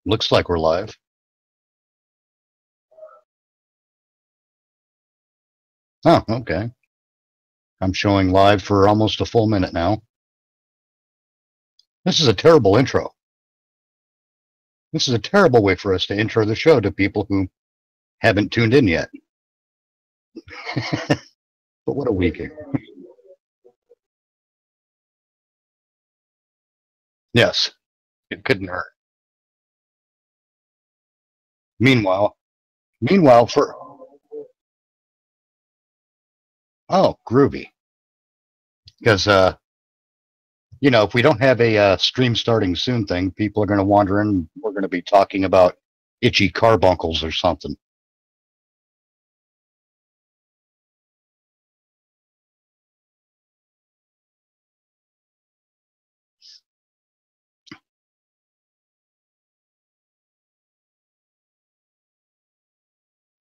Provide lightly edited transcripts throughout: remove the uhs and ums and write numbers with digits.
Looks like we're live. Oh, okay. I'm showing live for almost a full minute now. This is a terrible intro. This is a terrible way for us to intro the show to people who haven't tuned in yet. But what a weekend. Yes, it couldn't hurt. Meanwhile, for groovy. Because you know, if we don't have a stream starting soon thing, people are going to wander in. We're going to be talking about itchy carbuncles or something.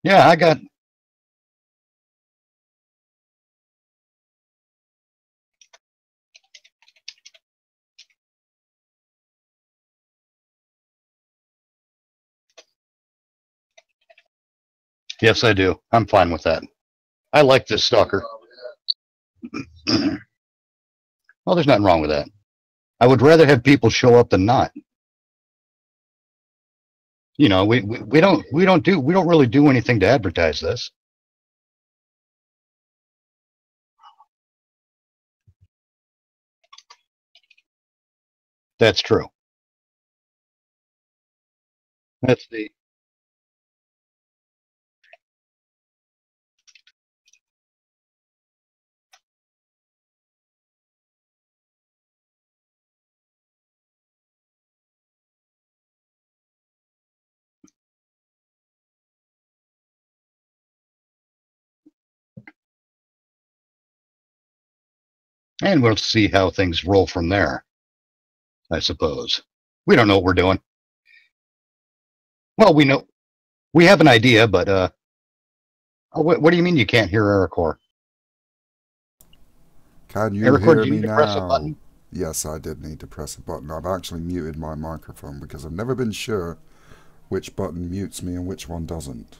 Yeah, I got. Yes, I do. I'm fine with that. I like this stalker. Well, there's nothing wrong with that. I would rather have people show up than not. You know, we don't really do anything to advertise this. That's true. That's the. And we'll see how things roll from there, I suppose. We don't know what we're doing. Well, we have an idea, but what do you mean you can't hear Ericor? Can you Ericor, hear do you me need to press a now? button? Yes, I did need to press a button. I've actually muted my microphone because I've never been sure which button mutes me and which one doesn't.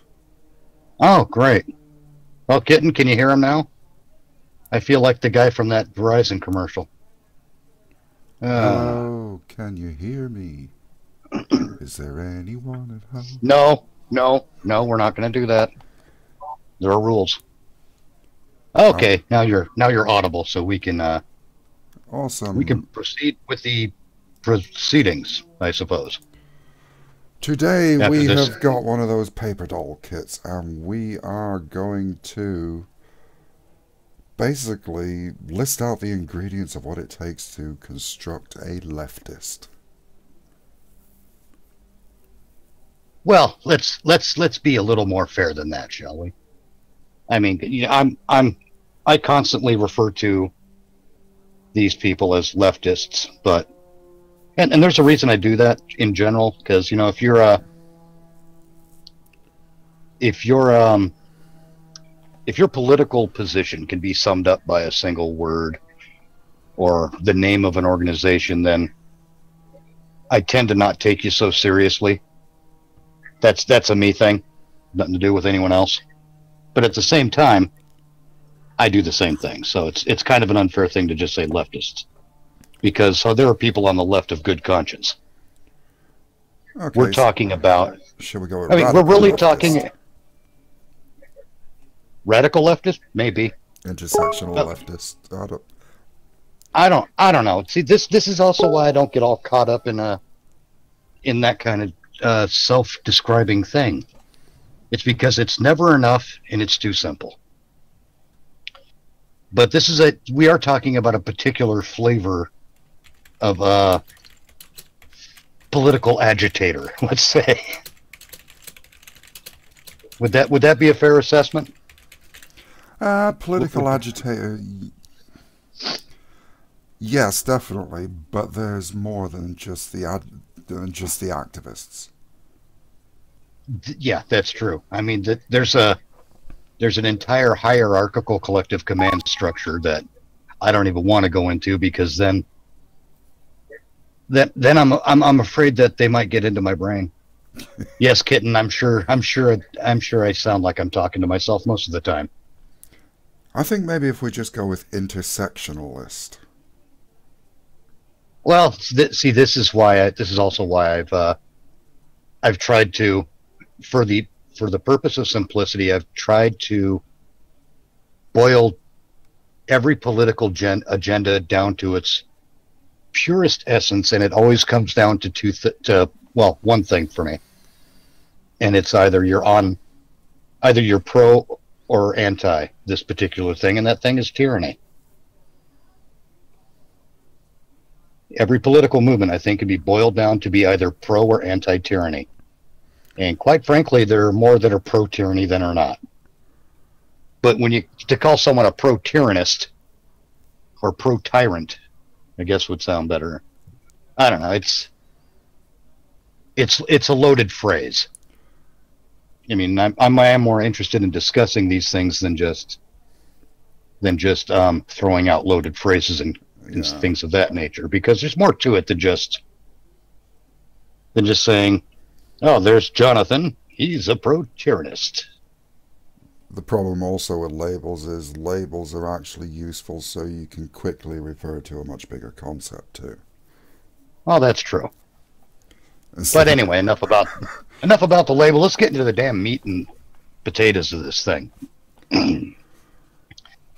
Oh, great. Well, Kitten, can you hear him now? I feel like the guy from that Verizon commercial. Hello, can you hear me? Is there anyone at home? No, we're not going to do that. There are rules. Okay, now you're audible, so we can awesome. We can proceed with the proceedings, I suppose. Today we have got one of those paper doll kits, and we are going to basically list out the ingredients of what it takes to construct a leftist. Well, let's be a little more fair than that, shall we? I mean, you know, I constantly refer to these people as leftists, but and there's a reason I do that in general, because you know, if your political position can be summed up by a single word or the name of an organization, then I tend to not take you so seriously. That's a me thing, nothing to do with anyone else. But at the same time, I do the same thing. So it's kind of an unfair thing to just say leftists, because there are people on the left of good conscience. Okay, we're talking about. Should we go? I mean, we're really talking. Radical leftist, maybe. Intersectional leftist. I don't know. See, this is also why I don't get all caught up in that kind of self-describing thing. It's because it's never enough and it's too simple. But we are talking about a particular flavor of a political agitator, let's say. Would that be a fair assessment? Political agitator, yes, definitely, but there's more than just the activists. Yeah, that's true. I mean, there's an entire hierarchical collective command structure that I don't even want to go into, because then I'm afraid that they might get into my brain. Yes, kitten. I'm sure I sound like I'm talking to myself most of the time. I think maybe if we just go with intersectionalist. Well, see, this is also why I've tried to, for the purpose of simplicity, I've tried to boil every political agenda down to its purest essence, and it always comes down to one thing for me, and it's either you're pro or anti this particular thing, and that thing is tyranny. Every political movement, I think, can be boiled down to be either pro or anti-tyranny. And quite frankly, there are more that are pro-tyranny than are not. But to call someone a pro-tyrannist or pro-tyrant, I guess would sound better. I don't know. It's a loaded phrase. I mean, I am more interested in discussing these things than just throwing out loaded phrases and things of that nature, because there's more to it than just saying, oh, there's Jonathan, he's a pro-tyrannist. The problem also with labels is labels are actually useful so you can quickly refer to a much bigger concept too. Well, that's true. But anyway, enough about the label. Let's get into the damn meat and potatoes of this thing.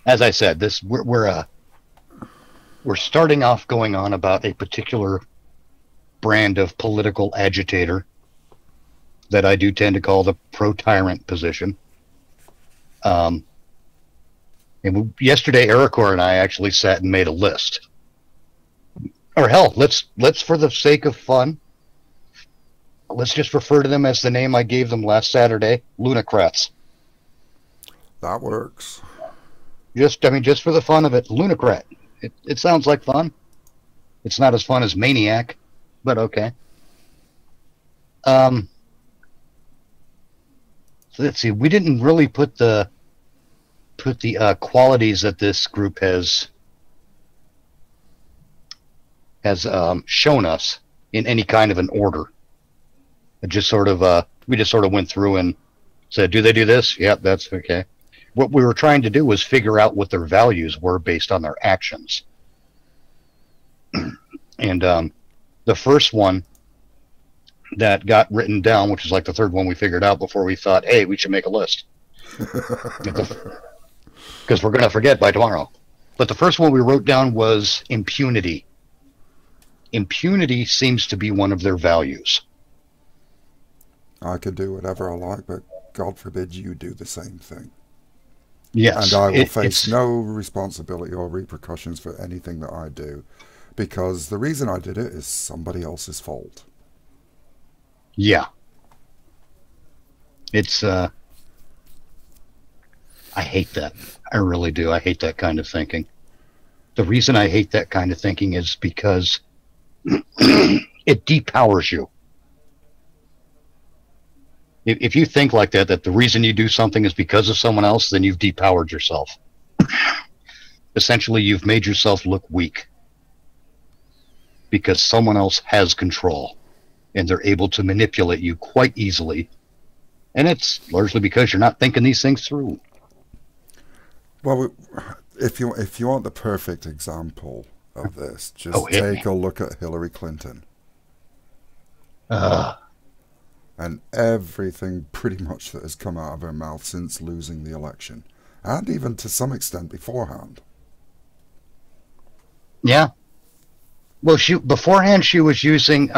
As I said, we're starting off going on about a particular brand of political agitator that I do tend to call the pro-tyrant position. And yesterday, Ericor and I actually sat and made a list. Or hell, let's for the sake of fun, let's just refer to them as the name I gave them last Saturday, Lunacrats. That works. Just for the fun of it, Lunacrat. It sounds like fun. It's not as fun as Maniac, but okay. So let's see. We didn't really put the qualities that this group has shown us in any kind of an order. It just sort of we just sort of went through and said, do they do this? Yep, that's okay. What we were trying to do was figure out what their values were based on their actions. And the first one that got written down, which is like the third one we figured out before we thought, hey, we should make a list. Because we're going to forget by tomorrow. But the first one we wrote down was impunity. Impunity seems to be one of their values. I could do whatever I like, but God forbid you do the same thing. Yes. And I will face no responsibility or repercussions for anything that I do, because the reason I did it is somebody else's fault. Yeah. It's, I hate that. I really do. I hate that kind of thinking. The reason I hate that kind of thinking is because it depowers you. If you think like that the reason you do something is because of someone else, then you've depowered yourself. Essentially, you've made yourself look weak because someone else has control and they're able to manipulate you quite easily. And it's largely because you're not thinking these things through. Well, if you want the perfect example of this, just take a look at Hillary Clinton. And everything pretty much that has come out of her mouth since losing the election, and even to some extent beforehand. Yeah. Well, beforehand she was using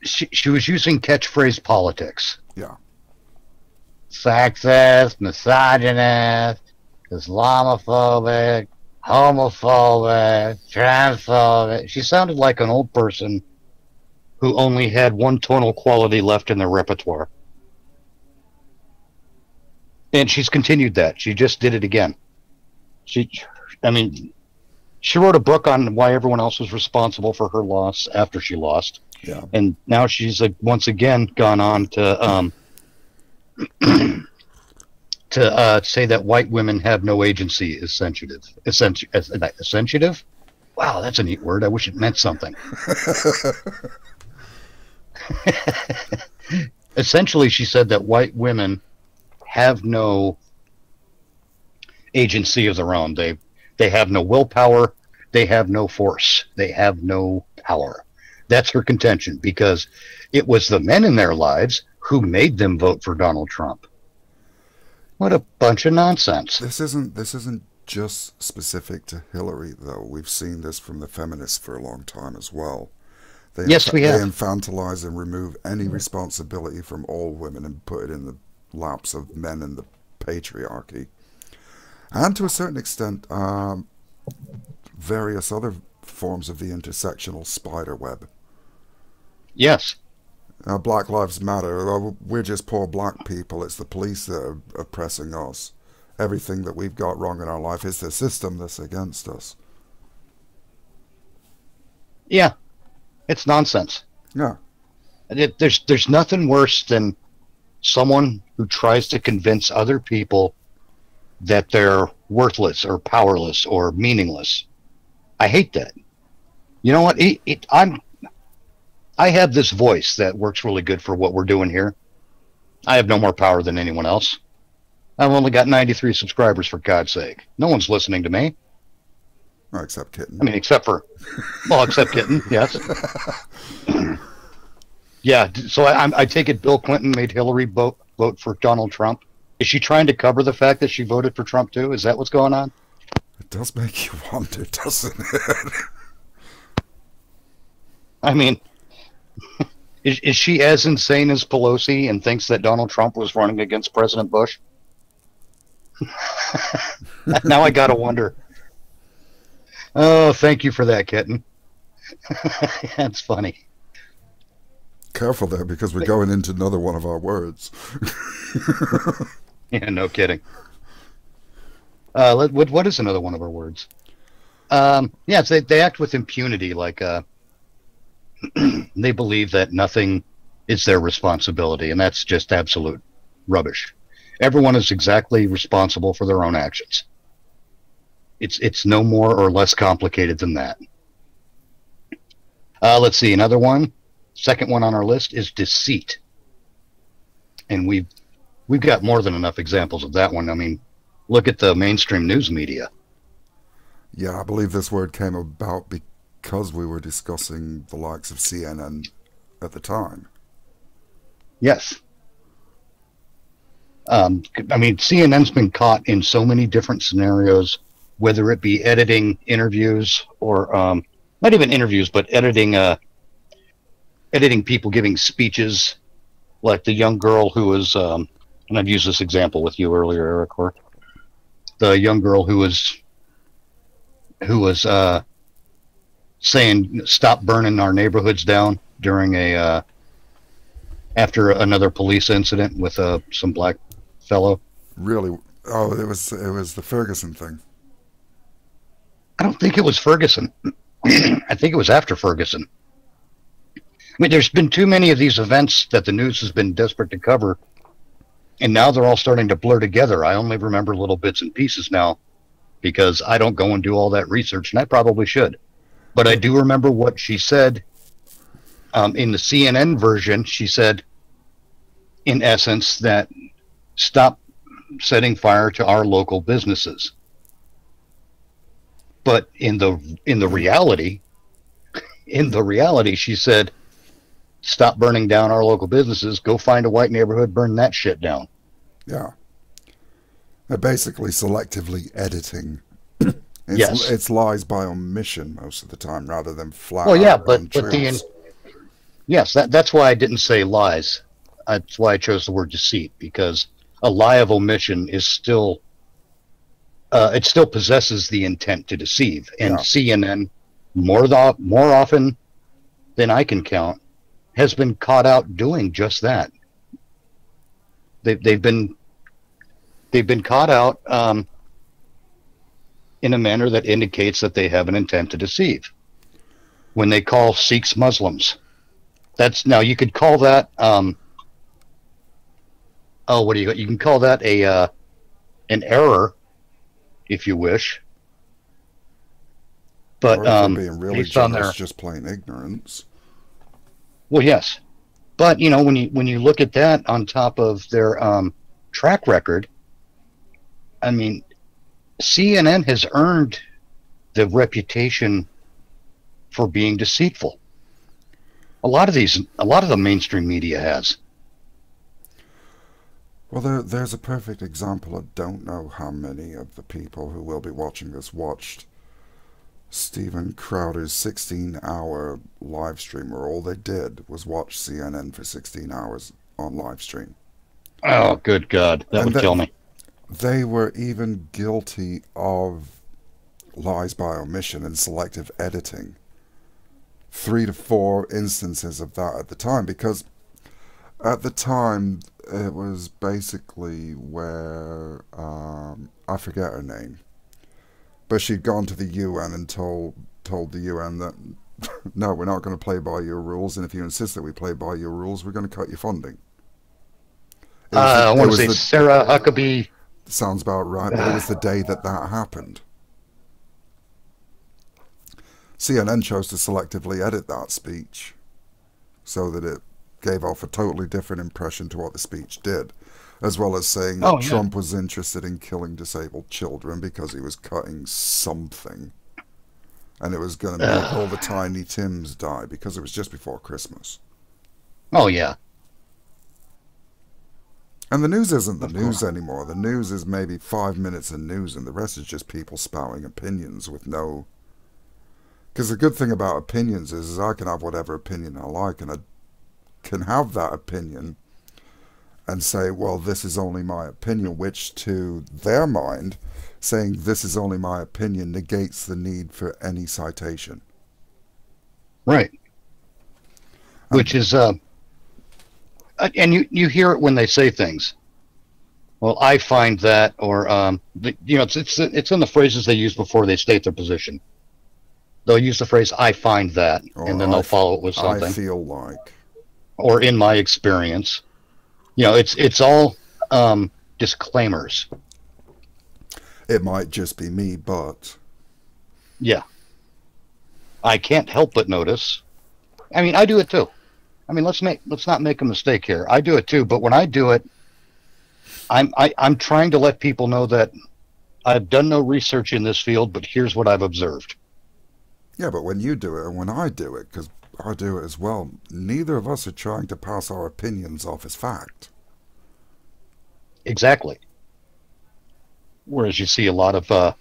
she was using catchphrase politics. Yeah. Sexist, misogynist, Islamophobic, homophobic, transphobic. She sounded like an old person who only had one tonal quality left in their repertoire. And she's continued that. She just did it again. I mean, she wrote a book on why everyone else was responsible for her loss after she lost. Yeah. And now she's once again gone on to say that white women have no agency is sensitive. Sensitive? Wow, that's a neat word. I wish it meant something. Essentially, she said that white women have no agency of their own. They have no willpower. They have no force. They have no power. That's her contention, because it was the men in their lives who made them vote for Donald Trump. What a bunch of nonsense. This isn't just specific to Hillary, though. We've seen this from the feminists for a long time as well. Yes, we have. They infantilize and remove any responsibility from all women and put it in the laps of men in the patriarchy. And to a certain extent, various other forms of the intersectional spider web. Yes. Black Lives Matter. We're just poor black people. It's the police that are oppressing us. Everything that we've got wrong in our life is the system that's against us. Yeah. It's nonsense. Yeah. There's nothing worse than someone who tries to convince other people that they're worthless or powerless or meaningless. I hate that. You know what? I have this voice that works really good for what we're doing here. I have no more power than anyone else. I've only got 93 subscribers, for God's sake. No one's listening to me. Except Kitten. I mean, except Kitten, yes. Yeah, so I take it Bill Clinton made Hillary vote for Donald Trump. Is she trying to cover the fact that she voted for Trump too? Is that what's going on? It does make you wonder, doesn't it? I mean, is she as insane as Pelosi and thinks that Donald Trump was running against President Bush? Now I gotta wonder. Oh, thank you for that, Kitten. That's funny. Careful there, because we're going into another one of our words. Yeah, no kidding. What is another one of our words? Yeah, they act with impunity, like they believe that nothing is their responsibility, and that's just absolute rubbish. Everyone is exactly responsible for their own actions. It's no more or less complicated than that. Let's see, another one. Second one on our list is deceit. And we've got more than enough examples of that one. I mean, look at the mainstream news media. Yeah, I believe this word came about because we were discussing the likes of CNN at the time. Yes. I mean, CNN's been caught in so many different scenarios, whether it be editing interviews or not even interviews, but editing people giving speeches, like the young girl who was, and I've used this example with you earlier, Eric, or the young girl who was saying stop burning our neighborhoods down during after another police incident with some black fellow. Really? Oh, it was the Ferguson thing. I don't think it was Ferguson. I think it was after Ferguson. I mean, there's been too many of these events that the news has been desperate to cover, and now they're all starting to blur together. I only remember little bits and pieces now because I don't go and do all that research, and I probably should. But I do remember what she said in the CNN version. She said, in essence, that stop setting fire to our local businesses. But in the reality, she said, stop burning down our local businesses. Go find a white neighborhood, burn that shit down. Yeah. They're basically selectively editing Yes. It's lies by omission most of the time, rather than flat Well, yeah, out but untruths. yes, that's why I didn't say lies. That's why I chose the word deceit, because a lie of omission is still it still possesses the intent to deceive, and Yeah. CNN more often than I can count has been caught out doing just that. They've been caught out in a manner that indicates that they have an intent to deceive. When they call Sikhs Muslims, that's now you could call that oh, what do you can call that a an error if you wish, but Or if we're being really based on generous, their just plain ignorance. well, yes, but when you look at that on top of their track record, I mean, CNN has earned the reputation for being deceitful. A lot of the mainstream media has. Well, there's a perfect example. I don't know how many of the people who will be watching this watched Stephen Crowder's 16-hour live stream, where all they did was watch CNN for 16 hours on live stream. Oh, good God, that And would kill me. they were even guilty of lies by omission and selective editing. 3 to 4 instances of that at the time, because at the time it was basically where I forget her name, but she'd gone to the UN and told the UN that no, we're not going to play by your rules, and if you insist that we play by your rules, we're going to cut your funding. I want to say Sarah Huckabee. Sounds about right, but it was the day that happened. CNN chose to selectively edit that speech so that it gave off a totally different impression to what the speech did, as well as saying that Trump was interested in killing disabled children because he was cutting something, and it was going to make all the Tiny Tims die because it was just before Christmas. Oh, yeah. And the news isn't the news anymore. The news is maybe 5 minutes of news, and the rest is just people spouting opinions with no... Because the good thing about opinions is I can have whatever opinion I like, and I can have that opinion and say, well, this is only my opinion, which to their mind, saying this is only my opinion negates the need for any citation. Right. Which is, and you hear it when they say things. Well, I find that, or, it's in the phrases they use before they state their position. They'll use the phrase, I find that, and then they'll follow it with something. I feel like. Or in my experience. It's all disclaimers. It might just be me, but... Yeah. I can't help but notice. I mean, I do it too. I mean, let's not make a mistake here. I do it too, but when I do it, I'm trying to let people know that I've done no research in this field, but here's what I've observed. Yeah, but when you do it and when I do it, because I do it as well, neither of us are trying to pass our opinions off as fact. Exactly. Whereas you see a lot of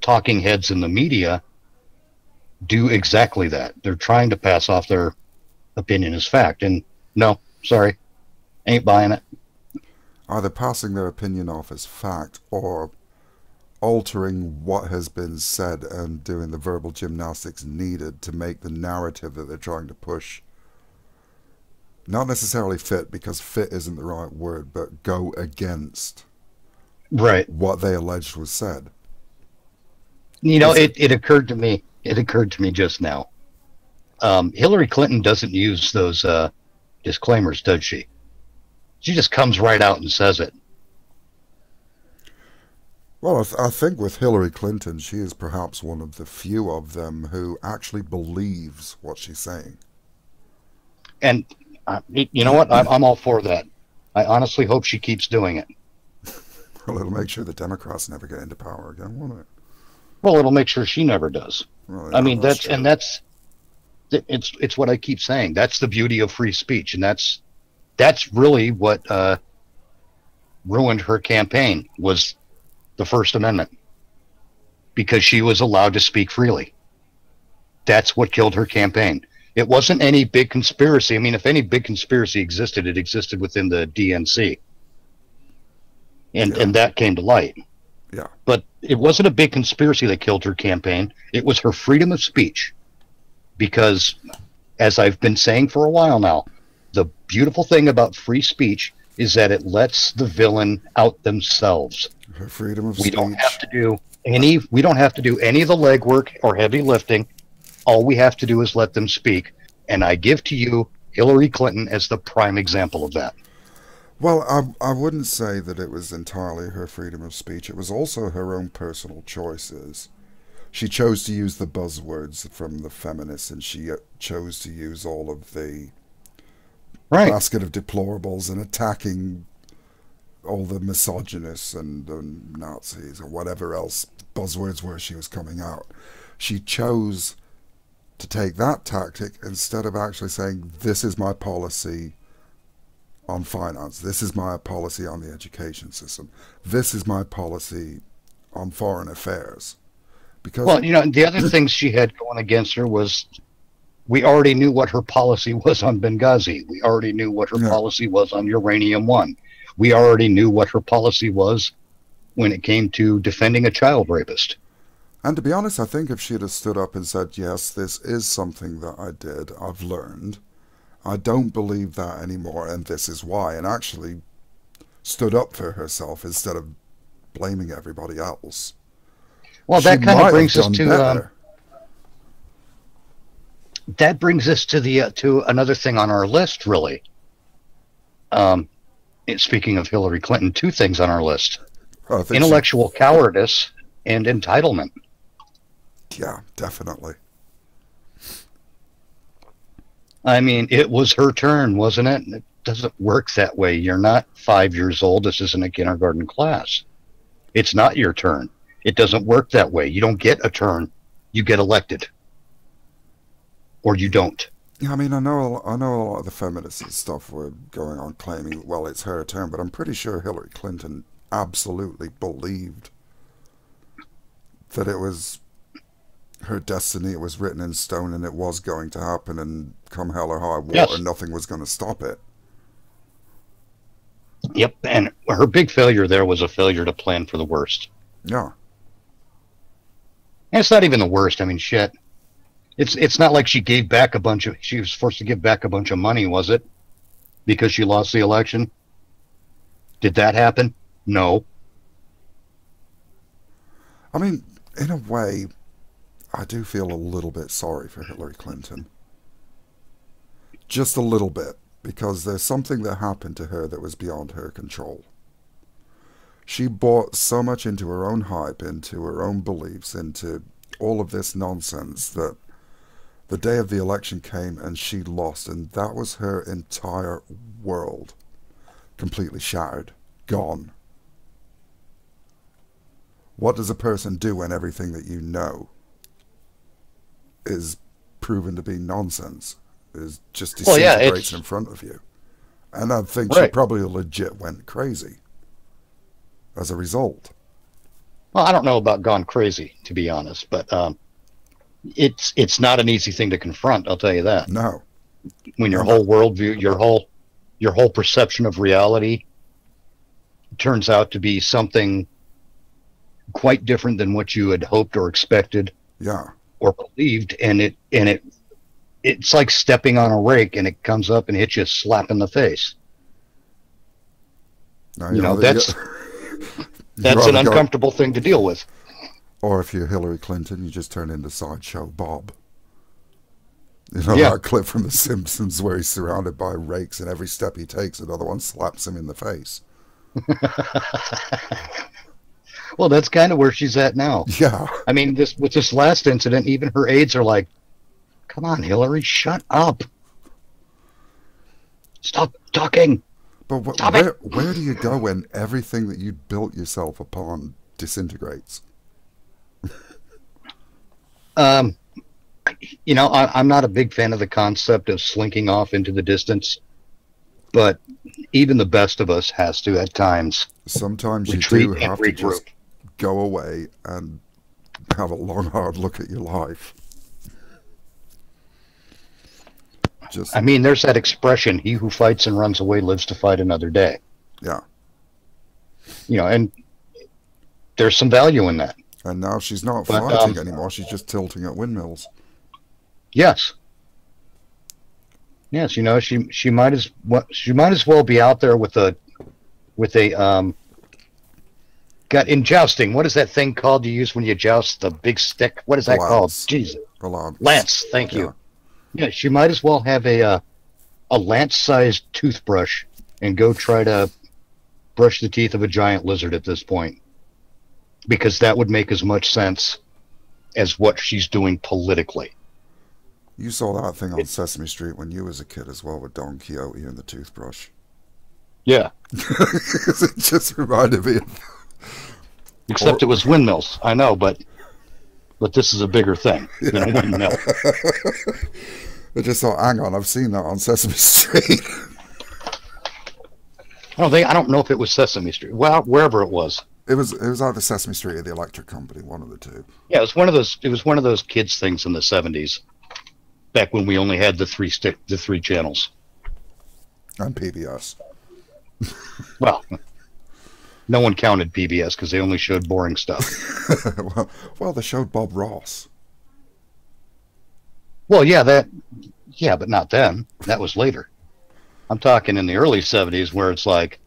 talking heads in the media do exactly that. They're trying to pass off their opinion as fact. And no, sorry, ain't buying it. Either passing their opinion off as fact or altering what has been said and doing the verbal gymnastics needed to make the narrative that they're trying to push not necessarily fit, because fit isn't the right word, but go against what they alleged was said. It occurred to me. It occurred to me just now. Hillary Clinton doesn't use those disclaimers, does she? She just comes right out and says it. Well, I think with Hillary Clinton, she is perhaps one of the few of them who actually believes what she's saying. And you know what? I'm all for that. I honestly hope she keeps doing it. Well, it'll make sure the Democrats never get into power again, won't it? Well, it'll make sure she never does. Well, yeah, I mean, that's it's what I keep saying. That's the beauty of free speech, and that's really what ruined her campaign was the First Amendment. because she was allowed to speak freely. That's what killed her campaign. It wasn't any big conspiracy. I mean, if any big conspiracy existed, it existed within the DNC. And that came to light. Yeah. But it wasn't a big conspiracy that killed her campaign. It was her freedom of speech. Because, as I've been saying for a while now, the beautiful thing about free speech is that it lets the villain out themselves. Her freedom of speech. We don't have to do any of the legwork or heavy lifting. All we have to do is let them speak. And I give to you Hillary Clinton as the prime example of that. Well, I wouldn't say that it was entirely her freedom of speech. It was also her own personal choices. She chose to use the buzzwords from the feminists, and she chose to use all of the basket of deplorables and attacking all the misogynists and the Nazis or whatever else buzzwords were she was coming out. She chose to take that tactic instead of actually saying, this is my policy on finance, this is my policy on the education system, this is my policy on foreign affairs. Because, well, you know, the other things she had going against her was, we already knew what her policy was on Benghazi. We already knew what her policy was on Uranium One. We already knew what her policy was when it came to defending a child rapist. And to be honest, I think if she'd have stood up and said, yes, this is something that I did, I've learned, I don't believe that anymore, and this is why, and actually stood up for herself instead of blaming everybody else. Well, that kind of brings us to to another thing on our list, really. Speaking of Hillary Clinton, two things on our list: intellectual cowardice and entitlement. Yeah, definitely. I mean, it was her turn, wasn't it? It doesn't work that way. You're not 5 years old. This isn't a kindergarten class. It's not your turn. It doesn't work that way. You don't get a turn. You get elected. Or you don't. Yeah, I mean, I know a lot of the feminists and stuff were going on claiming, well, it's her turn, but I'm pretty sure Hillary Clinton absolutely believed that it was her destiny, it was written in stone, and it was going to happen, and come hell or high water, nothing was going to stop it. Yep, and her big failure there was a failure to plan for the worst. Yeah. And it's not even the worst. I mean, shit. It's not like she gave back she was forced to give back a bunch of money, was it? Because she lost the election? Did that happen? No. I mean, in a way, I do feel a little bit sorry for Hillary Clinton. Just a little bit, because there's something that happened to her that was beyond her control. She bought so much into her own hype, into her own beliefs, into all of this nonsense that the day of the election came and she lost, and that was her entire world completely shattered, gone. What does a person do when everything that you know is proven to be nonsense, is just disintegrates in front of you? And I think she probably legit went crazy as a result. Well, I don't know about gone crazy, to be honest, but it's not an easy thing to confront, I'll tell you that. No. When your whole worldview, your whole perception of reality turns out to be something quite different than what you had hoped or expected. Yeah. Or believed, and it's like stepping on a rake and it comes up and hits you a slap in the face. Now, you know, that's an uncomfortable thing to deal with. Or if you're Hillary Clinton, you just turn into Sideshow Bob. You know, that clip from The Simpsons where he's surrounded by rakes and every step he takes, another one slaps him in the face. Well, that's kind of where she's at now. Yeah. I mean, with this last incident, even her aides are like, come on, Hillary, shut up. Stop talking. But where do you go when everything that you built yourself upon disintegrates? You know, I'm not a big fan of the concept of slinking off into the distance, but even the best of us has to, at times, sometimes you do have to just go away and have a long, hard look at your life. I mean, there's that expression, he who fights and runs away lives to fight another day. Yeah. You know, and there's some value in that. And now she's not fighting anymore. She's just tilting at windmills. Yes. Yes, you know, she might as well be out there with a got in jousting. What is that thing called you use when you joust the big stick? What is that called? Jesus. Lance. Thank you. Yeah, she might as well have a lance-sized toothbrush and go try to brush the teeth of a giant lizard at this point, because that would make as much sense as what she's doing politically. You saw that thing on Sesame Street when you was a kid as well, with Don Quixote and the toothbrush. Yeah. It just reminded me of... Except it was windmills, I know, but this is a bigger thing than a windmill. I just thought, hang on, I've seen that on Sesame Street. I don't know if it was Sesame Street. Well, wherever it was. It was either Sesame Street or the Electric Company, one of the two. Yeah, it was one of those kids things in the 70s. Back when we only had the three channels. And PBS. Well, no one counted PBS because they only showed boring stuff. well, they showed Bob Ross. Well, yeah, but not then. That was later. I'm talking in the early 70s where it's like,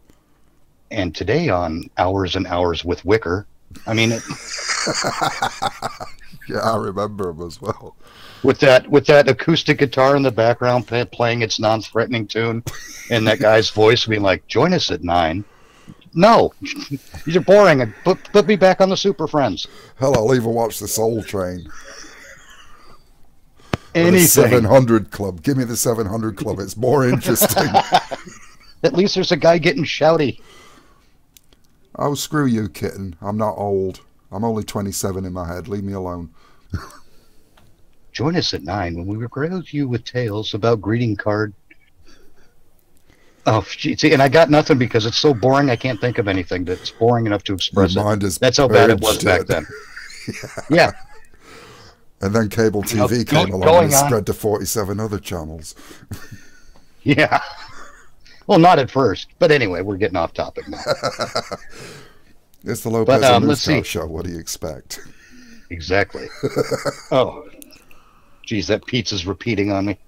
and today on Hours and Hours with Wicker. I mean, yeah, I remember him as well. With that acoustic guitar in the background playing its non-threatening tune, and that guy's voice being like, "Join us at 9." No, these are boring. And put me back on the Super Friends. Hell, I'll even watch the Soul Train. Anything. The 700 Club. Give me the 700 Club. It's more interesting. At least there's a guy getting shouty. Oh, screw you, kitten. I'm not old. I'm only 27 in my head. Leave me alone. Join us at 9 when we regale you with tales about greeting card. Oh, gee, see, and I got nothing because it's so boring I can't think of anything that's boring enough to express it. That's how bad it was back then. Yeah. And then cable TV came along and spread to 47 other channels. Yeah. Well, not at first. But anyway, we're getting off topic now. It's the Lopez and Moosecow show. What do you expect? Exactly. Oh. Geez, that pizza's repeating on me.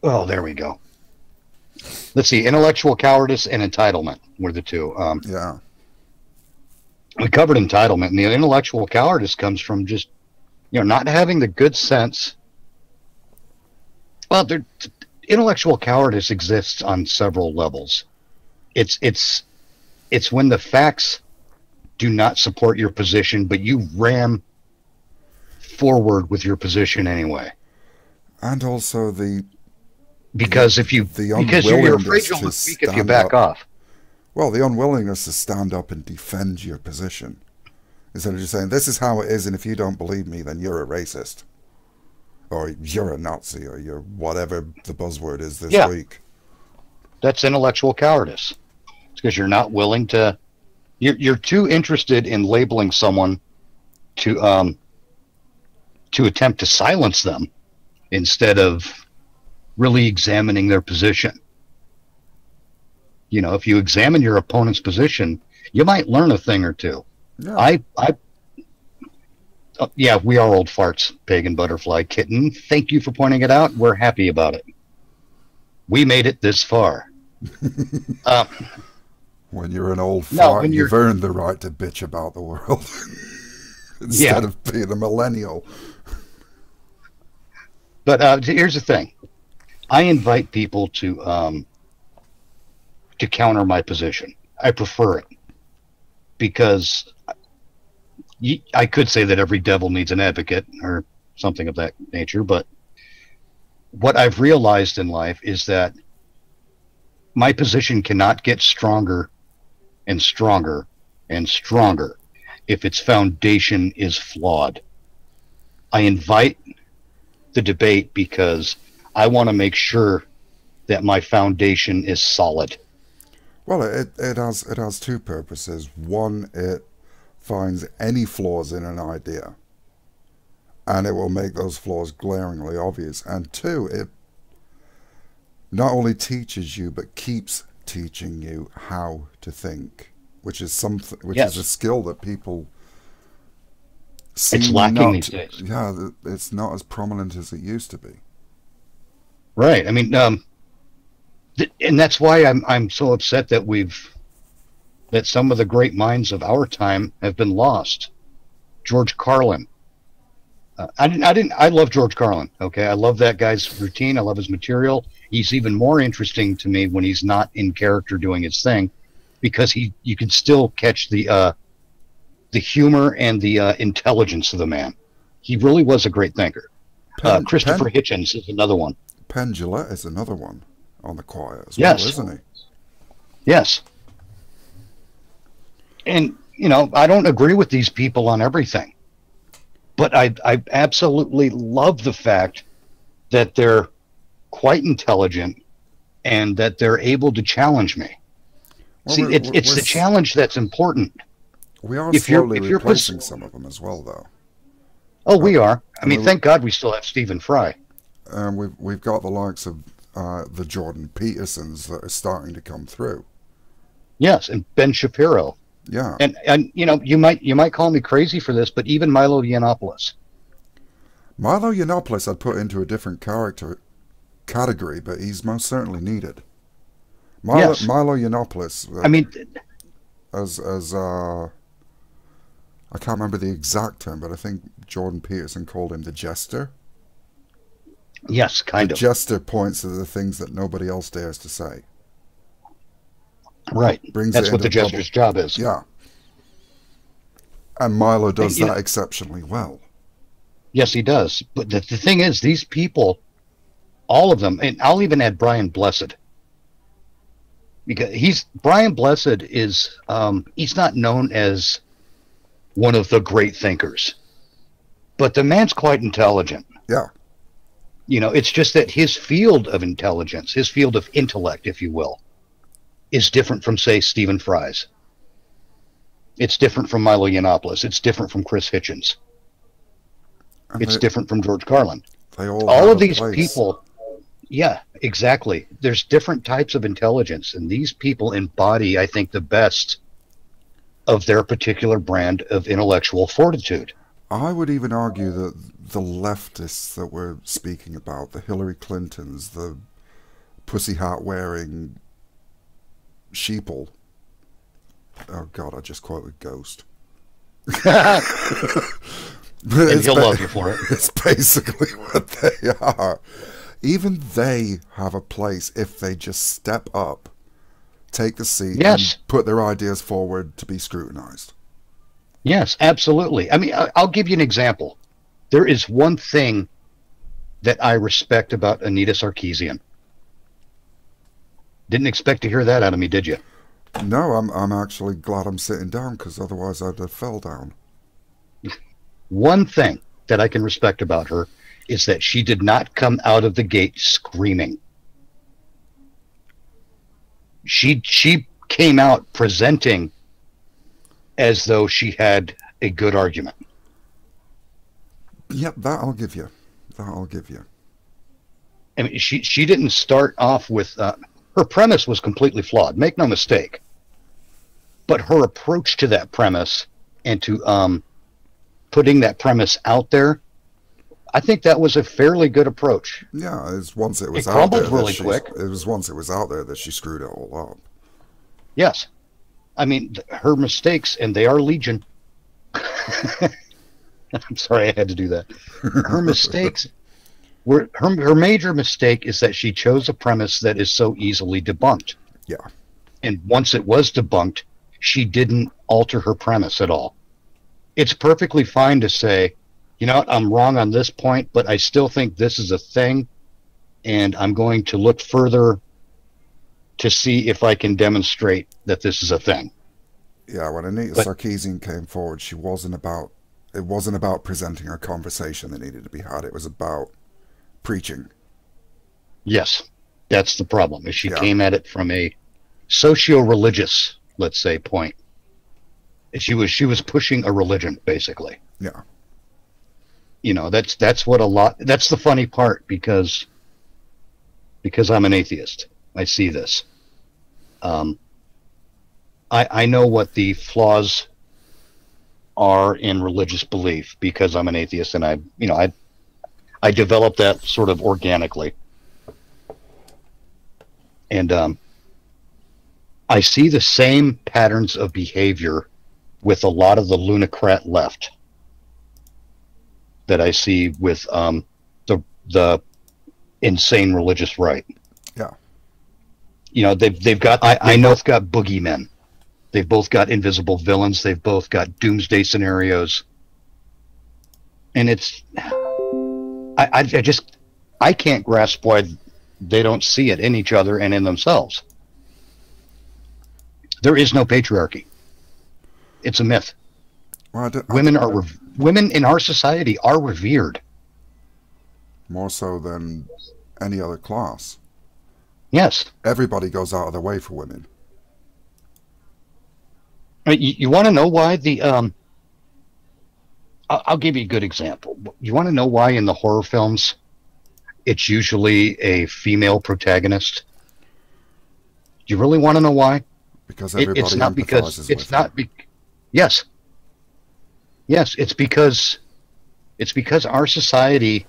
Oh, there we go. Let's see. Intellectual cowardice and entitlement were the two. Yeah. We covered entitlement, and the intellectual cowardice comes from just, not having the good sense. Well, intellectual cowardice exists on several levels. It's when the facts do not support your position, but you ram forward with your position anyway. And also because you're afraid you'll speak if you back off. Well, the unwillingness to stand up and defend your position. Instead of just saying, this is how it is, and if you don't believe me, then you're a racist. Or you're a Nazi, or you're whatever the buzzword is this week. That's intellectual cowardice. It's because you're not willing to... You're too interested in labeling someone to attempt to silence them instead of really examining their position. If you examine your opponent's position, you might learn a thing or two. Yeah. Yeah, we are old farts, pagan butterfly kitten. Thank you for pointing it out. We're happy about it. We made it this far. When you're an old fart, you've earned the right to bitch about the world instead of being a millennial. But here's the thing. I invite people to counter my position. I prefer it because I could say that every devil needs an advocate or something of that nature, but what I've realized in life is that my position cannot get stronger and stronger and stronger if its foundation is flawed. I invite the debate because I want to make sure that my foundation is solid. Well, it has two purposes. One, it finds any flaws in an idea, and it will make those flaws glaringly obvious. And two, it not only teaches you but keeps teaching you how to think, which is something, which is a skill that people seem it's lacking not, these days. yeah, it's not as prominent as it used to be. Right. I mean, and that's why I'm so upset that some of the great minds of our time have been lost. George Carlin. I love George Carlin. Okay, I love that guy's routine. I love his material. He's even more interesting to me when he's not in character doing his thing, because you can still catch the humor and the intelligence of the man. He really was a great thinker. Christopher Hitchens is another one. Penn Jillette is another one on the quiet as yes. well, isn't he? Yes. And, I don't agree with these people on everything, but I absolutely love the fact that they're quite intelligent and that they're able to challenge me. Well, see, it's the challenge that's important. We are slowly replacing some of them as well, though. Oh, we are. I mean, thank God we still have Stephen Fry. We've got the likes of the Jordan Petersons that are starting to come through. Yes, and Ben Shapiro. Yeah. And you might call me crazy for this, but even Milo Yiannopoulos. Milo Yiannopoulos I'd put into a different category, but he's most certainly needed. Milo Yiannopoulos. I mean, as I can't remember the exact term, but I think Jordan Peterson called him the jester. Yes, kind of. The jester points to the things that nobody else dares to say. Right. That's what the jester's job is. Yeah. And Milo does that exceptionally well. Yes, he does. But the thing is, these people, all of them, and I'll even add Brian Blessed. Because Brian Blessed is, he's not known as one of the great thinkers, but the man's quite intelligent. Yeah. It's just that his field of intelligence, his field of intellect, if you will, is different from, say, Stephen Fry's. It's different from Milo Yiannopoulos. It's different from Chris Hitchens. It's different from George Carlin. All of these people, yeah, exactly. There's different types of intelligence, and these people embody, I think, the best of their particular brand of intellectual fortitude. I would even argue that the leftists that we're speaking about, the Hillary Clintons, the pussy hat wearing sheeple. Oh God, I just quoted Ghost. And he'll love you for it. It's basically what they are. Even they have a place if they just step up, take the seat, and put their ideas forward to be scrutinized. Yes, absolutely. I mean, I'll give you an example. There is one thing that I respect about Anita Sarkeesian. Didn't expect to hear that out of me, did you? No, I'm actually glad I'm sitting down, because otherwise I'd have fell down. One thing that I can respect about her is that she did not come out of the gate screaming. She came out presenting as though she had a good argument. Yep, that I'll give you. I mean, she didn't start off with her premise was completely flawed. Make no mistake. But her approach to that premise and to putting that premise out there, I think that was a fairly good approach. Yeah, it was once it was out crumbled there really quick. It was once it was out there that she screwed it all up. Yes. I mean, her mistakes, and they are legion. I'm sorry I had to do that. Her mistakes were her major mistake is that she chose a premise that is so easily debunked. Yeah. And once it was debunked, she didn't alter her premise at all. It's perfectly fine to say, you know what, I'm wrong on this point, but I still think this is a thing, and I'm going to look further to see if I can demonstrate that this is a thing. Yeah, when Anita Sarkeesian came forward, it wasn't about presenting a conversation that needed to be had. It was about preaching. Yes, that's the problem. Is she came at it from a socio-religious, let's say, point. She was pushing a religion, basically. Yeah. That's what that's the funny part, because I'm an atheist. I see this. I know what the flaws are in religious belief because I'm an atheist, and I developed that sort of organically. And I see the same patterns of behavior with a lot of the lunacrat left that I see with the insane religious right. Yeah. They've got, I know it's got boogeymen. They've both got invisible villains. They've both got doomsday scenarios. And it's, I can't grasp why they don't see it in each other and in themselves. There is no patriarchy. It's a myth. Well, Women in our society are revered. More so than any other class. Yes. Everybody goes out of their way for women. You want to know why I'll give you a good example. You want to know why in the horror films it's usually a female protagonist? Do you really want to know why? Because everybody it's not because empathizes it's with not them. Yes. It's because our society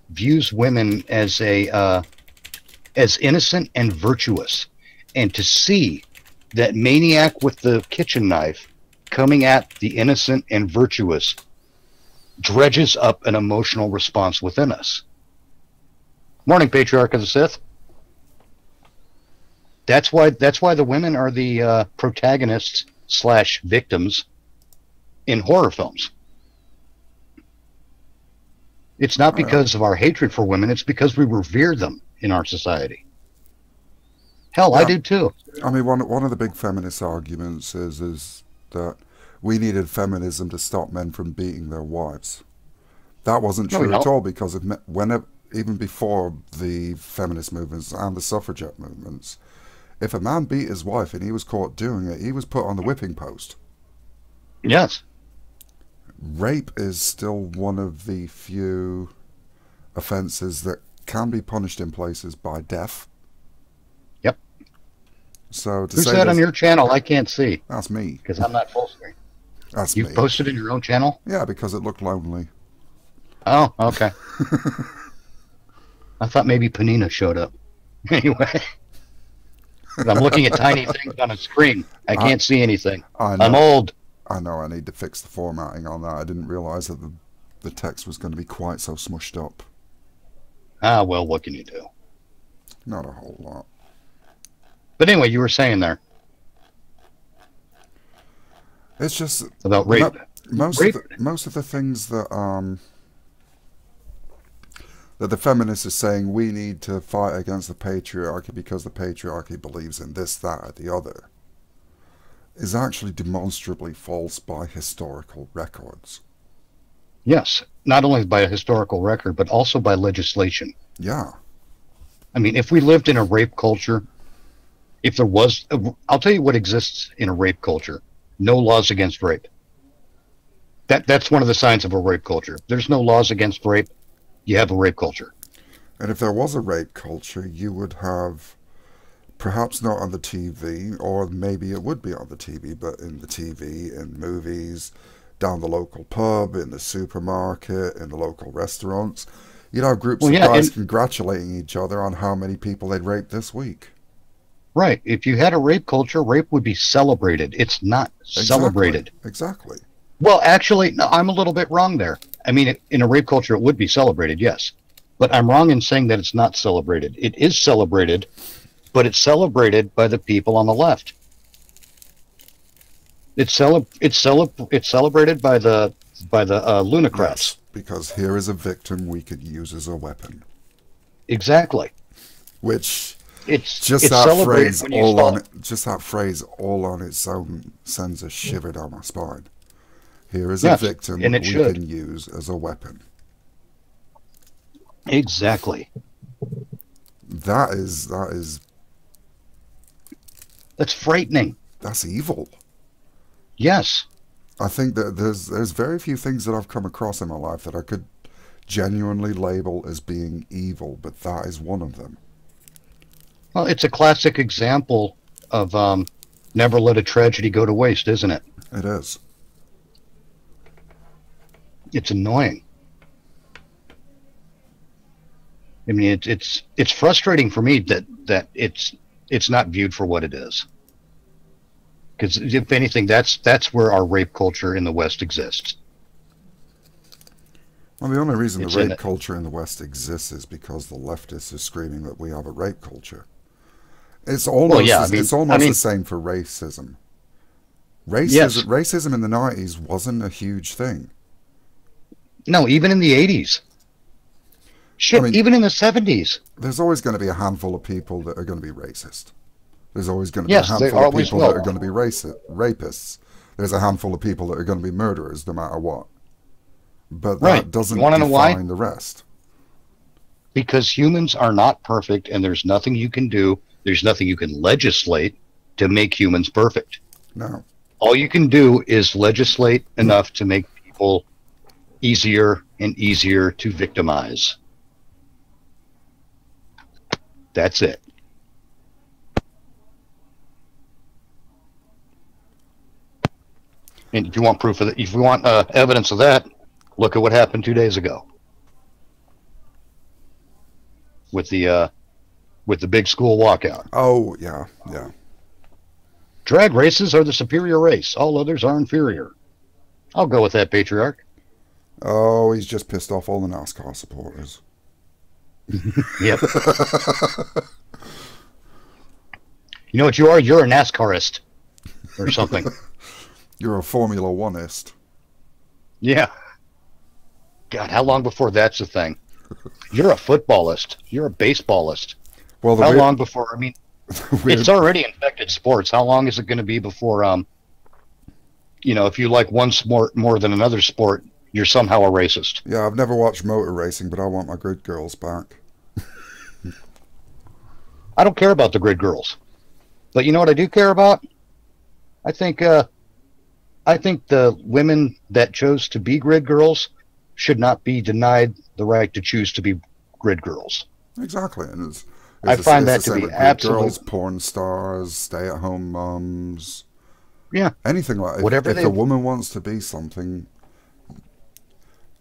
views women as as innocent and virtuous, and to see that maniac with the kitchen knife coming at the innocent and virtuous dredges up an emotional response within us. Morning, Patriarch of the Sith. That's why the women are the protagonists / victims in horror films. It's not because of our hatred for women. It's because we revere them in our society. Hell, yeah. I do too. I mean, one of the big feminist arguments is that we needed feminism to stop men from beating their wives. That wasn't true at all, because even before the feminist movements and the suffragette movements, if a man beat his wife and he was caught doing it, he was put on the whipping post. Yes. Rape is still one of the few offences that can be punished in places by death. Yep. So to Who's say that on your channel? I can't see. That's me. Because I'm not full screen. That's You've me. posted in your own channel? Yeah, because it looked lonely. Oh, okay. I thought maybe Panina showed up. Anyway. I'm looking at tiny things on a screen. I can't see anything. I'm old. I know I need to fix the formatting on that. I didn't realize that the text was going to be quite so smushed up. Ah, well, what can you do? Not a whole lot. But anyway, you were saying there. It's just about rape. Most of the things that that the feminists are saying we need to fight against the patriarchy because the patriarchy believes in this, that, or the other, is actually demonstrably false by historical records. Yes, not only by a historical record, but also by legislation. Yeah. I mean, if we lived in a rape culture, if there was, I'll tell you what exists in a rape culture: no laws against rape. That's one of the signs of a rape culture. There's no laws against rape. You have a rape culture. And if there was a rape culture, you would have, perhaps not on the TV, or maybe it would be on the TV, but in the TV, in movies, down the local pub, in the supermarket, in the local restaurants. You'd have groups of guys congratulating each other on how many people they'd raped this week. Right. If you had a rape culture, rape would be celebrated. It's not celebrated. Exactly. Well, actually, no, I'm a little bit wrong there. I mean, in a rape culture, it would be celebrated, yes. But I'm wrong in saying that it's not celebrated. It is celebrated, but it's celebrated by the people on the left. It's celebrated by the lunacrats. Yes, because here is a victim we could use as a weapon. Exactly. Which it's that phrase all on its own sends a shiver down my spine. Here is a victim we can use as a weapon. Exactly. That's frightening. That's evil. Yes. I think that there's very few things that I've come across in my life that I could genuinely label as being evil, but that is one of them. Well, it's a classic example of never let a tragedy go to waste, isn't it? It is. It's annoying. I mean, it's frustrating for me that it's not viewed for what it is. Because if anything, that's where our rape culture in the West exists. Well, the only reason It's the in rape it. culture in the West exists is because the leftists are screaming that we have a rape culture. It's almost Well, yeah, it's I almost mean, the same for racism. yes, Racism in the 90s wasn't a huge thing. no, even in the 80s, I shit, mean, even in the 70s, there's always going to be a handful of people that are going to be racist. There's always going to be a yes, they handful of always people that are will, going to be rapists. There's a handful of people that are going to be murderers no matter what. But right? that You doesn't want to know why? define the rest. Because humans are not perfect, and there's nothing you can do. There's nothing you can legislate to make humans perfect. No. All you can do is legislate enough to make people easier and easier to victimize. That's it. And if you want proof of that, if you want evidence of that, look at what happened 2 days ago with the big school walkout. Oh, yeah, yeah. Drag races are the superior race. All others are inferior. I'll go with that, patriarch. Oh, he's just pissed off all the NASCAR supporters. Yep. You know what you are? You're a NASCARist or something. You're a Formula Oneist. Yeah. God, how long before that's a thing? You're a footballist. You're a baseballist. Well, How long before? I mean, it's already infected sports. How long is it going to be before, if you like one sport more than another sport, you're somehow a racist? Yeah, I've never watched motor racing, but I want my grid girls back. I don't care about the grid girls, but you know what I do care about? I think the women that chose to be grid girls should not be denied the right to choose to be grid girls. Exactly, and it's I find that the to same be with grid absolute. girls, porn stars, stay-at-home moms, Yeah, anything like that. whatever If they. a woman wants to be something,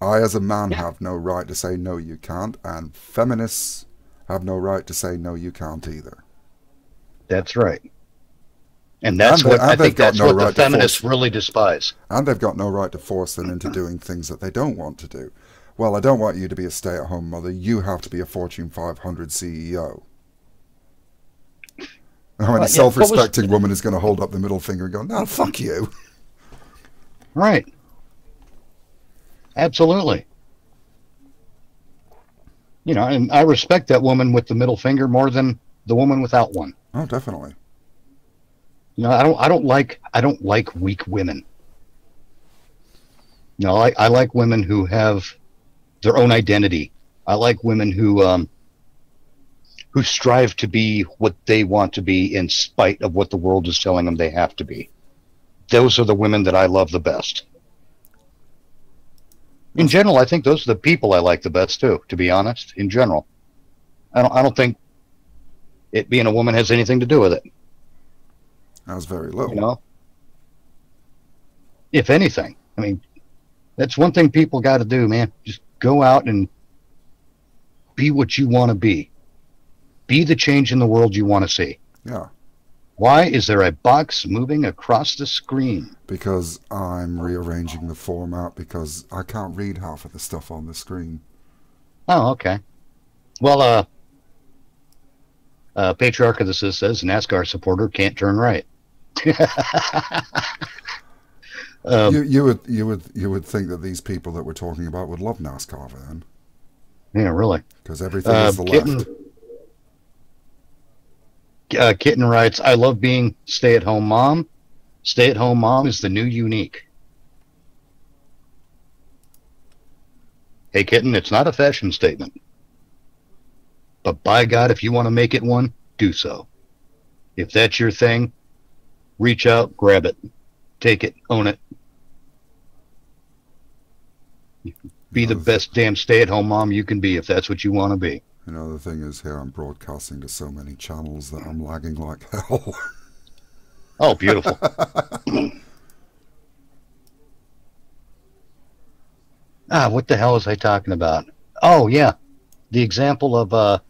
I as a man Yeah, have no right to say no, you can't, and feminists have no right to say no, you can't either. that's right. And And, that's what I they've think. got That's no what the right to feminists force, really despise. and they've got no right to force them into doing things that they don't want to do. Well, I don't want you to be a stay-at-home mother. You have to be a Fortune 500 CEO. How any Well, yeah, what was self-respecting woman is going to hold up the middle finger and go, no, fuck you? right? Absolutely. And I respect that woman with the middle finger more than the woman without one. Oh, definitely. I don't like weak women. I like women who have their own identity. I like women who strive to be what they want to be in spite of what the world is telling them they have to be. Those are the women that I love the best. In general, I think those are the people I like the best too, to be honest, in general. I don't think it being a woman has anything to do with it. That's very You little. know, if anything, I mean, that's one thing people got to do, man. Just go out and be what you want to be. Be the change in the world you want to see. Yeah, Why is there a box moving across the screen? because I'm rearranging the format because I can't read half of the stuff on the screen. Oh, okay. Well, Patriarch of the Sis says NASCAR supporter can't turn right. um, You would think that these people that we're talking about would love NASCAR then, yeah, really. because everything is the left. Kitten writes, I love being stay-at-home mom. Stay-at-home mom is the new unique. Hey, Kitten, it's not a fashion statement. But by God, if you want to make it one, do so. If that's your thing, reach out, grab it, take it, own it. Be the best damn stay-at-home mom you can be if that's what you want to be. You know, the thing is here I'm broadcasting to so many channels that I'm lagging like hell. Oh, beautiful. What the hell was I talking about? Oh, yeah. The example of,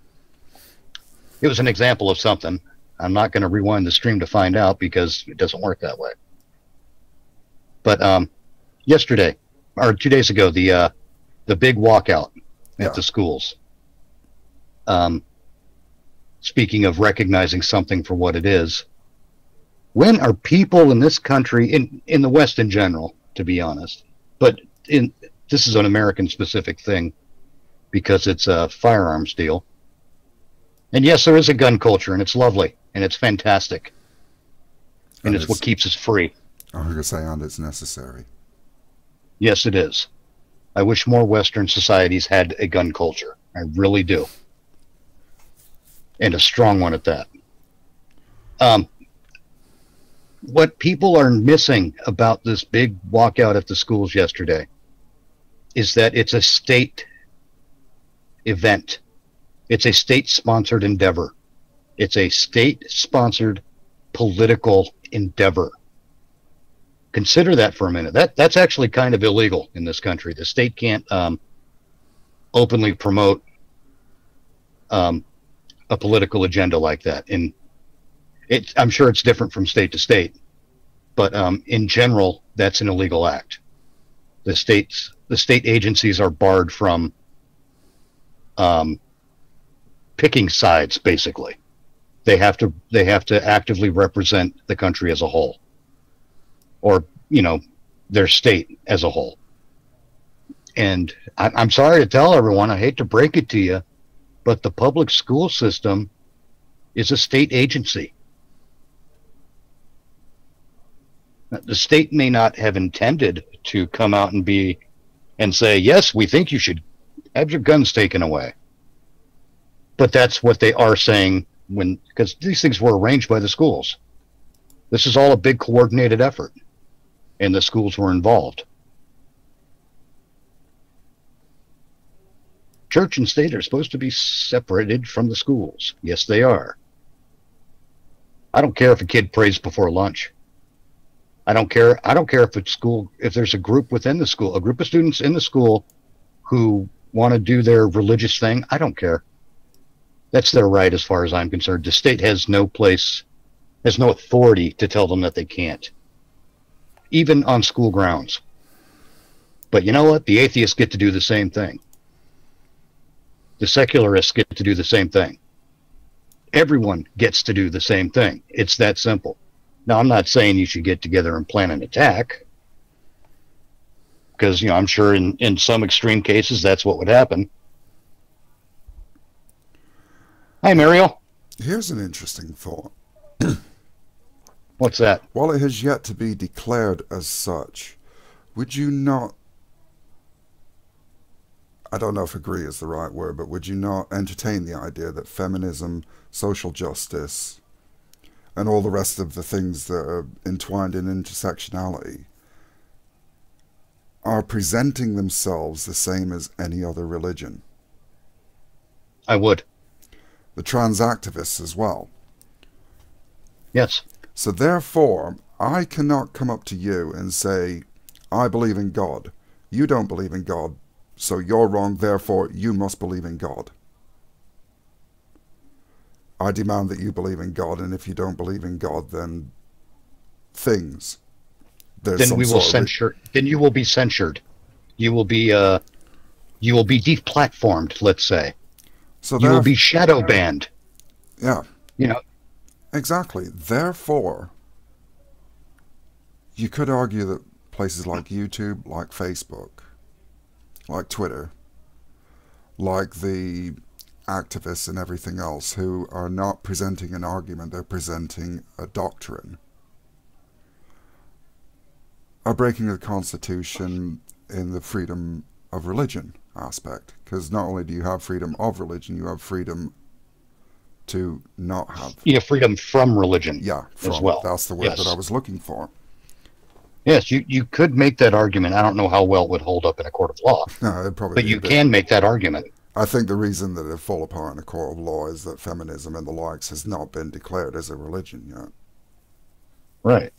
it was an example of something. I'm not going to rewind the stream to find out because it doesn't work that way. But yesterday, or 2 days ago, the big walkout at the schools. Speaking of recognizing something for what it is, when are people in this country, in the West in general, to be honest, but this is an American-specific thing because it's a firearms deal. And yes, there is a gun culture, and it's lovely, and it's fantastic. And it's what keeps us free. I was going to say, and it's necessary. Yes, it is. I wish more Western societies had a gun culture. I really do. And a strong one at that. What people are missing about this big walkout at the schools yesterday is that it's a state event. It's a state-sponsored endeavor. It's a state-sponsored political endeavor. Consider that for a minute. That's actually kind of illegal in this country. The state can't openly promote a political agenda like that. And I'm sure it's different from state to state, but in general, that's an illegal act. The state agencies are barred from picking sides. Basically, they have to actively represent the country as a whole, or their state as a whole. And I'm sorry to tell everyone, I hate to break it to you, but the public school system is a state agency. The state may not have intended to come out and say, yes, we think you should have your guns taken away. But that's what they are saying because these things were arranged by the schools. This is all a big coordinated effort, and the schools were involved. Church and state are supposed to be separated from the schools. Yes, they are. I don't care if a kid prays before lunch. I don't care if there's a group within the school, a group of students in the school who want to do their religious thing. I don't care. That's their right as far as I'm concerned. The state has no authority to tell them that they can't, even on school grounds. But you know what? The atheists get to do the same thing. The secularists get to do the same thing. Everyone gets to do the same thing. It's that simple. Now, I'm not saying you should get together and plan an attack, because I'm sure in some extreme cases that's what would happen. Hi, Mariel. Here's an interesting thought. What's that? While it has yet to be declared as such, would you not, I don't know if agree is the right word, but would you not entertain the idea that feminism, social justice, and all the rest of the things that are entwined in intersectionality are presenting themselves the same as any other religion? I would. The trans activists as well. Yes. So therefore, I cannot come up to you and say, I believe in God. You don't believe in God, so you're wrong, therefore you must believe in God. I demand that you believe in God, and if you don't believe in God, then things. Then we will censure. Then you will be censured. You will be deplatformed, let's say. So you will be shadow banned. Yeah. Exactly. Therefore, you could argue that places like YouTube, like Facebook, like Twitter, like the activists and everything else who are not presenting an argument, they're presenting a doctrine, are breaking the Constitution in the freedom of religion aspect. Because not only do you have freedom of religion, you have freedom to not have... Yeah, freedom from religion. Yeah, as well. That's the word that I was looking for. Yes, you could make that argument. I don't know how well it would hold up in a court of law, No, it'd probably but be a you bit. can make that argument. I think the reason that it fall apart in a court of law is that feminism and the likes has not been declared as a religion yet. Right.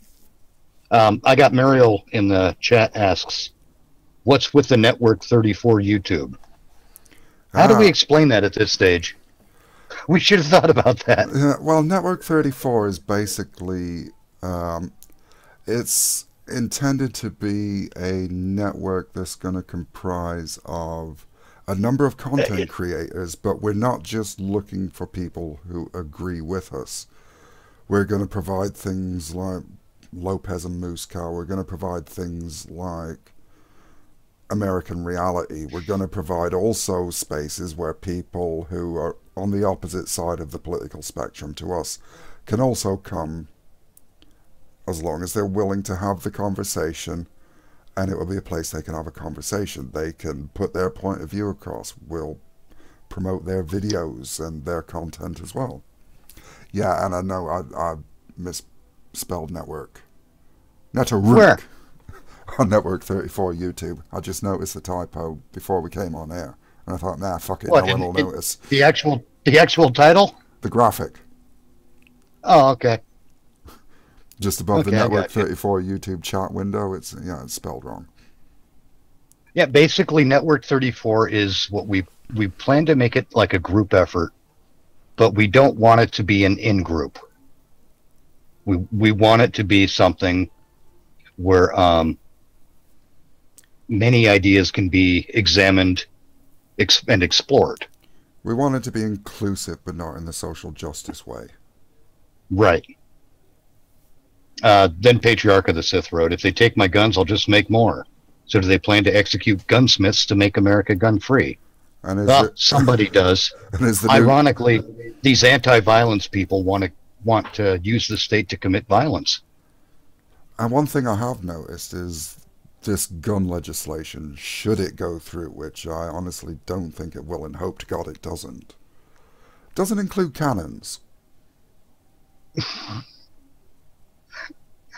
I got Mariel in the chat asks, what's with the Network 34 YouTube? How do we explain that at this stage? We should have thought about that. Yeah, well, Network 34 is basically, it's intended to be a network that's going to comprise of a number of content creators, but we're not just looking for people who agree with us. We're going to provide things like Lopez and Moosecow. We're going to provide things like American Reality. We're going to provide also spaces where people who are on the opposite side of the political spectrum to us can also come, as long as they're willing to have the conversation, and it will be a place they can have a conversation. They can put their point of view across. We'll promote their videos and their content as well. Yeah, and I know I misspelled network. Network. Where? On Network 34 YouTube. I just noticed the typo before we came on air. And I thought, nah, fuck it, What, no one will notice. The actual title? The graphic. Oh, okay. Just above the Okay, I Network got you. 34 YouTube chat window, it's spelled wrong. Yeah, basically Network 34 is what we plan to make it like a group effort, but we don't want it to be an in-group. We want it to be something where many ideas can be examined and explored. We want it to be inclusive, but not in the social justice way. Right. Then Patriarch of the Sith wrote, if they take my guns, I'll just make more. So do they plan to execute gunsmiths to make America gun-free? And Well, somebody does. Ironically, these anti-violence people want to use the state to commit violence. And one thing I have noticed is this gun legislation, should it go through, which I honestly don't think it will and hope to God it doesn't include cannons.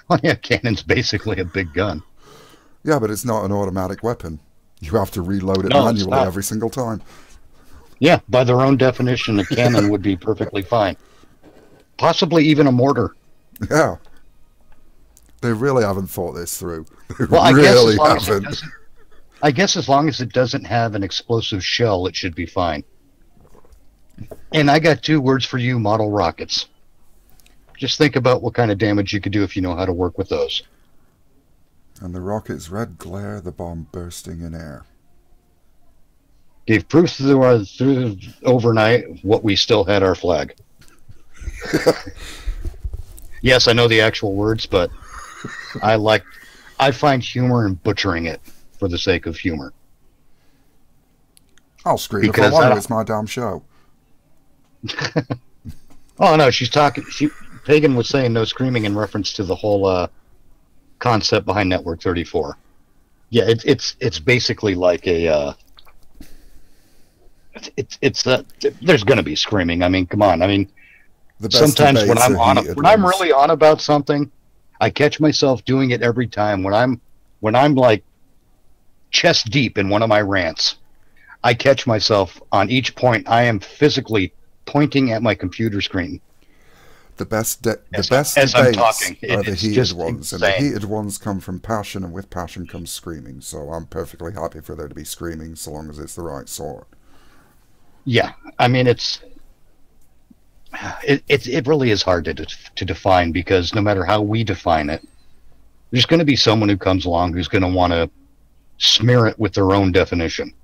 Well, yeah, cannon's basically a big gun. Yeah, but it's not an automatic weapon. You have to reload it No, manually every single time. Yeah, by their own definition, a cannon would be perfectly fine. Possibly even a mortar. Yeah. They really haven't thought this through. They Well, really haven't. I guess as long as it doesn't have an explosive shell, it should be fine. And I got 2 words for you, model rockets. Just think about what kind of damage you could do if you know how to work with those. And the rocket's red glare, the bomb bursting in air. Gave proof through overnight what we still had our flag. Yes, I know the actual words, but I find humor in butchering it for the sake of humor. I'll scream Because if I want to. It's my damn show. Oh no, Pagan was saying no screaming in reference to the whole concept behind Network 34. Yeah, it's basically like a there's going to be screaming. I mean, come on. I mean, sometimes when I'm really on about something, I catch myself doing it every time. When I'm like chest deep in one of my rants, I catch myself on each point. I am physically pointing at my computer screen. The best debates I'm talking, are the heated ones, insane. and the heated ones come from passion, and with passion comes screaming. So I'm perfectly happy for there to be screaming, so long as it's the right sort. Yeah, I mean it really is hard to define, because no matter how we define it, there's going to be someone who comes along who's going to want to smear it with their own definition.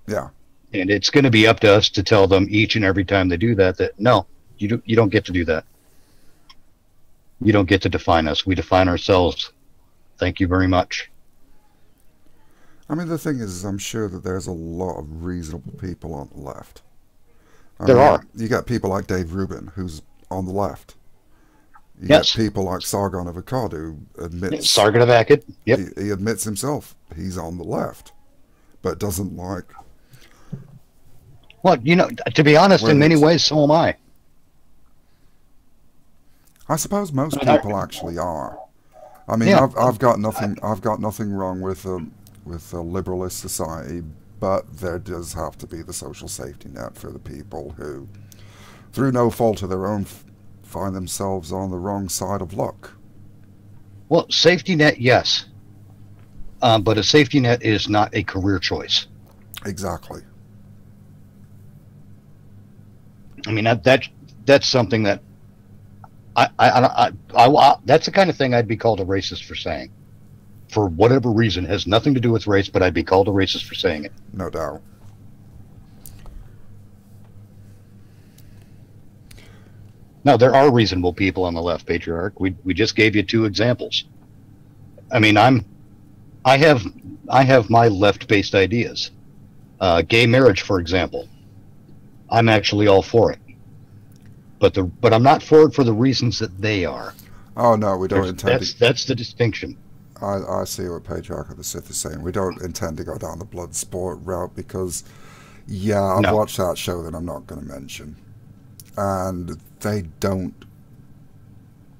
Yeah, and it's going to be up to us to tell them each and every time they do that no. You don't get to do that. You don't get to define us. We define ourselves. Thank you very much. I mean, the thing is, I'm sure that there's a lot of reasonable people on the left. There are. You got people like Dave Rubin, who's on the left. You Yes. got people like Sargon of Akkad, who admits... Sargon of Akkad, yep. He admits himself he's on the left, but doesn't like... Well, to be honest, in many ways, so am I. I suppose most people actually are. I mean, Yeah, I've got nothing. I've got nothing wrong with a liberalist society, but there does have to be the social safety net for the people who, through no fault of their own, find themselves on the wrong side of luck. well, safety net, yes, but a safety net is not a career choice. Exactly. I mean, that's something that that's the kind of thing I'd be called a racist for saying. For whatever reason, it has nothing to do with race, but I'd be called a racist for saying it. No doubt. Now, there are reasonable people on the left, Patriarch. We just gave you two examples. I mean, I have my left-based ideas. Gay marriage, for example. I'm actually all for it. But I'm not for it for the reasons that they are. Oh no, we don't intend. That's the distinction. I see what Patriarch of the Sith is saying. We don't intend to go down the blood sport route because, yeah, I've watched that show that I'm not going to mention, and they don't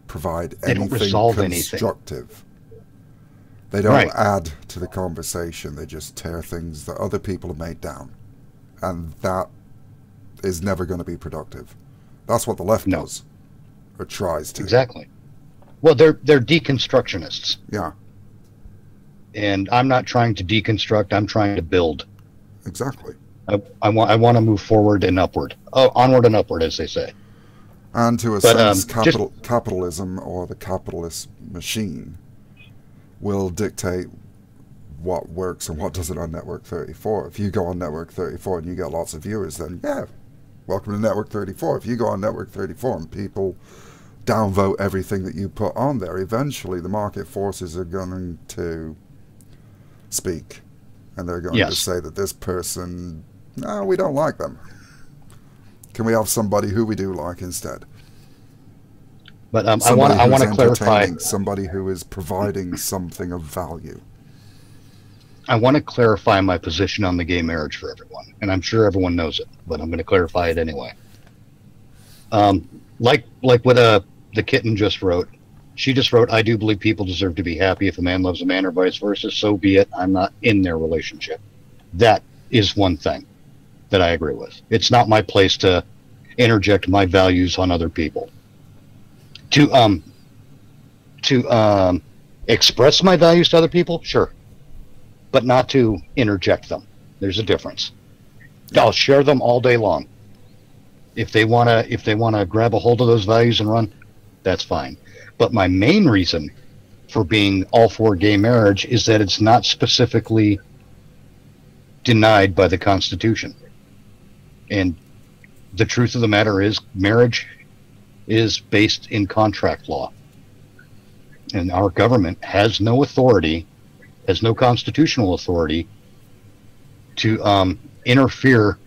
provide anything constructive. They don't add to the conversation. They just tear things that other people have made down, and that is never going to be productive. That's what the left does, or tries to. Exactly. Well, they're deconstructionists. Yeah. And I'm not trying to deconstruct. I'm trying to build. Exactly. I want to move forward and upward. Oh, onward and upward, as they say. And to a sense, capitalism or the capitalist machine will dictate what works and what doesn't on Network 34. If you go on Network 34 and you get lots of viewers, then yeah, welcome to Network 34. If you go on Network 34 and people downvote everything that you put on there, eventually the market forces are going to speak, and they're going to say that this person, no, we don't like them. Can we have somebody who we do like instead? But I want to clarify somebody who is providing something of value. I want to clarify my position on the gay marriage for everyone, and I'm sure everyone knows it, but I'm going to clarify it anyway. Like what the kitten just wrote. She just wrote, I do believe people deserve to be happy if a man loves a man or vice versa. So be it. I'm not in their relationship. That is one thing that I agree with. It's not my place to interject my values on other people. To express my values to other people, sure, but not to interject them. There's a difference. I'll share them all day long. If they wanna grab a hold of those values and run, that's fine. But my main reason for being all for gay marriage is that it's not specifically denied by the Constitution. And the truth of the matter is, marriage is based in contract law. And our government has no authority, has no constitutional authority to interfere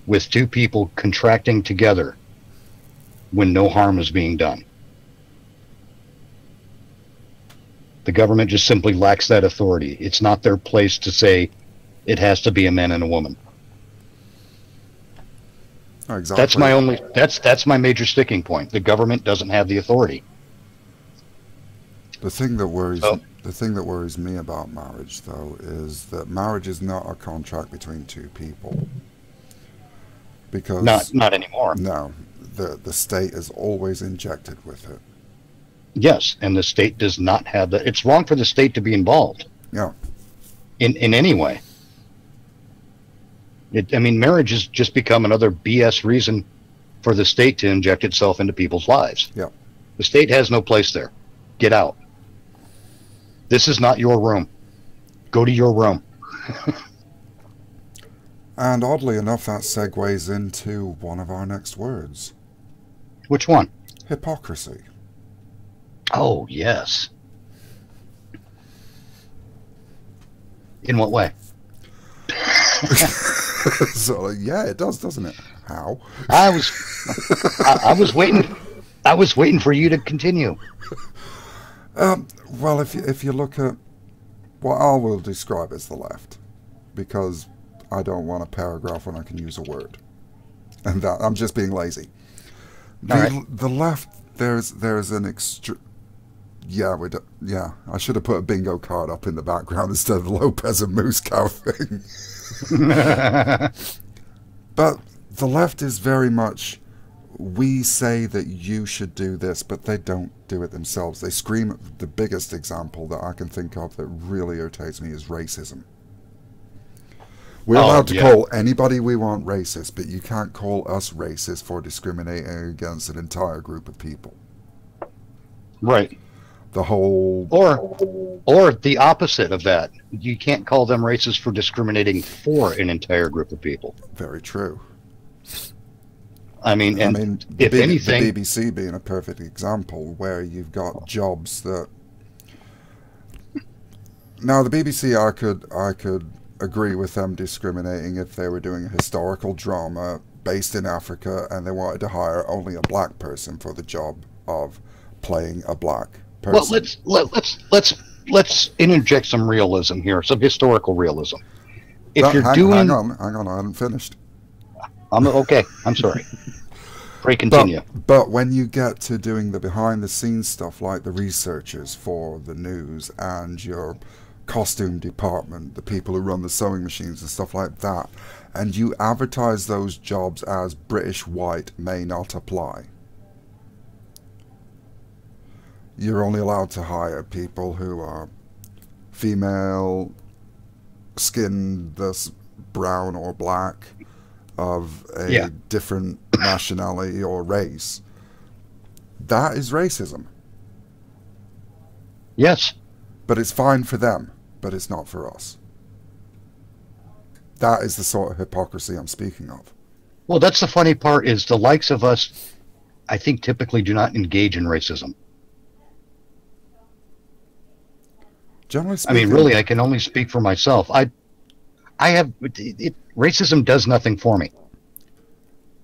with two people contracting together when no harm is being done. The government just simply lacks that authority. It's not their place to say it has to be a man and a woman. Exactly. That's my major sticking point. The government doesn't have the authority. The thing that worries me about marriage, though, is that marriage is not a contract between two people. Because not anymore. No, the state is always injected with it. Yes, and the state does not have the. It's wrong for the state to be involved. Yeah. In any way. I mean, marriage has just become another BS reason for the state to inject itself into people's lives. Yeah. The state has no place there. Get out. This is not your room. Go to your room. And oddly enough, that segues into one of our next words. Which one? Hypocrisy. Oh, yes. In what way? So, yeah, it does, doesn't it? How? I was waiting for you to continue. Well, if you look at what I will describe as the left, because I don't want a paragraph when I can use a word, and that I'm just being lazy. The left, there's an Yeah, yeah. I should have put a bingo card up in the background instead of the Lopez and Moosecow thing. But the left is very much, we say that you should do this, but they don't do it themselves. They scream. The biggest example that I can think of that really irritates me is racism. We're allowed to call anybody we want racist, but you can't call us racist for discriminating against an entire group of people. Right. The whole... Or the opposite of that. You can't call them racist for discriminating for an entire group of people. Very true. I mean, if anything... The BBC being a perfect example where you've got jobs that... Now, the BBC, I could agree with them discriminating if they were doing a historical drama based in Africa and they wanted to hire only a black person for the job of playing a black person. Well, let's interject some realism here, some historical realism. If you're hang on, I haven't finished. Okay, I'm sorry. Pray continue. But when you get to doing the behind-the-scenes stuff, like the researchers for the news and your costume department, the people who run the sewing machines and stuff like that, and you advertise those jobs as British white may not apply, you're only allowed to hire people who are female, skin that's brown or black, of a different nationality or race. That is racism. Yes. But it's fine for them, but it's not for us. That is the sort of hypocrisy I'm speaking of. Well, that's the funny part, is the likes of us, I think, typically do not engage in racism. Generally speaking, I mean, really, I can only speak for myself. Racism does nothing for me.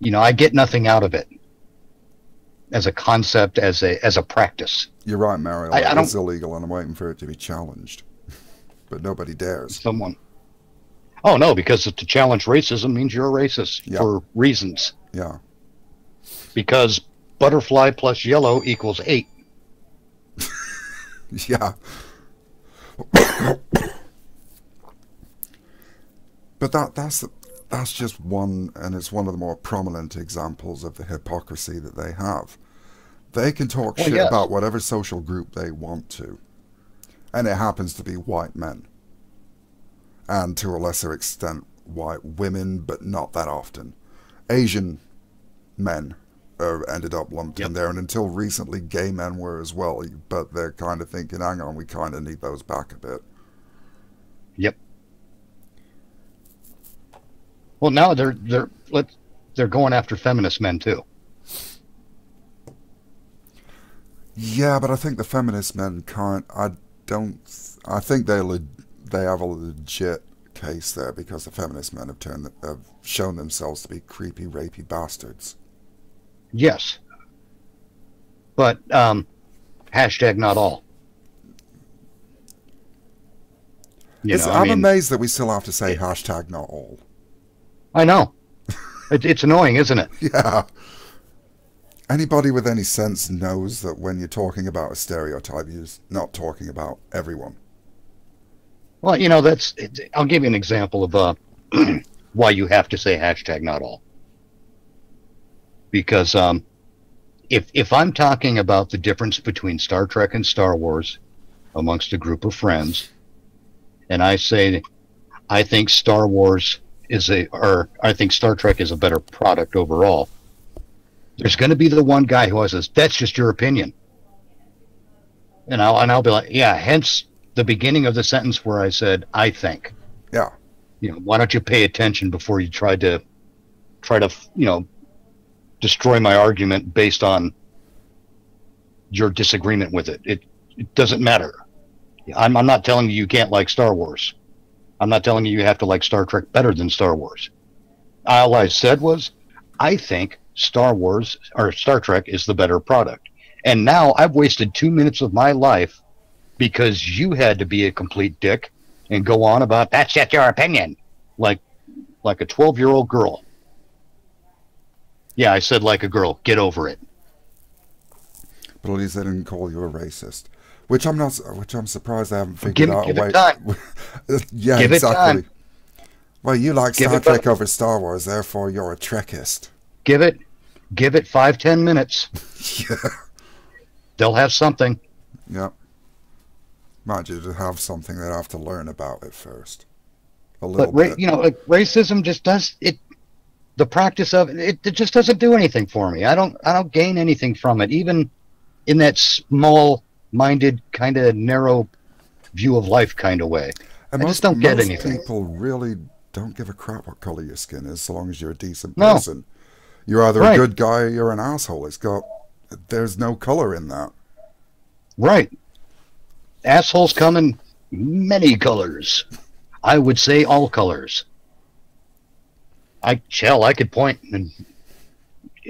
You know, I get nothing out of it as a concept, as a practice. You're right, Mario. It's illegal, and I'm waiting for it to be challenged. But nobody dares. Someone. Oh, no, because to challenge racism means you're a racist for reasons. Yeah. Because butterfly plus yellow equals 8. Yeah. But that's just one, and it's one of the more prominent examples of the hypocrisy that they have. They can talk shit about whatever social group they want to, and it happens to be white men, and to a lesser extent white women, but not that often. Asian men ended up lumped in there, and until recently gay men were as well, but they're kind of thinking, hang on, we kind of need those back a bit. Yep. Well, now they're going after feminist men too. Yeah, but I think the feminist men can't. I think they have a legit case there, because the feminist men have shown themselves to be creepy, rapey bastards. Yes. But hashtag not all. I'm amazed that we still have to say hashtag not all. I know. It's annoying, isn't it? Yeah. Anybody with any sense knows that when you're talking about a stereotype, you're not talking about everyone. Well, I'll give you an example of why you have to say hashtag not all. Because if I'm talking about the difference between Star Trek and Star Wars amongst a group of friends, and I say I think Star Trek is a better product overall, there's going to be the one guy who says, that's just your opinion. And I'll be like, yeah, hence the beginning of the sentence where I said, I think. Yeah. Why don't you pay attention before you try to destroy my argument based on your disagreement with it. It doesn't matter. I'm not telling you can't like Star Wars. I'm not telling you have to like Star Trek better than Star Wars. All I said was, I think Star Trek is the better product. And now I've wasted 2 minutes of my life because you had to be a complete dick and go on about, that's just your opinion, like a 12-year-old girl. Yeah, I said like a girl. Get over it. But at least they didn't call you a racist. Which I'm surprised I haven't figured Give out a give it way. time. Yeah, Give it exactly. time. Well, you like Give Star it about Trek over Star Wars, therefore you're a Trekist. give it give it 5-10 minutes. Yeah. They'll have something. Yep. Mind you, to have something they have to learn about it first. A little But bit. like racism just does it. The practice of it just doesn't do anything for me. I don't gain anything from it, even in that small-minded, kind of narrow view of life kind of way. And I just don't get most anything. people really don't give a crap what color your skin is, so long as you're a decent No, person. You're either a right, good guy or you're an asshole. There's no color in that. right. Assholes come in many colors. I would say all colors. I could point and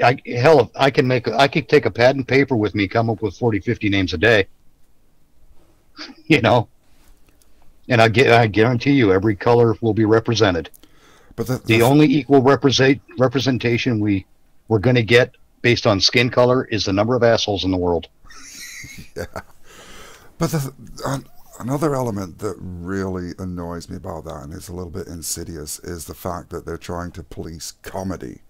I could take a pad and paper with me, come up with 40, 50 names a day, you know, and I guarantee you every color will be represented. But The only equal representation we're going to get based on skin color is the number of assholes in the world. yeah. But another element that really annoys me about that, and is a little bit insidious, is the fact that they're trying to police comedy.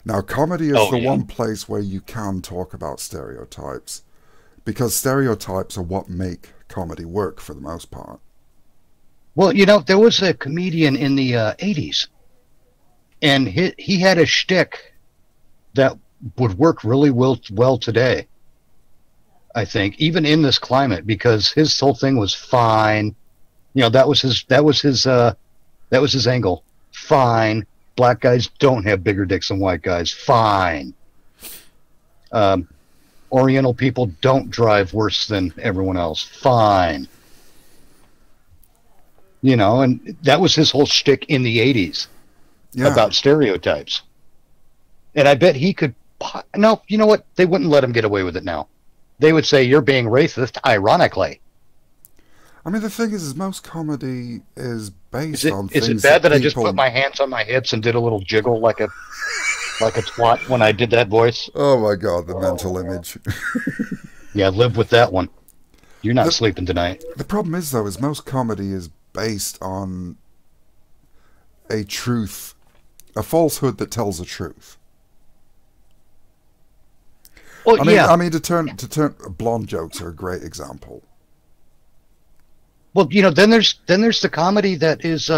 Now, comedy is Oh the yeah. one place where you can talk about stereotypes, because stereotypes are what make comedy work for the most part. Well, there was a comedian in the 80s, and he had a shtick that would work really well today. I think even in this climate, because his whole thing was fine. That was his angle. Fine. Black guys don't have bigger dicks than white guys. Fine. Oriental people don't drive worse than everyone else. Fine. And that was his whole shtick in the 80s Yeah. about stereotypes. And I bet he could. No, you know what? They wouldn't let him get away with it now. They would say, you're being racist, ironically. I mean, the thing is most comedy is based on Is things it bad that I just people... put my hands on my hips and did a little jiggle like a twat when I did that voice? Oh my God, the mental image. Yeah, live with that one. You're not The- sleeping tonight. The problem is, though, is most comedy is based on a truth, a falsehood that tells a truth. Well, yeah. I mean, to turn blonde jokes are a great example. Well, then there's the comedy that is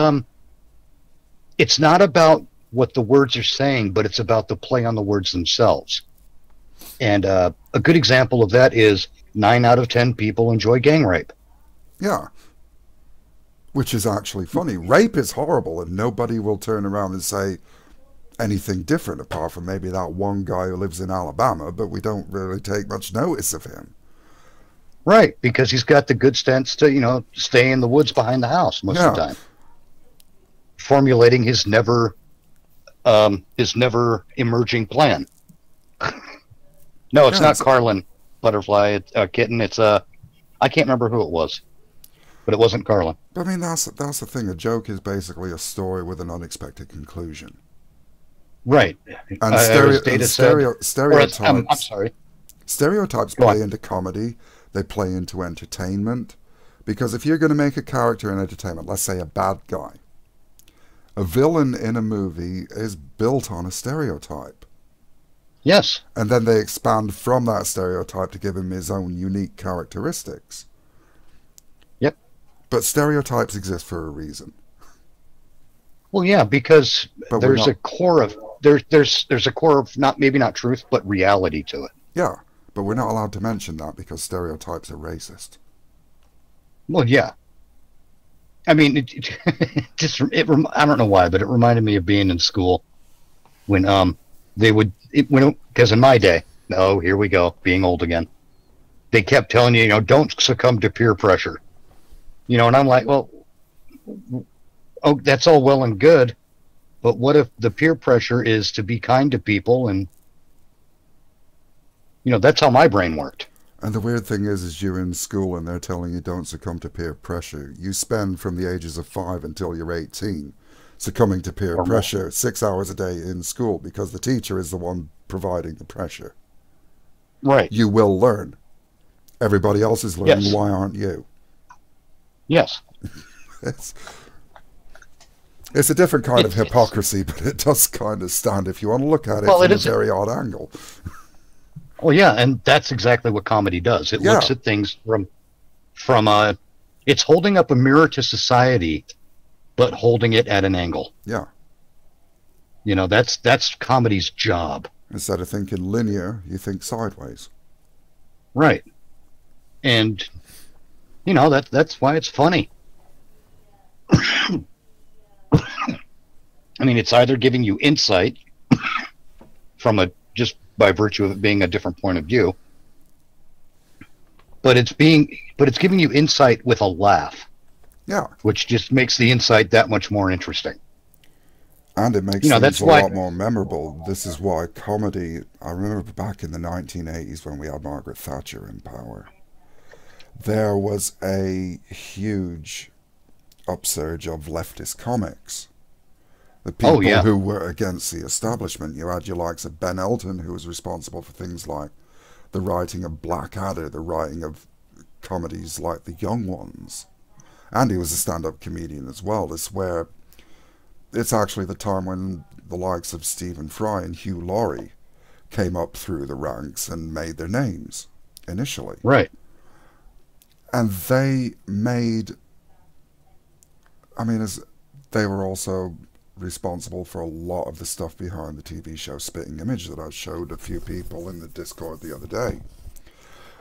it's not about what the words are saying, but it's about the play on the words themselves. And a good example of that is 9 out of 10 people enjoy gang rape. Yeah. Which is actually funny. Rape is horrible, and nobody will turn around and say anything different, apart from maybe that one guy who lives in Alabama, but we don't really take much notice of him. Right, because he's got the good sense to, stay in the woods behind the house most of the time. Formulating his never emerging plan. No, it's not Carlin Butterfly, Kitten. It's I can't remember who it was, but it wasn't Carlin. I mean, that's the thing. A joke is basically a story with an unexpected conclusion. Right. And stereotypes. I'm sorry. Stereotypes play into comedy. They play into entertainment. Because if you're going to make a character in entertainment, let's say a bad guy, a villain in a movie is built on a stereotype. Yes. And then they expand from that stereotype to give him his own unique characteristics. Yep. But stereotypes exist for a reason. Well, yeah, because But there's a core of there's a core of maybe not truth, but reality to it. Yeah, but we're not allowed to mention that because stereotypes are racist. Well, yeah. I mean, I don't know why, but it reminded me of being in school when because in my day, here we go, being old again. They kept telling you, don't succumb to peer pressure. And I'm like, well, that's all well and good, but what if the peer pressure is to be kind to people? And that's how my brain worked. And the weird thing is you're in school and they're telling you don't succumb to peer pressure. You spend from the ages of 5 until you're 18 succumbing to peer pressure 6 hours a day in school because the teacher is the one providing the pressure. Right. You will learn. Everybody else is learning. Yes. Why aren't you? Yes. It's it's a different kind of It's hypocrisy, but it does kind of stand if you want to look at it well, it from a is. very odd angle. Well, yeah, and that's exactly what comedy does. It Yeah, looks at things from a. It's holding up a mirror to society, but holding it at an angle. yeah. That's comedy's job, Instead of thinking linear, you think sideways. right? And that's why it's funny. I mean, it's either giving you insight from a just by virtue of it being a different point of view, but it's giving you insight with a laugh, Yeah, which just makes the insight that much more interesting. and it makes things That's a why. lot more memorable. This is why comedy. I remember back in the 1980s when we had Margaret Thatcher in power, there was a huge upsurge of leftist comics. The Oh people yeah, who were against the establishment. You had your likes of Ben Elton, who was responsible for things like the writing of Blackadder, the writing of comedies like The Young Ones. And he was a stand-up comedian as well. It's where it's actually the time when the likes of Stephen Fry and Hugh Laurie came up through the ranks and made their names initially. right. And they made, I mean, as they were also responsible for a lot of the stuff behind the TV show Spitting Image that I showed a few people in the Discord the other day,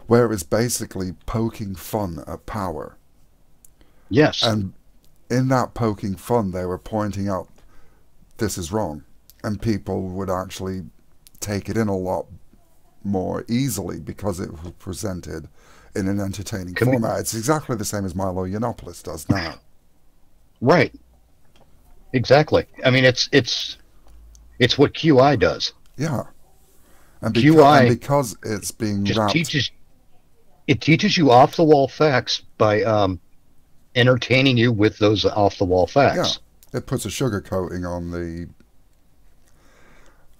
where it was basically poking fun at power. Yes. And in that poking fun, they were pointing out this is wrong, and people would actually take it in a lot more easily because it was presented in an entertaining format. It's exactly the same as Milo Yiannopoulos does now. Right. Exactly. I mean, it's what QI does. Yeah, and QI because it's being just wrapped. teaches you off the wall facts by entertaining you with those off the wall Yeah, facts. it puts a sugar coating on the.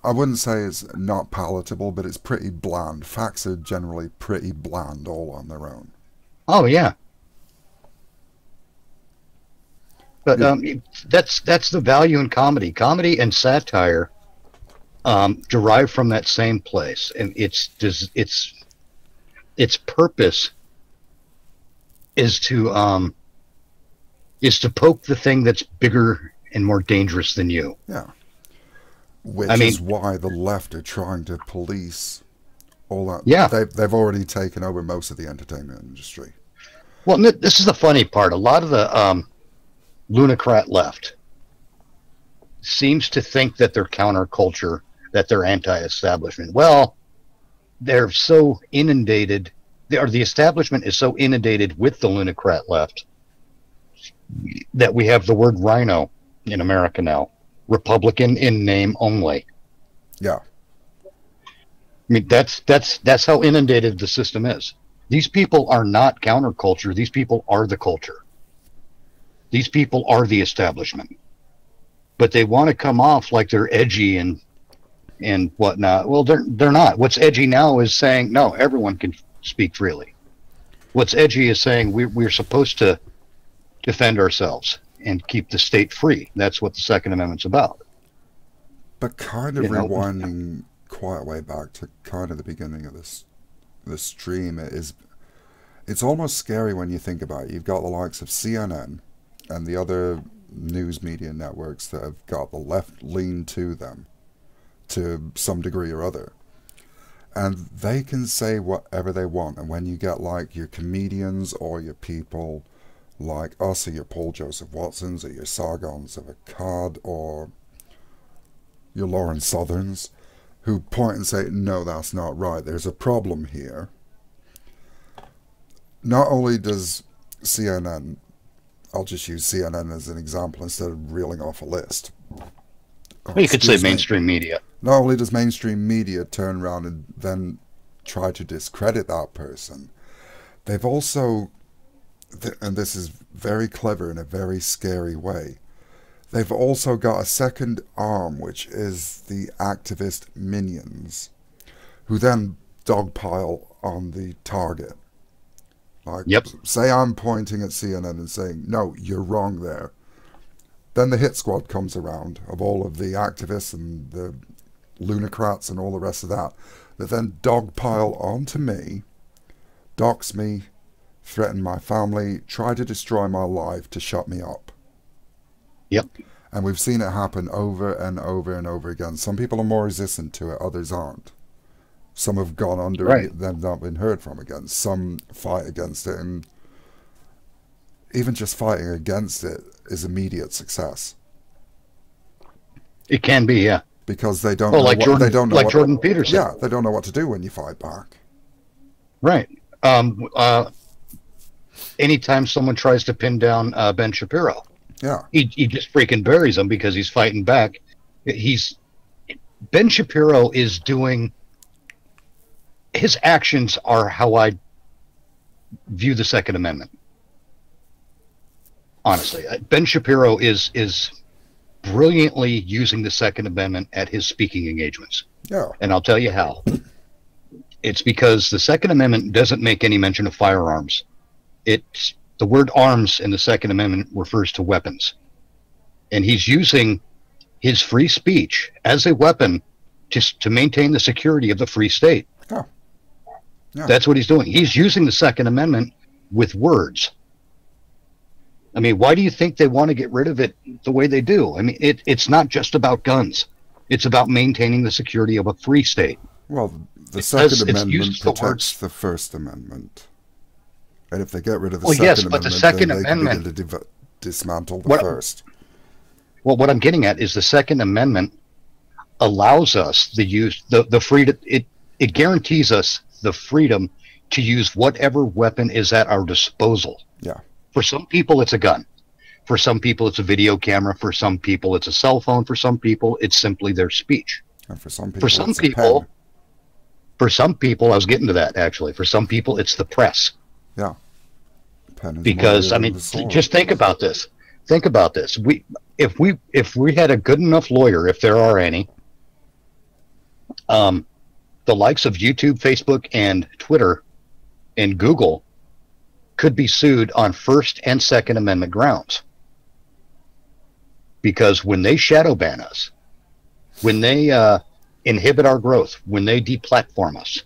I wouldn't say it's not palatable, but it's pretty bland. Facts are generally pretty bland all on their own. Oh yeah. But Yeah, that's the value in comedy. Comedy and satire derive from that same place, and its purpose is to poke the thing that's bigger and more dangerous than you. yeah. I Which mean, is why the left are trying to police all that. yeah. They've already taken over most of the entertainment industry. Well, this is the funny part. A lot of the lunacrat left seems to think that they're counterculture, that they're anti-establishment. Well, they're so inundated, or the establishment is so inundated with the lunacrat left that we have the word rhino in America now. Republican in name only. Yeah, I mean, that's how inundated the system is. These people are not counterculture. These people are the culture. These people are the establishment. But they want to come off like they're edgy and whatnot. Well, they're not. What's edgy now is saying no, everyone can speak freely. What's edgy is saying we're supposed to defend ourselves and keep the state free. That's what the Second Amendment's about. but kind of rewinding quite a way back to kind of the beginning of this stream, it's almost scary when you think about it. You've got the likes of CNN and the other news media networks that have got the left lean to them to some degree or other. And they can say whatever they want. And when you get like your comedians or your people like us or your Paul Joseph Watsons or your Sargons of Akkad or your Lauren Southerns who point and say, no, that's not right, there's a problem here. Not only does CNN, I'll just use CNN as an example instead of reeling off a list. Well, you could say mainstream media. Not only does mainstream media turn around and then try to discredit that person, they've also, and this is very clever in a very scary way, they've also got a second arm, which is the activist minions, who then dogpile on the target. Like, Yep. say I'm pointing at CNN and saying, no, you're wrong there. Then the hit squad comes around of all of the activists and the lunacrats and all the rest of that then dogpile onto me, dox me, threaten my family, try to destroy my life to shut me up. Yep. And we've seen it happen over and over and over again. Some people are more resistant to it, others aren't. Some have gone under Right. it, they've not been heard from again. Some fight against it, and even just fighting against it is immediate success. It can be, yeah. Because they don't Oh, know like what, Jordan, they don't know like what, Jordan Peterson. Yeah, they don't know what to do when you fight back. Right. Anytime someone tries to pin down Ben Shapiro, Yeah. he just freaking buries him because he's fighting back. Ben Shapiro is doing, his actions are how I view the Second Amendment. Honestly, Ben Shapiro is brilliantly using the Second Amendment at his speaking engagements. Yeah. And I'll tell you how. It's because the Second Amendment doesn't make any mention of firearms. It's the word arms in the Second Amendment refers to weapons. And he's using his free speech as a weapon just to maintain the security of the free state. Yeah. Yeah. That's what he's doing. He's using the Second Amendment with words. I mean, why do you think they want to get rid of it the way they do? I mean, it's not just about guns. It's about maintaining the security of a free state. Well, the Second Amendment the protects the First Amendment. And if they get rid of the Well, Second yes, but Amendment, the Second then they Amendment- can begin to dismantle the First. Well, what I'm getting at is the Second Amendment allows us the use, the freedom, it guarantees us the freedom to use whatever weapon is at our disposal. Yeah. For some people, it's a gun. For some people, it's a video camera. For some people, it's a cell phone. For some people, it's simply their speech. And for some people, For some it's a people, pen. I was getting to that actually. For some people, it's the press. Yeah. Pen is Because more I mean, than the sword. just think about this. Think about this. If we had a good enough lawyer, if there are any, the likes of YouTube, Facebook, and Twitter, and Google could be sued on First and Second Amendment grounds. Because when they shadow ban us, when they inhibit our growth, when they deplatform us,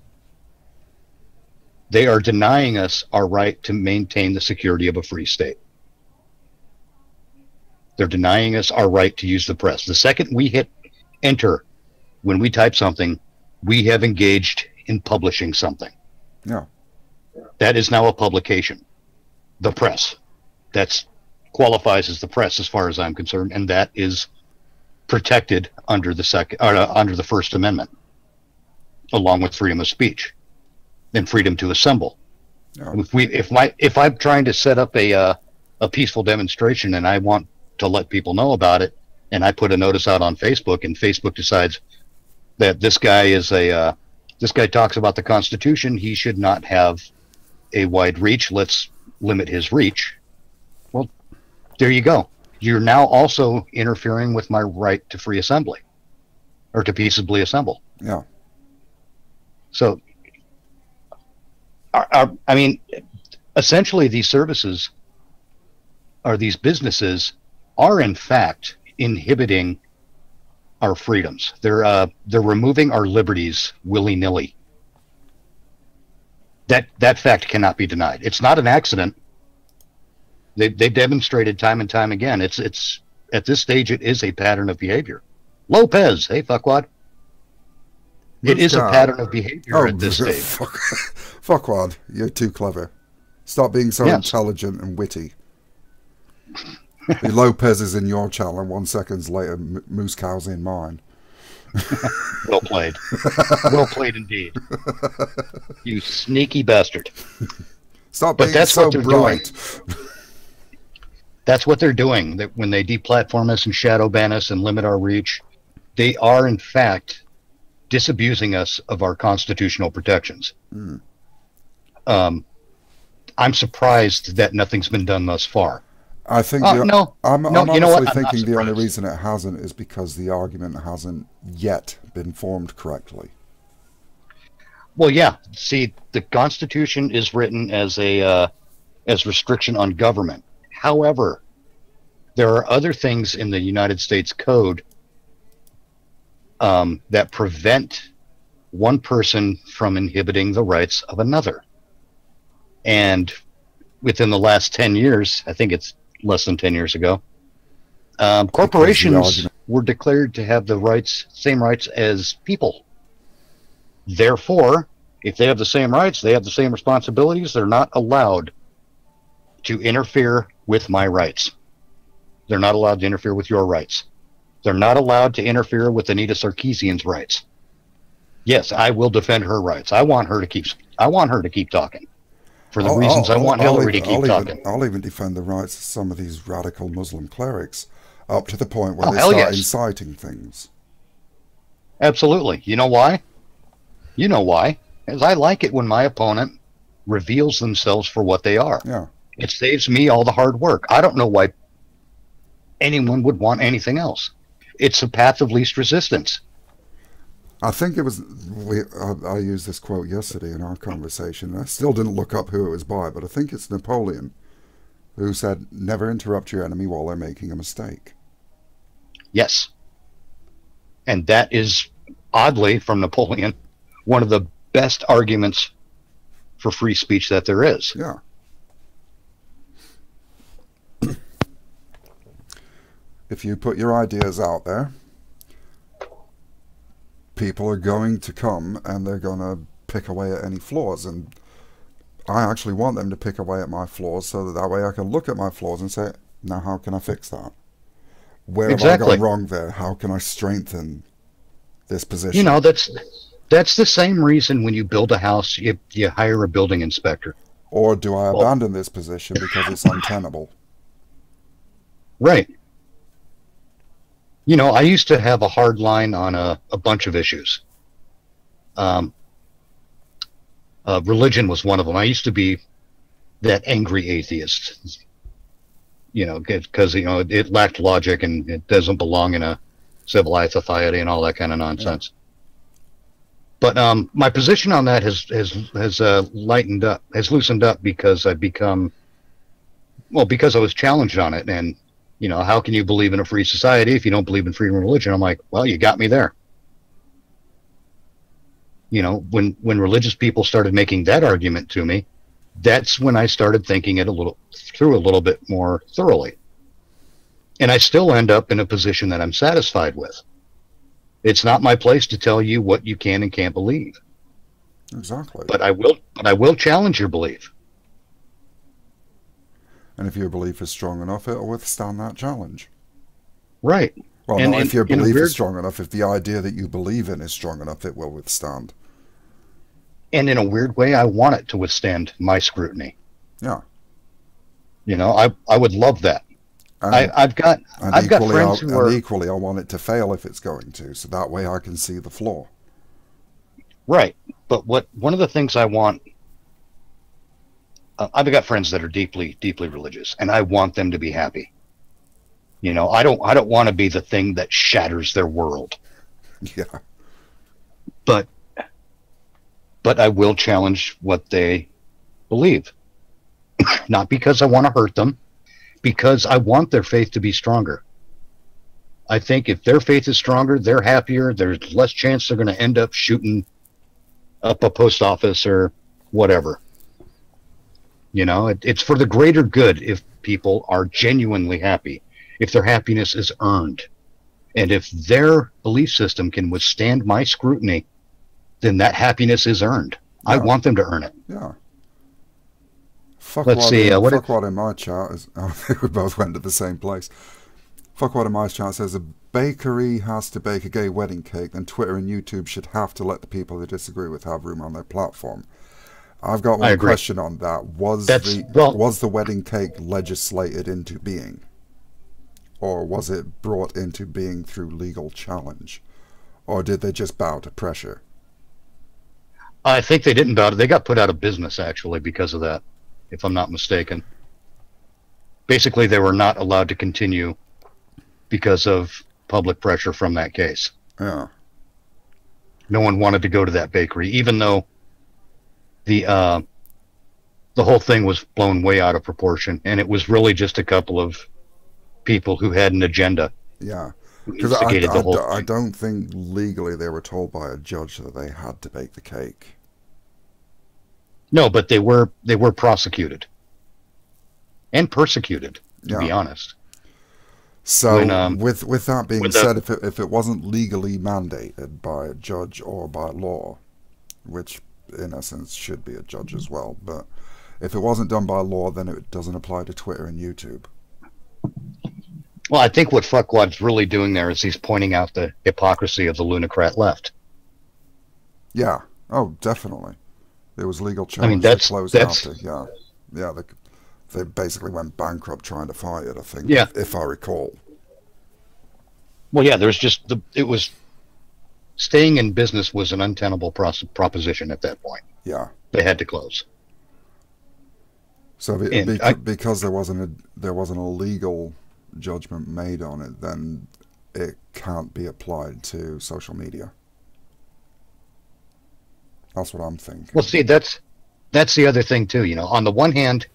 they are denying us our right to maintain the security of a free state. They're denying us our right to use the press. The second we hit enter, when we type something, we have engaged in publishing something. Yeah. That is now a publication. The press. That qualifies as the press as far as I'm concerned, and that is protected under the under the First Amendment, along with freedom of speech and freedom to assemble. Yeah. If I'm trying to set up a peaceful demonstration and I want to let people know about it, and I put a notice out on Facebook, and Facebook decides that this guy talks about the Constitution, he should not have a wide reach, let's limit his reach. Well, there you go. You're now also interfering with my right to free assembly, or to peaceably assemble. Yeah. So, I mean, essentially these services, or these businesses, are in fact inhibiting our freedoms. They're removing our liberties willy-nilly. That fact cannot be denied. It's not an accident. They demonstrated time and time again. It's at this stage it is a pattern of behavior. Lopez, hey fuckwad. It is a pattern of behavior at this stage. Fuckwad, you're too clever. Stop being so intelligent and witty. Lopez is in your channel, and 1 second later, Moosecow's in mine. Well played. Well played indeed. You sneaky bastard. Stop being so bright. That's what they're doing. That when they deplatform us and shadow ban us and limit our reach, they are in fact disabusing us of our constitutional protections. Mm. I'm surprised that nothing's been done thus far. I think I'm honestly thinking the only reason it hasn't is because the argument hasn't yet been formed correctly. Well, yeah. See, the Constitution is written as a as restriction on government. However, there are other things in the United States Code that prevent one person from inhibiting the rights of another. And within the last 10 years, I think it's less than 10 years ago, corporations were declared to have the rights, same rights as people. Therefore, if they have the same rights, they have the same responsibilities. They're not allowed to interfere with my rights. They're not allowed to interfere with your rights. They're not allowed to interfere with Anita Sarkeesian's rights. Yes, I will defend her rights. I want her to keep talking. For the reasons I want Hillary to keep talking. I'll even defend the rights of some of these radical Muslim clerics, up to the point where they start inciting things. Absolutely. You know why? You know why? As I like it when my opponent reveals themselves for what they are. Yeah. It saves me all the hard work. I don't know why anyone would want anything else. It's a path of least resistance. I think it was, I used this quote yesterday in our conversation. I still didn't look up who it was by, but I think it's Napoleon who said, never interrupt your enemy while they're making a mistake. Yes. And that is, oddly, from Napoleon, one of the best arguments for free speech that there is. Yeah. If you put your ideas out there, people are going to come and they're going to pick away at any flaws. And I actually want them to pick away at my flaws so that way I can look at my flaws and say, now how can I fix that? Where have I gone wrong there? How can I strengthen this position? You know, that's the same reason when you build a house, you hire a building inspector. Or do I abandon this position because it's untenable? Right. You know, I used to have a hard line on a bunch of issues. Religion was one of them. I used to be that angry atheist, you know, because, you know, it lacked logic and it doesn't belong in a civilized society and all that kind of nonsense. Yeah. But my position on that has lightened up, has loosened up because I've become, well, because I was challenged on it. And you know, how can you believe in a free society if you don't believe in freedom of religion? I'm like, well, you got me there. You know, when religious people started making that argument to me, that's when I started thinking it through a little bit more thoroughly. And I still end up in a position that I'm satisfied with. It's not my place to tell you what you can and can't believe. Exactly. But I will challenge your belief. And if your belief is strong enough, it'll withstand that challenge. Right. Well, not if your belief is strong enough. If the idea that you believe in is strong enough, it will withstand. And in a weird way, I want it to withstand my scrutiny. Yeah. You know, I would love that. I've got friends who are... And equally, I want it to fail if it's going to, so that way I can see the flaw. Right. But one of the things I want... I've got friends that are deeply, deeply religious, and I want them to be happy. You know, I don't want to be the thing that shatters their world. Yeah. But I will challenge what they believe. Not because I want to hurt them, because I want their faith to be stronger. I think if their faith is stronger, they're happier, there's less chance they're going to end up shooting up a post office or whatever. You know, it's for the greater good if people are genuinely happy, if their happiness is earned. And if their belief system can withstand my scrutiny, then that happiness is earned. Yeah. I want them to earn it. Yeah. Let's see. Fuckwad in my chat is... I think we both went to the same place. Fuckwad in my chat says, a bakery has to bake a gay wedding cake, then Twitter and YouTube should have to let the people they disagree with have room on their platform. I've got one question on that. Was the wedding cake legislated into being? Or was it brought into being through legal challenge? Or did they just bow to pressure? I think they didn't bow to... They got put out of business, actually, because of that, if I'm not mistaken. Basically, they were not allowed to continue because of public pressure from that case. Yeah. No one wanted to go to that bakery, even though the the whole thing was blown way out of proportion, and it was really just a couple of people who had an agenda. Yeah. Who Because instigated the whole I thing. don't think legally they were told by a judge that they had to bake the cake. No, but they were prosecuted and persecuted, to Yeah. be honest. So When with that being when the said, if it wasn't legally mandated by a judge or by law, which in essence should be a judge as well, but if it wasn't done by law, then it doesn't apply to Twitter and YouTube. Well, I think what Fuckwad's really doing there is he's pointing out the hypocrisy of the lunacrat left. Yeah. Oh, definitely. There was legal I mean, challenge that closed that's after. Yeah. Yeah. They basically went bankrupt trying to fight it, I think, yeah. if I recall. Well, yeah. There's just it was staying in business was an untenable proposition at that point. Yeah. They had to close. So And because there wasn't a legal judgment made on it, then it can't be applied to social media. That's what I'm thinking. well, see, that's the other thing too. You know, on the one hand,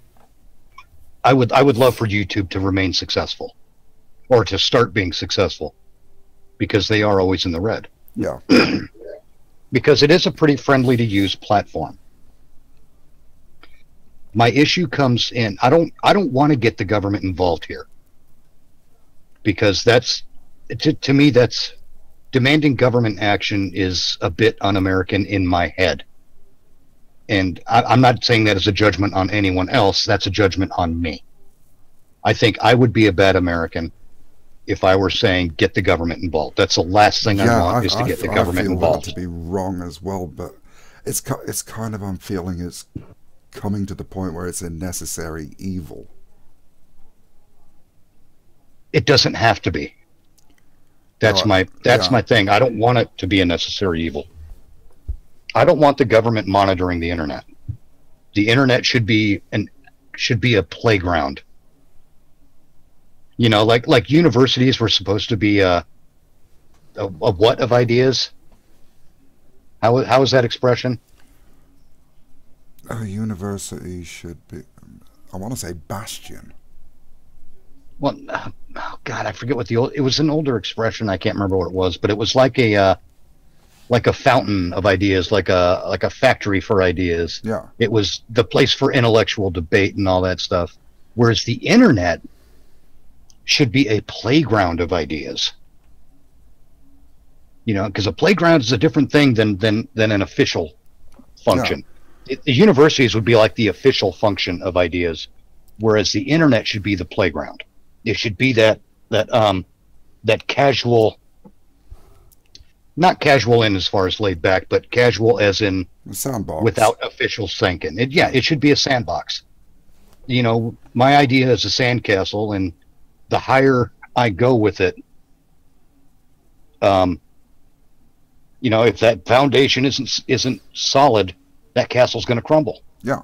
I would love for YouTube to remain successful, or to start being successful, because they are always in the red. Yeah. Because it is a pretty friendly to use platform. My issue comes in, I don't want to get the government involved here, because that's to me, that's demanding government action is a bit un-American in my head. And I'm not saying that as a judgment on anyone else. That's a judgment on me. I think I would be a bad American if I were saying get the government involved. That's the last thing I want, is to get the government I feel involved. that to be wrong as well, but it's kind of, I'm feeling it's coming to the point where it's a necessary evil. It doesn't have to be. That's No, my thing. I don't want it to be a necessary evil. I don't want the government monitoring the internet. The internet should be a playground. You know, like universities were supposed to be a what of ideas? How is that expression? A university should be, I want to say, bastion. Well, oh God, I forget what it was an older expression. I can't remember what it was, but it was like a fountain of ideas, like a factory for ideas. Yeah. It was the place for intellectual debate and all that stuff. Whereas the internet should be a playground of ideas. You know, because a playground is a different thing than an official function. Yeah. The universities would be like the official function of ideas, whereas the internet should be the playground. It should be that casual, not casual in as far as laid back, but casual as in The sandbox. without official sanction. It should be a sandbox. You know, my idea is a sandcastle, and the higher I go with it, you know, if that foundation isn't solid, that castle's going to crumble. Yeah.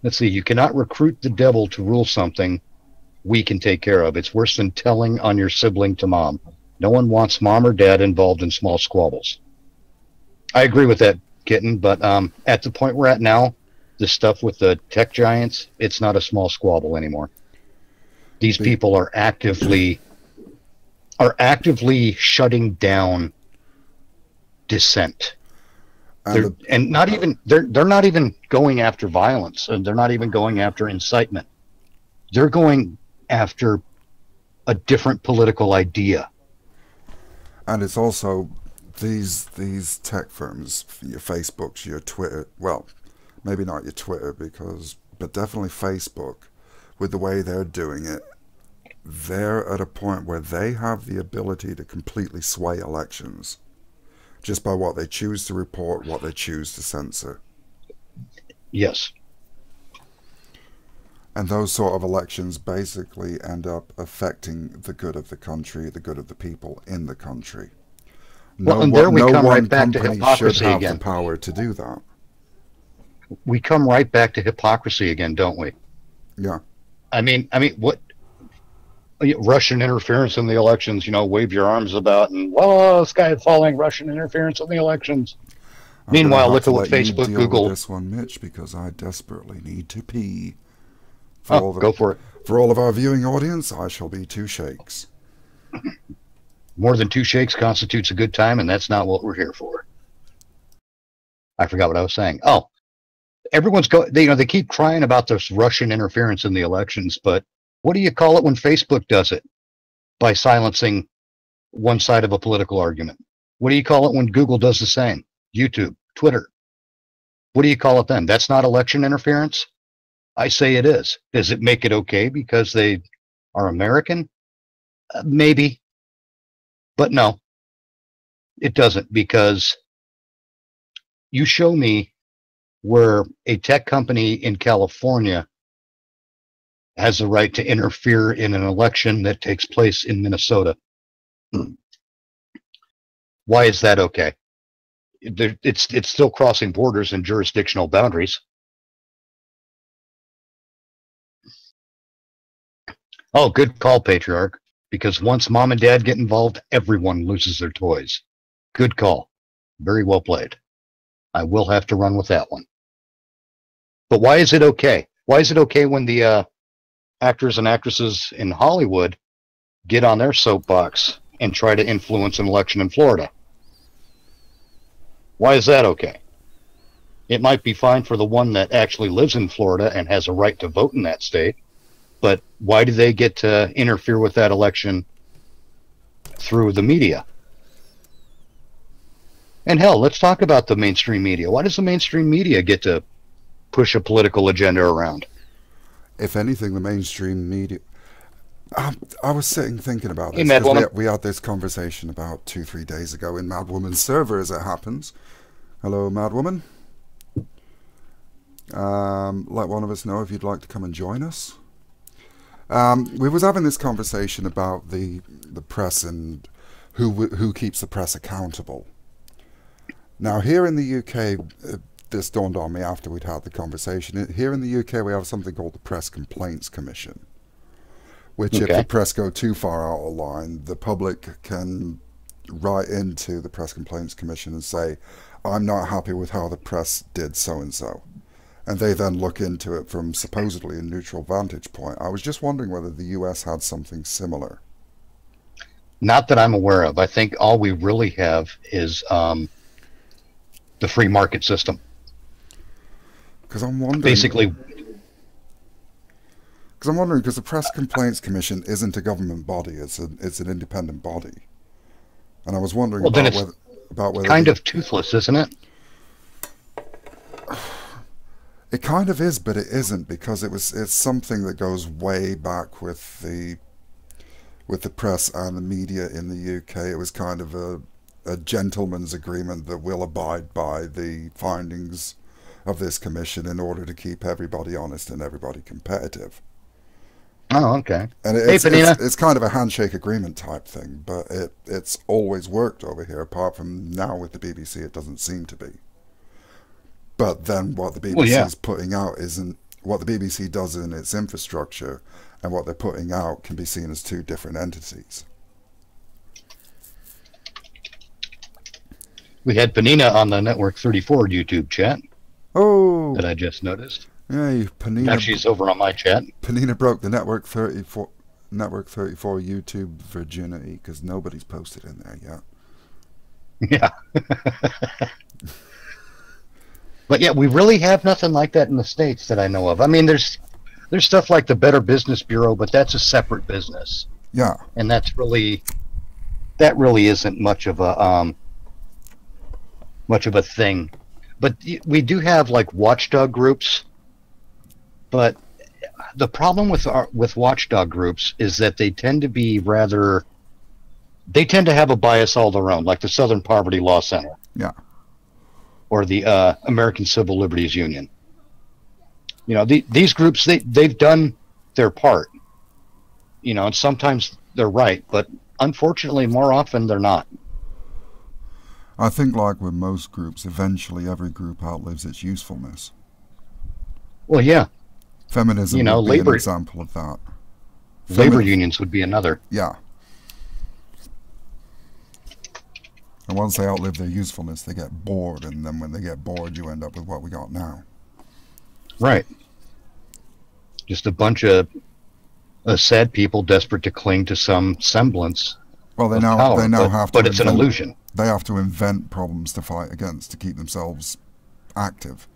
Let's see. You cannot recruit the devil to rule something we can take care of. It's worse than telling on your sibling to mom. No one wants mom or dad involved in small squabbles. I agree with that, Kitten, but at the point we're at now, the stuff with the tech giants, it's not a small squabble anymore. These people are actively shutting down dissent. They're not even going after violence, and they're not even going after incitement. They're going after a different political idea. And it's also these tech firms, your Facebooks, your Twitter, well, maybe not your Twitter, but definitely Facebook, with the way they're doing it, they're at a point where they have the ability to completely sway elections just by what they choose to report, what they choose to censor. Yes. And those sort of elections basically end up affecting the good of the country, the good of the people in the country. Well, and there we come right back to company hypocrisy should have again. the power to do that. We come right back to hypocrisy again, don't we? Yeah. I mean, what Russian interference in the elections? You know, wave your arms about and, well, sky falling, Russian interference in the elections. I'm going to Meanwhile, have look to at what let you Facebook, deal with Google. this one, Mitch, because I desperately need to pee. Oh, go for it. For all of our viewing audience, I shall be 2 shakes. More than 2 shakes constitutes a good time, and that's not what we're here for. I forgot what I was saying. Oh, everyone's they keep crying about this Russian interference in the elections, but what do you call it when Facebook does it? By silencing one side of a political argument. What do you call it when Google does the same? YouTube, Twitter. What do you call it then? That's not election interference? I say it is. Does it make it okay because they are American? Maybe. But no, it doesn't, because you show me where a tech company in California has the right to interfere in an election that takes place in Minnesota. Why is that okay? It's still crossing borders and jurisdictional boundaries. Oh, good call, Patriarch. Because once mom and dad get involved, everyone loses their toys. Good call. Very well played. I will have to run with that one. But why is it okay? Why is it okay when the actors and actresses in Hollywood get on their soapbox and try to influence an election in Florida? Why is that okay? It might be fine for the one that actually lives in Florida and has a right to vote in that state, but why do they get to interfere with that election through the media? And hell, let's talk about the mainstream media. Why does the mainstream media get to push a political agenda around? If anything, the mainstream media... I was sitting thinking about this, Hey, because we had this conversation about 2-3 days ago in Madwoman's server, as it happens. Hello, Madwoman. Let one of us know if you'd like to come and join us. We was having this conversation about the press and who keeps the press accountable. Now, here in the UK, this dawned on me after we'd had the conversation. Here in the UK, we have something called the Press Complaints Commission, which, if the press go too far out of line, the public can write into the Press Complaints Commission and say, I'm not happy with how the press did so-and-so. And they then look into it from supposedly a neutral vantage point. I was just wondering whether the US had something similar. Not that I'm aware of. I think all we really have is the free market system. Because I'm wondering... Basically... Because I'm wondering, because the Press Complaints Commission isn't a government body, it's an independent body. And I was wondering about whether... kind of toothless, isn't it? It kind of is, but it isn't, because it's something that goes way back with the press and the media in the UK. It was kind of a gentleman's agreement that we'll abide by the findings of this commission in order to keep everybody honest and everybody competitive. Oh, okay. And it's kind of a handshake agreement type thing, but it's always worked over here, apart from now with the BBC it doesn't seem to be. But then what the BBC is putting out isn't what the BBC does in its infrastructure, and what they're putting out can be seen as 2 different entities. We had Panina on the Network 34 YouTube chat. Oh! That I just noticed. Yeah, Panina. Now she's over on my chat. Panina broke the Network 34 YouTube virginity, because nobody's posted in there yet. Yeah. But yeah, we really have nothing like that in the States that I know of. I mean, there's stuff like the Better Business Bureau, but that's a separate business. Yeah. And that really isn't much of a thing. But we do have like watchdog groups. But the problem with watchdog groups is that they tend to have a bias all their own, like the Southern Poverty Law Center. Yeah. Or the American Civil Liberties Union. You know, these groups, they've done their part. You know, and sometimes they're right, but unfortunately, more often they're not. I think, like with most groups, eventually every group outlives its usefulness. Well, yeah. Feminism would be an example of that. Labor unions would be another. Yeah. And once they outlive their usefulness, they get bored, and then when they get bored, you end up with what we got now. Right. Just a bunch of sad people desperate to cling to some semblance Well, of power, but it's an illusion. They have to invent problems to fight against to keep themselves active.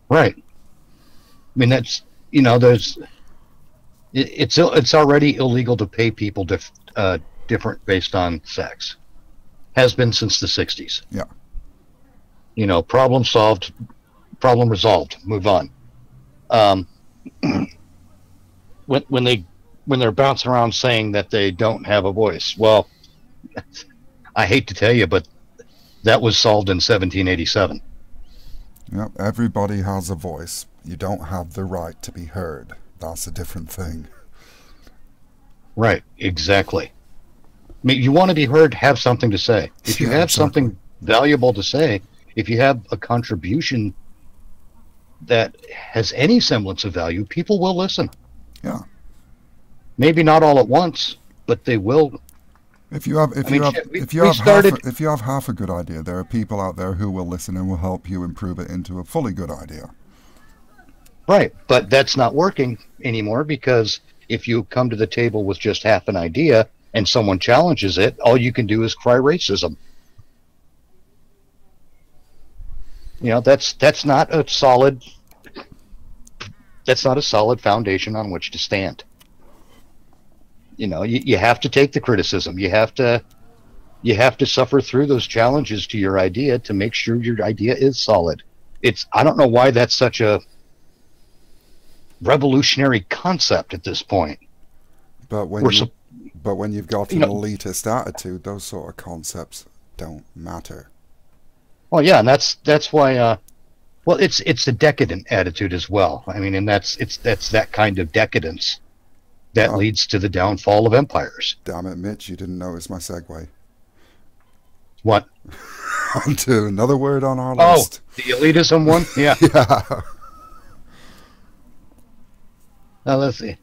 Right. I mean, that's, you know, it's already illegal to pay people different based on sex. Has been since the 60s. Yeah. You know, problem solved, problem resolved, move on. When they're bouncing around saying that they don't have a voice, well, I hate to tell you, but that was solved in 1787. Yep, everybody has a voice. You don't have the right to be heard. That's a different thing. Right, exactly. I mean, you want to be heard, have something to say. If you have something valuable to say, if you have a contribution that has any semblance of value, people will listen. Yeah. Maybe not all at once, but they will. If you have half a good idea, there are people out there who will listen and will help you improve it into a fully good idea. Right, but that's not working anymore, because if you come to the table with just half an idea and someone challenges it, all you can do is cry racism. You know, that's not a solid foundation on which to stand. You know, you have to take the criticism. You have to suffer through those challenges to your idea to make sure your idea is solid. I don't know why that's such a revolutionary concept at this point. But when you've got an elitist attitude, those sort of concepts don't matter. Well, yeah, and that's why. Well, it's a decadent attitude as well. I mean, and that's that kind of decadence that leads to the downfall of empires. Damn it, Mitch! You didn't notice my segue. What? On to another word on our list. Oh, the elitism one. Yeah. Yeah. Now let's see.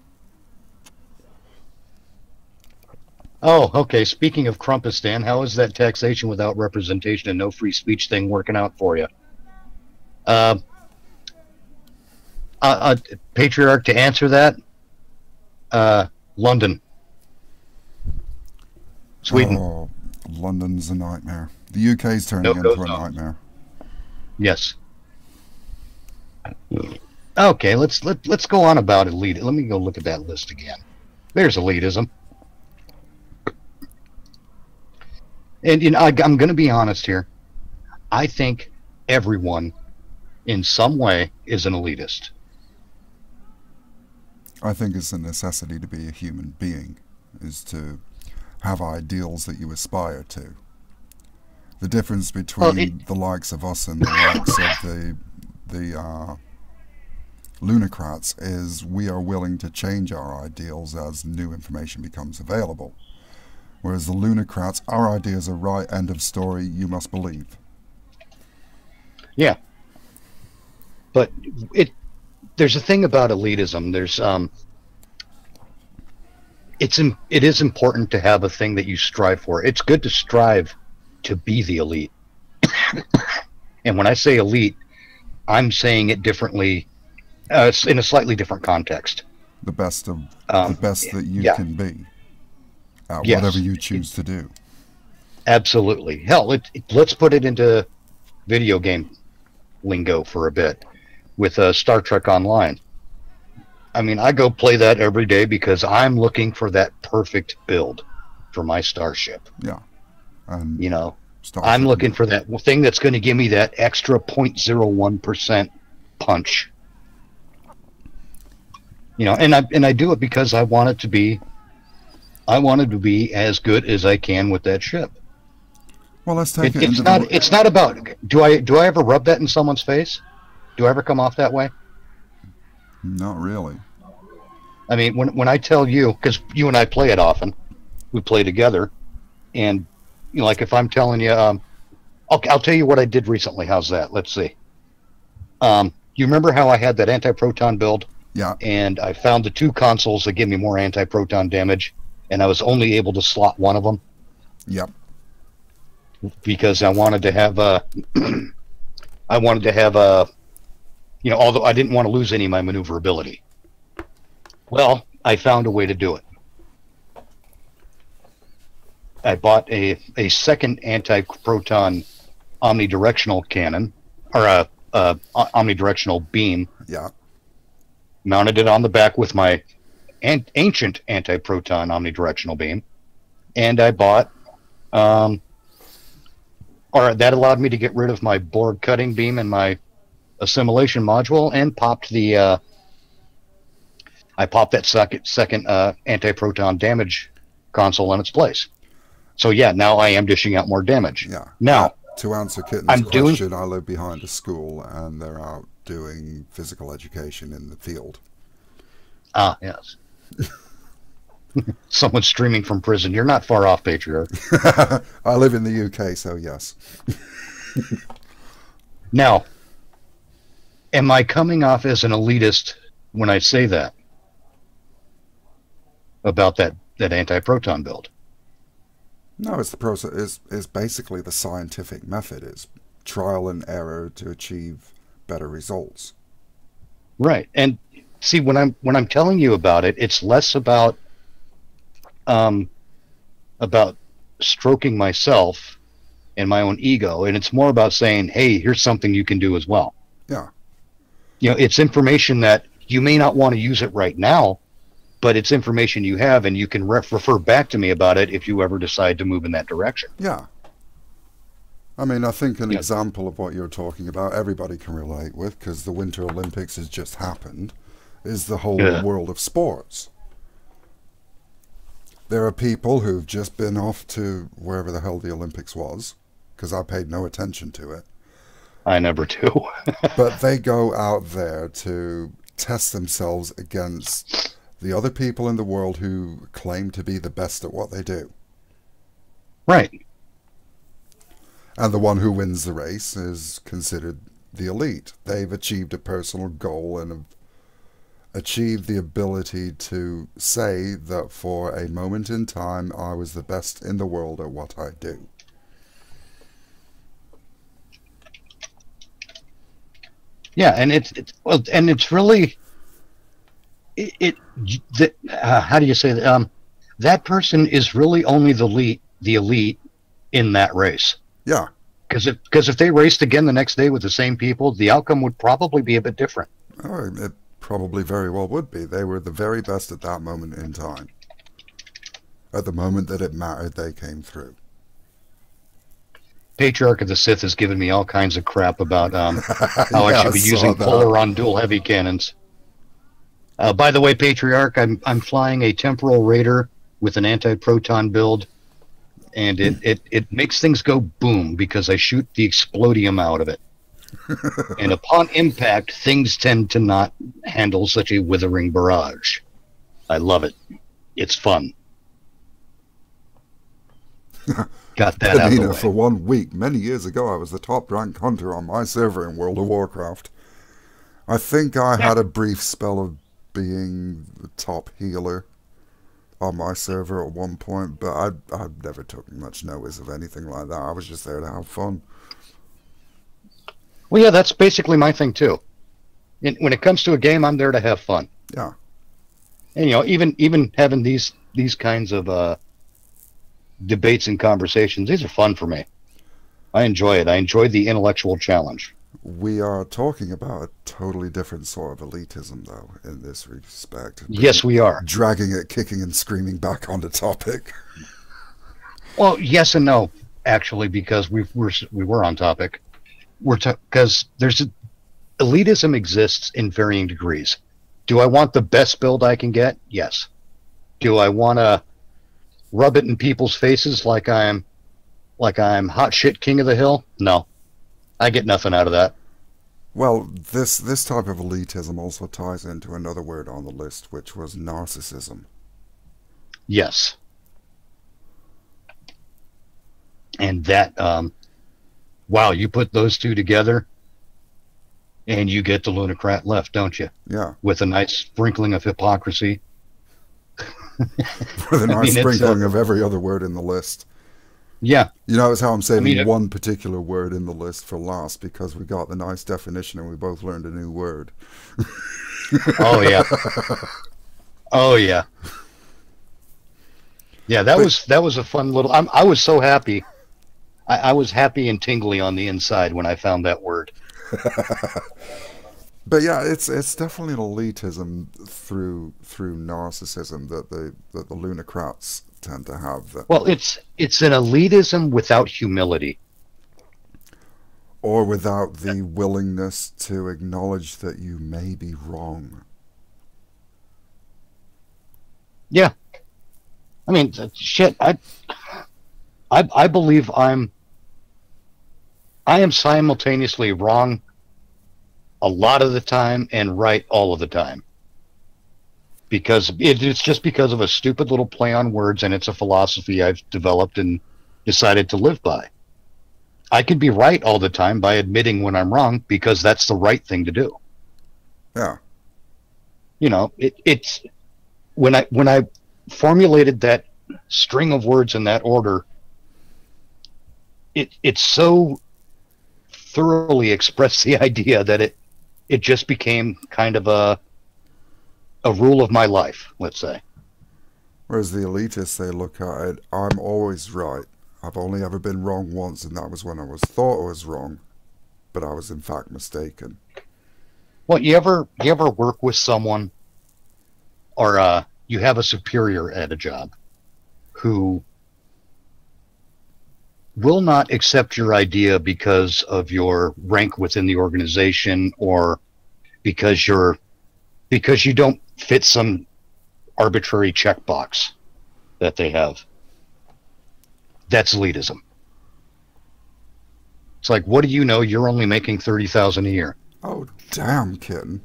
Oh, okay. Speaking of Crumpistan, how is that taxation without representation and no free speech thing working out for you? Patriarch, to answer that, London. Sweden. Oh, London's a nightmare. The UK's turning into a nightmare. Yes. Okay, let's go on about elite. Let me go look at that list again. There's elitism. And you know, I'm going to be honest here. I think everyone, in some way, is an elitist. I think it's a necessity to be a human being, is to have ideals that you aspire to. The difference between the likes of us and the likes of the lunocrats is we are willing to change our ideals as new information becomes available. Whereas the lunocrats, our ideas are right, end of story, you must believe. Yeah. But there's a thing about elitism. It is important to have a thing that you strive for. It's good to strive to be the elite. And when I say elite, I'm saying it differently, in a slightly different context. The best of the best that you can be. Whatever you choose to do. Absolutely. Hell, let's put it into video game lingo for a bit with Star Trek Online. I mean, I go play that every day because I'm looking for that perfect build for my starship. Yeah. You know, I'm looking for that thing that's going to give me that extra 0.01% punch. You know, and I do it because I want it to be as good as I can with that ship. Well, let's take it. It's not about do I ever rub that in someone's face? Do I ever come off that way? Not really. I mean, when I tell you, because you and I play it often, we play together, and you know, like if I'm telling you, I'll tell you what I did recently. How's that? Let's see. You remember how I had that anti-proton build? Yeah. And I found the two consoles that give me more anti-proton damage, and I was only able to slot one of them. Yep. because I wanted to have a, I wanted to have a, although I didn't want to lose any of my maneuverability. Well, I found a way to do it. I bought a second anti-proton omnidirectional cannon, or a omnidirectional beam. Yeah. Mounted it on the back with my ancient anti-proton omnidirectional beam, and I bought, or that allowed me to get rid of my Borg cutting beam and my assimilation module, and I popped that second anti-proton damage console in its place. So yeah, now I am dishing out more damage. Yeah. Now, to answer Kitten's question, I live behind a school, and they're out doing physical education in the field. Ah, yes. Someone streaming from prison. You're not far off, Patriarch. I live in the UK, so yes. Now, am I coming off as an elitist when I say that about that anti-proton build? No, it's the process. Is basically the scientific method. It's trial and error to achieve better results. Right. And see, when I'm telling you about it, it's less about stroking myself and my own ego, and it's more about saying, hey, here's something you can do as well. Yeah. It's information that you may not want to use it right now, but it's information you have, and you can refer back to me about it if you ever decide to move in that direction. Yeah. I mean, I think an example of what you're talking about, everybody can relate with, because the Winter Olympics has just happened, is the whole world of sports. There are people who've just been off to wherever the hell the Olympics was, because I paid no attention to it. I never do. But they go out there to test themselves against the other people in the world who claim to be the best at what they do. Right. And the one who wins the race is considered the elite. They've achieved a personal goal and have achieved the ability to say that for a moment in time I was the best in the world at what I do. Yeah, and it's really how do you say that? That person is really only the elite in that race. Yeah. Because if they raced again the next day with the same people, the outcome would probably be a bit different. Oh, it probably very well would be. They were the very best at that moment in time. At the moment that it mattered, they came through. Patriarch of the Sith has given me all kinds of crap about how I should be using Polaron dual heavy cannons. By the way, Patriarch, I'm flying a Temporal Raider with an anti-proton build, and it makes things go boom because I shoot the explodium out of it. And upon impact, things tend to not handle such a withering barrage. I love it. It's fun. Got that out of the way. For 1 week, many years ago, I was the top-ranked hunter on my server in World of Warcraft. I think I had a brief spell of being the top healer on my server at one point, but I never took much notice of anything like that. I was just there to have fun. Well, yeah, that's basically my thing too. When it comes to a game, I'm there to have fun. Yeah. And even having these kinds of debates and conversations, these are fun for me. I enjoy it. I enjoy the intellectual challenge. We are talking about a totally different sort of elitism, though, in this respect. Yes, we are. Dragging it, kicking and screaming back on the topic. Well, yes and no, actually, because we were on topic. Because elitism exists in varying degrees. Do I want the best build I can get? Yes. Do I want to rub it in people's faces like I'm hot shit king of the hill? No. I get nothing out of that. Well, this type of elitism also ties into another word on the list, which was narcissism. Yes. And that, wow, you put those two together, and you get the lunacrat left, don't you? Yeah. With a nice sprinkling of hypocrisy. With a nice sprinkling of every other word in the list. Yeah. You notice how I'm I saving mean, one particular word in the list for last because we got the nice definition and we both learned a new word. oh yeah. Oh yeah. Yeah, But that was a fun little. I was so happy. I was happy and tingly on the inside when I found that word. but yeah, it's definitely an elitism through narcissism that the lunacrats tend to have that, Well, it's an elitism without humility. or without the willingness to acknowledge that you may be wrong. Yeah, I mean, shit. I believe I am simultaneously wrong a lot of the time and right all of the time because it's just because of a stupid little play on words, and it's a philosophy I've developed and decided to live by. I can be right all the time by admitting when I'm wrong because that's the right thing to do. Yeah. You know, it's when I formulated that string of words in that order, it so thoroughly expressed the idea that it just became kind of a rule of my life, let's say. Whereas the elitists, they look at it, I'm always right. I've only ever been wrong once, and that was when I was thought I was wrong, but I was in fact mistaken. Well, you ever work with someone, or you have a superior at a job who will not accept your idea because of your rank within the organization, or because you don't fit some arbitrary checkbox that they have. That's elitism. It's like, what do you know? You're only making 30,000 a year. Oh, damn, kitten.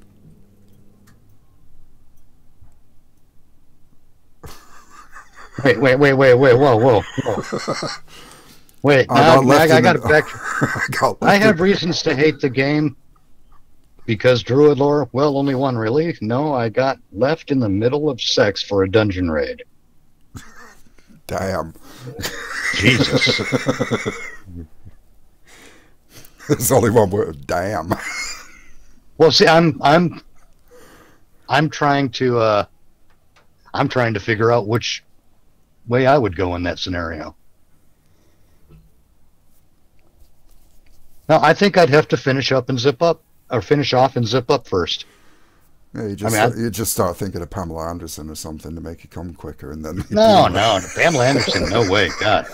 Whoa. Wait, I got now left I in got the, back. I have reasons to hate the game because Druid lore. Well, only one really. No, I got left in the middle of sex for a dungeon raid. Damn. Jesus. There's only one word. Damn. Well, see, I'm trying to figure out which way I would go in that scenario. Now, I think I'd have to finish off and zip up first. Yeah, you just start thinking of Pamela Anderson or something to make you come quicker, and then No, Pamela Anderson, no way, God.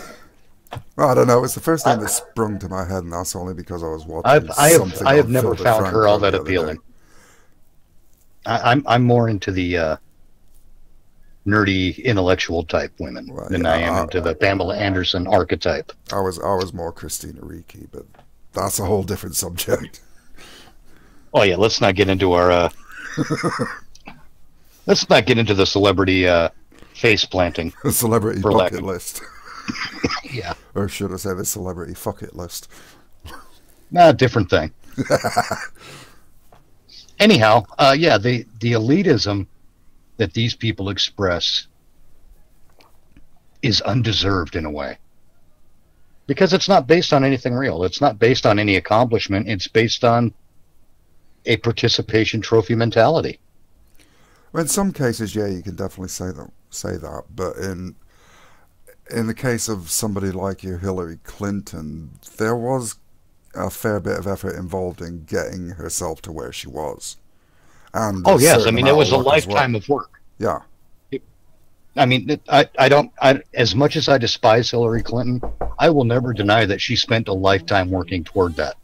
Well, I don't know. It's the first thing that sprung to my head, and that's only because I was watching something. I have on never Phil found her all DeFranco that the other appealing. day. I'm more into the nerdy intellectual type women than I am into the Pamela Anderson archetype. I was more Christina Ricci, but that's a whole different subject. Oh yeah, let's not get into our let's not get into the celebrity face planting. The celebrity bucket list. Yeah. Or should I say the celebrity fuck it list? Nah, different thing. Anyhow, yeah, the elitism that these people express is undeserved in a way. Because it's not based on anything real. It's not based on any accomplishment. It's based on a participation trophy mentality. Well, in some cases, yeah, you can definitely say that, but in the case of somebody like you, Hillary Clinton, there was a fair bit of effort involved in getting herself to where she was. And oh yes, I mean it was a lifetime of work. Yeah. I mean, I don't. As much as I despise Hillary Clinton, I will never deny that she spent a lifetime working toward that.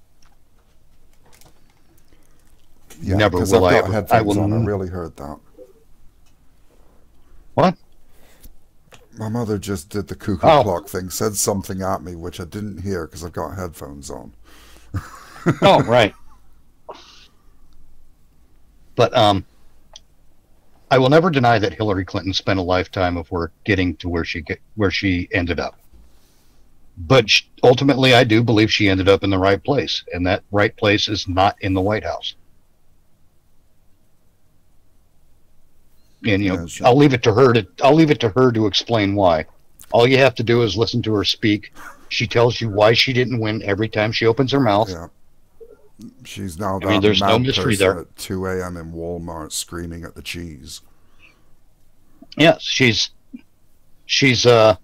Yeah, never will I. I really heard that. What? My mother just did the cuckoo clock thing, said something at me which I didn't hear because I've got headphones on. Oh, right. But I will never deny that Hillary Clinton spent a lifetime of work getting to where she ended up. But ultimately, I do believe she ended up in the right place, and that right place is not in the White House. And I'll leave it to her to explain why. All you have to do is listen to her speak. She tells you why she didn't win every time she opens her mouth. Yeah. She's now I mean, that there's no mad mystery person there. at 2 a.m. in Walmart screaming at the cheese. Yes, she's you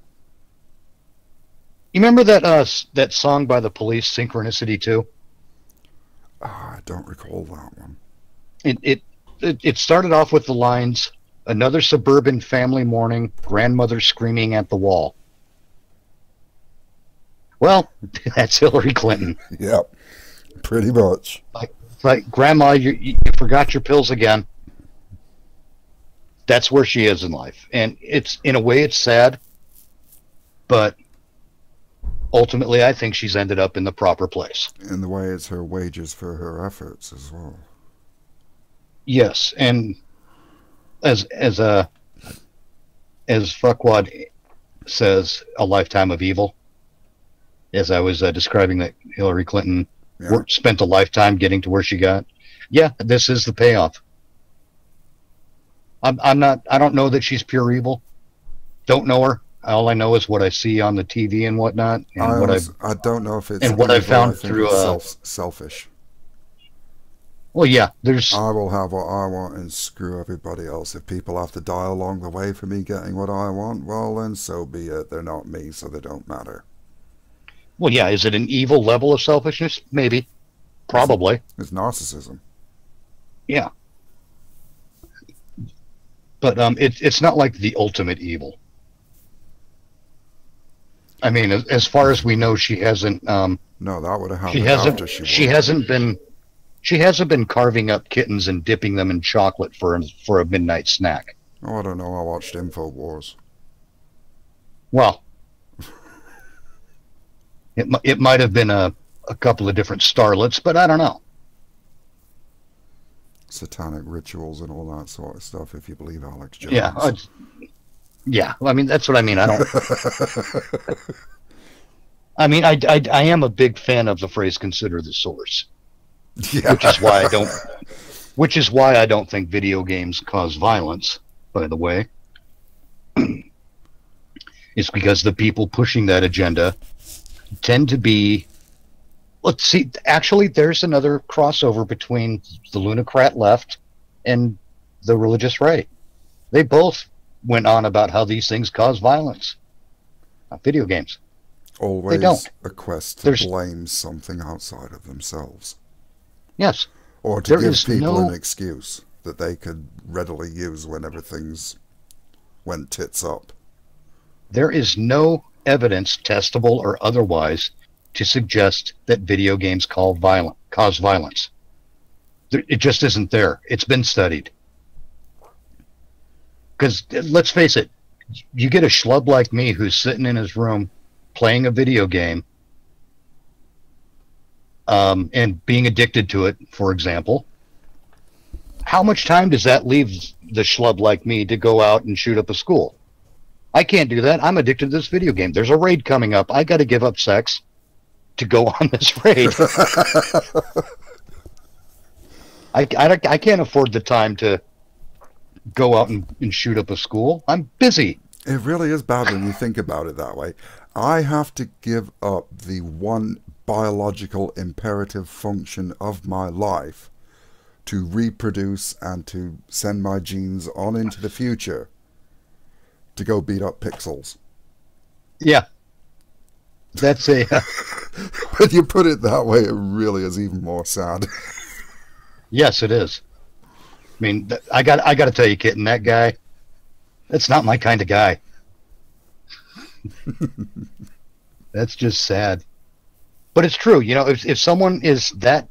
remember that song by the Police, Synchronicity 2? I don't recall that one. It started off with the lines, "Another suburban family morning, grandmother screaming at the wall." Well, that's Hillary Clinton. Yep, pretty much. Like Grandma, you forgot your pills again. That's where she is in life, and it's, in a way, it's sad, but ultimately, I think she's ended up in the proper place. In the way, it's her wages for her efforts as well. Yes, and as Fuckwad says, a lifetime of evil. As I was describing that Hillary Clinton spent a lifetime getting to where she got. Yeah, this is the payoff. I don't know that she's pure evil. Don't know her. All I know is what I see on the TV and whatnot, and I don't know if it's and what I found through selfish. Well, yeah, I will have what I want and screw everybody else. If people have to die along the way for me getting what I want, well, then so be it. They're not me, so they don't matter. Well, yeah, is it an evil level of selfishness? Maybe. Probably. It's narcissism. Yeah. But it's not like the ultimate evil. I mean, as far as we know, she hasn't. No, that would have happened after she won. She hasn't been carving up kittens and dipping them in chocolate for a midnight snack. Oh, I don't know. I watched InfoWars. Well, it might have been a couple of different starlets, but I don't know. Satanic rituals and all that sort of stuff, if you believe Alex Jones. Yeah, yeah. I mean, that's what I mean. I don't. I mean, I am a big fan of the phrase "consider the source," yeah. Which is why I don't think video games cause violence. By the way, it's because the people pushing that agenda tend to be. Let's see. Actually, there's another crossover between the lunacrat left and the religious right. They both went on about how these things cause violence. Video games. Always they don't. A quest to blame something outside of themselves. Yes. Or to give people an excuse that they could readily use whenever things went tits up. There is no evidence, testable or otherwise, to suggest that video games cause violence. It just isn't there. It's been studied. Because, let's face it, you get a schlub like me who's sitting in his room playing a video game and being addicted to it, for example. How much time does that leave the schlub like me to go out and shoot up a school? I can't do that. I'm addicted to this video game. There's a raid coming up. I got to give up sex to go on this raid. I can't afford the time to go out and shoot up a school. I'm busy. It really is bad when you think about it that way. I have to give up the one biological imperative function of my life to reproduce and to send my genes on into the future to go beat up pixels. Yeah. That's a... When you put it that way, it really is even more sad. Yes, it is. I mean, I got to tell you, Kitten, that guy, that's not my kind of guy. That's just sad. But it's true. You know, if someone is that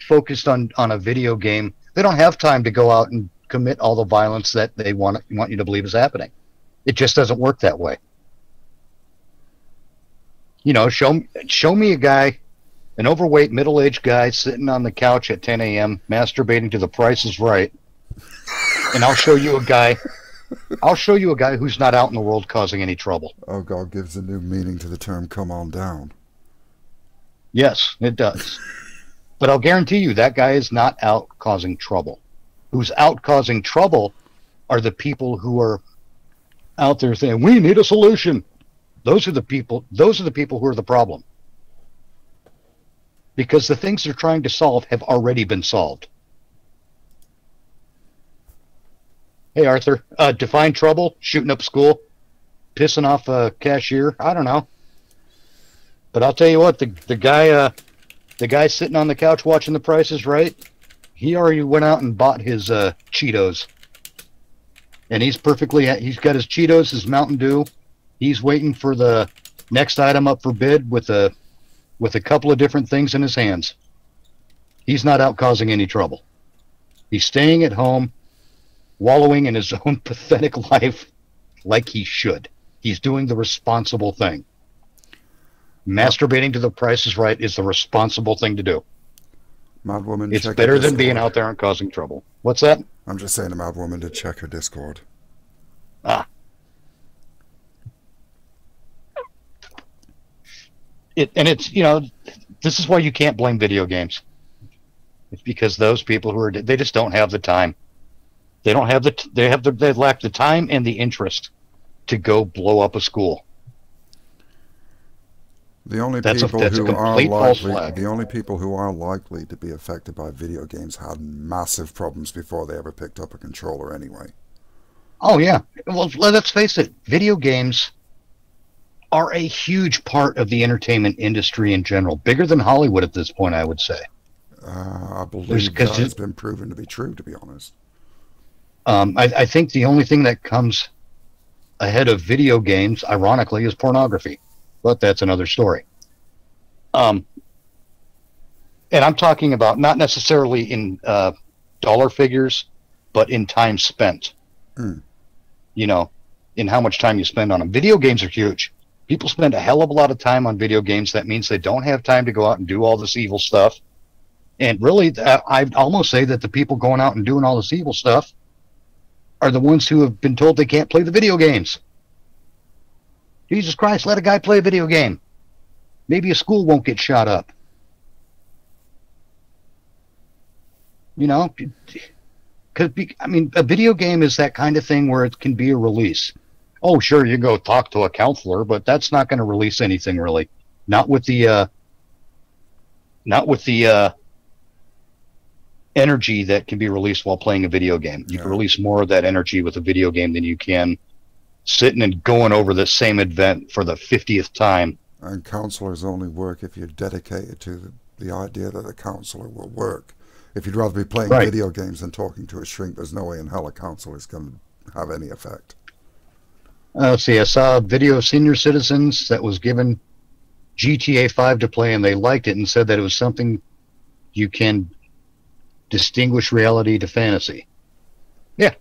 focused on a video game, they don't have time to go out and commit all the violence that they want you to believe is happening. It just doesn't work that way. You know, show me a guy, an overweight, middle-aged guy sitting on the couch at 10 a.m. masturbating to The Price is Right, and I'll show you a guy who's not out in the world causing any trouble. Oh, God gives a new meaning to the term "come on down." Yes, it does. But I'll guarantee you that guy is not out causing trouble. Who's out causing trouble are the people who are out there saying we need a solution. Those are the people. Those are the people who are the problem, because the things they're trying to solve have already been solved. Hey, Arthur, define trouble: shooting up school, pissing off a cashier. I don't know, but I'll tell you what, the guy sitting on the couch watching The Price is Right, he already went out and bought his Cheetos, and he's got his Cheetos, his Mountain Dew. He's waiting for the next item up for bid with a couple of different things in his hands. He's not out causing any trouble. He's staying at home, wallowing in his own pathetic life like he should. He's doing the responsible thing. Masturbating to The Price is Right is the responsible thing to do. Mad woman, it's better than being out there and causing trouble. What's that? I'm just saying to Mad woman to check her Discord. And it's, this is why you can't blame video games. It's because those people they just don't have the time. They don't have they lack the time and the interest to go blow up a school. The only people who are likely to be affected by video games had massive problems before they ever picked up a controller anyway. Oh yeah. Well, let's face it, video games are a huge part of the entertainment industry in general, bigger than Hollywood at this point, I would say. I believe that has been proven to be true, to be honest. I think the only thing that comes ahead of video games, ironically, is pornography. But that's another story. And I'm talking about not necessarily in dollar figures, but in time spent. In how much time you spend on them. Video games are huge. People spend a hell of a lot of time on video games. That means they don't have time to go out and do all this evil stuff. And really, I'd almost say that the people going out and doing all this evil stuff are the ones who have been told they can't play the video games. Jesus Christ, let a guy play a video game. Maybe a school won't get shot up. Because, a video game is that kind of thing where it can be a release. Oh, sure, you go talk to a counselor, but that's not going to release anything really. Not with the energy that can be released while playing a video game. You can release more of that energy with a video game than you can sitting and going over the same event for the 50th time. And counselors only work if you're dedicated to the idea that a counselor will work. If you'd rather be playing video games than talking to a shrink, there's no way in hell a counselor is going to have any effect. Let's see, I saw a video of senior citizens that was given GTA 5 to play, and they liked it and said that it was something you can distinguish reality to fantasy. Yeah.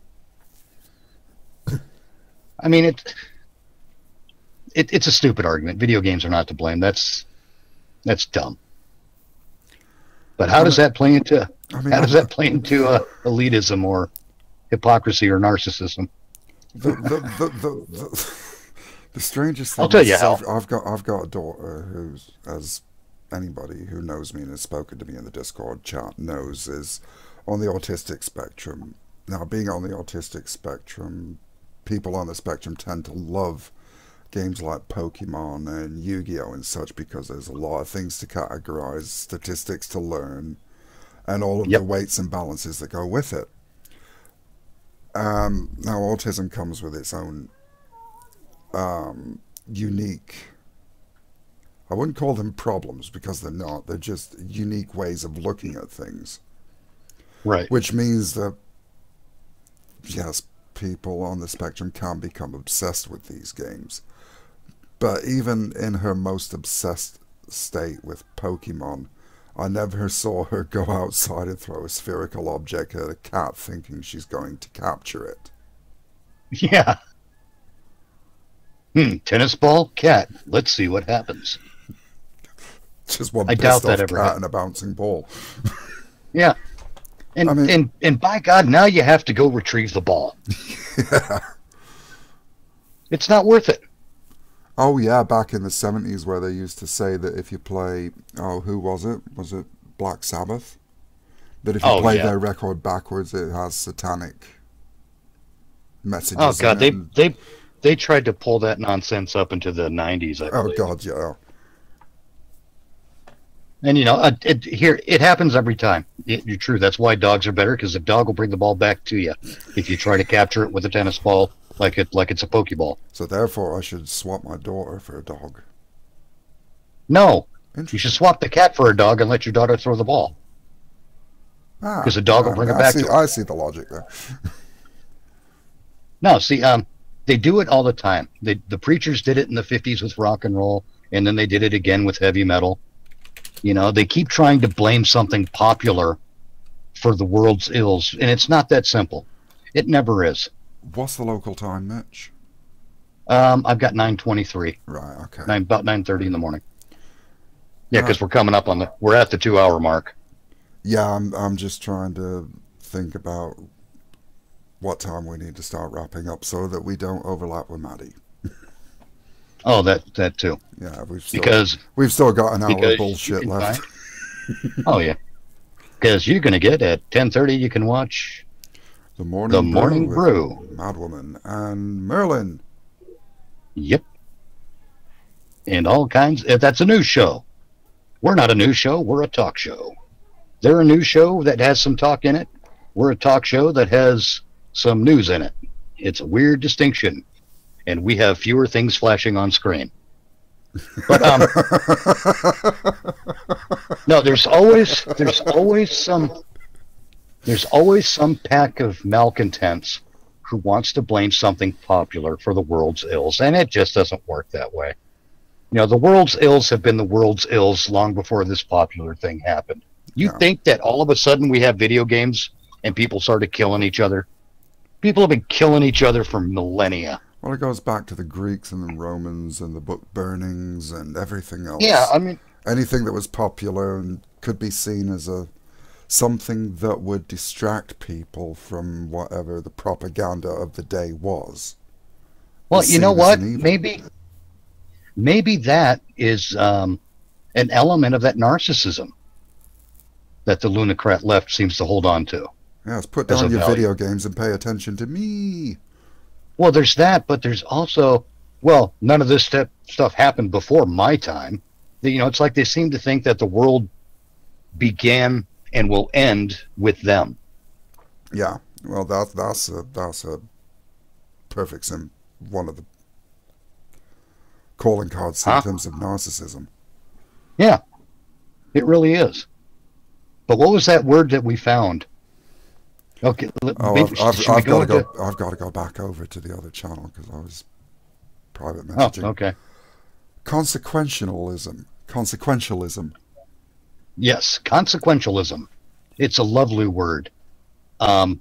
It's a stupid argument. Video games are not to blame. That's dumb. But how does that play into elitism or hypocrisy or narcissism? The strangest thing. I'll tell you how. I've got a daughter who's, as anybody who knows me and has spoken to me in the Discord chat knows, is on the autistic spectrum. Now, being on the autistic spectrum, people on the spectrum tend to love games like Pokemon and Yu-Gi-Oh! And such because there's a lot of things to categorize, statistics to learn, and all of the weights and balances that go with it. Now, autism comes with its own unique, I wouldn't call them problems because they're not, they're just unique ways of looking at things. Right. Which means that, yes, people on the spectrum can become obsessed with these games. But even in her most obsessed state with Pokemon, I never saw her go outside and throw a spherical object at a cat thinking she's going to capture it. Yeah. Tennis ball, cat. Let's see what happens. Just one pissed off cat and a bouncing ball. Yeah. And by God, now you have to go retrieve the ball. Yeah. It's not worth it. Oh yeah, back in the 70s where they used to say that if you play, who was it? Was it Black Sabbath? That if you play their record backwards, it has satanic messages. Oh God, They tried to pull that nonsense up into the 90s, I Oh believe. God, yeah. And it happens every time. You're true. That's why dogs are better, because the dog will bring the ball back to you if you try to capture it with a tennis ball like it's a pokeball. So therefore, I should swap my daughter for a dog. No, you should Interesting. swap the cat for a dog and let your daughter throw the ball, because the dog will bring it back to her. I see the logic there. No, see, they do it all the time. The preachers did it in the 50s with rock and roll, and then they did it again with heavy metal. They keep trying to blame something popular for the world's ills, and it's not that simple. It never is. What's the local time, Mitch? I've got 9:23. Right. Okay. About 9:30 in the morning. Yeah, because we're at the 2 hour mark. Yeah, I'm just trying to think about what time we need to start wrapping up so that we don't overlap with Maddie. Oh, that too. Yeah, we've still got an hour of bullshit left. Oh yeah, because you're gonna get at 10:30. You can watch The Morning Brew with Madwoman and Merlin. Yep, and all kinds. That's a news show. We're not a news show. We're a talk show. They're a news show that has some talk in it. We're a talk show that has some news in it. It's a weird distinction, and we have fewer things flashing on screen. But no, there's always some pack of malcontents who wants to blame something popular for the world's ills, and it just doesn't work that way. The world's ills have been the world's ills long before this popular thing happened. You think that all of a sudden we have video games and people started killing each other? People have been killing each other for millennia. Well, it goes back to the Greeks and the Romans and the book burnings and everything else. Yeah, I mean, anything that was popular and could be seen as something that would distract people from whatever the propaganda of the day was. Well, you know what? Maybe that is an element of that narcissism that the lunocrat left seems to hold on to. Yes, put down your video games and pay attention to me. Well, there's that, but there's also, none of this stuff happened before my time. It's like they seem to think that the world began and will end with them. Yeah, well, that's a perfect one of the calling card symptoms of narcissism. Yeah, it really is. But what was that word that we found? Okay, I've got to go back over to the other channel because I was private messaging. Oh, okay. Consequentialism. Yes, consequentialism. It's a lovely word. Now,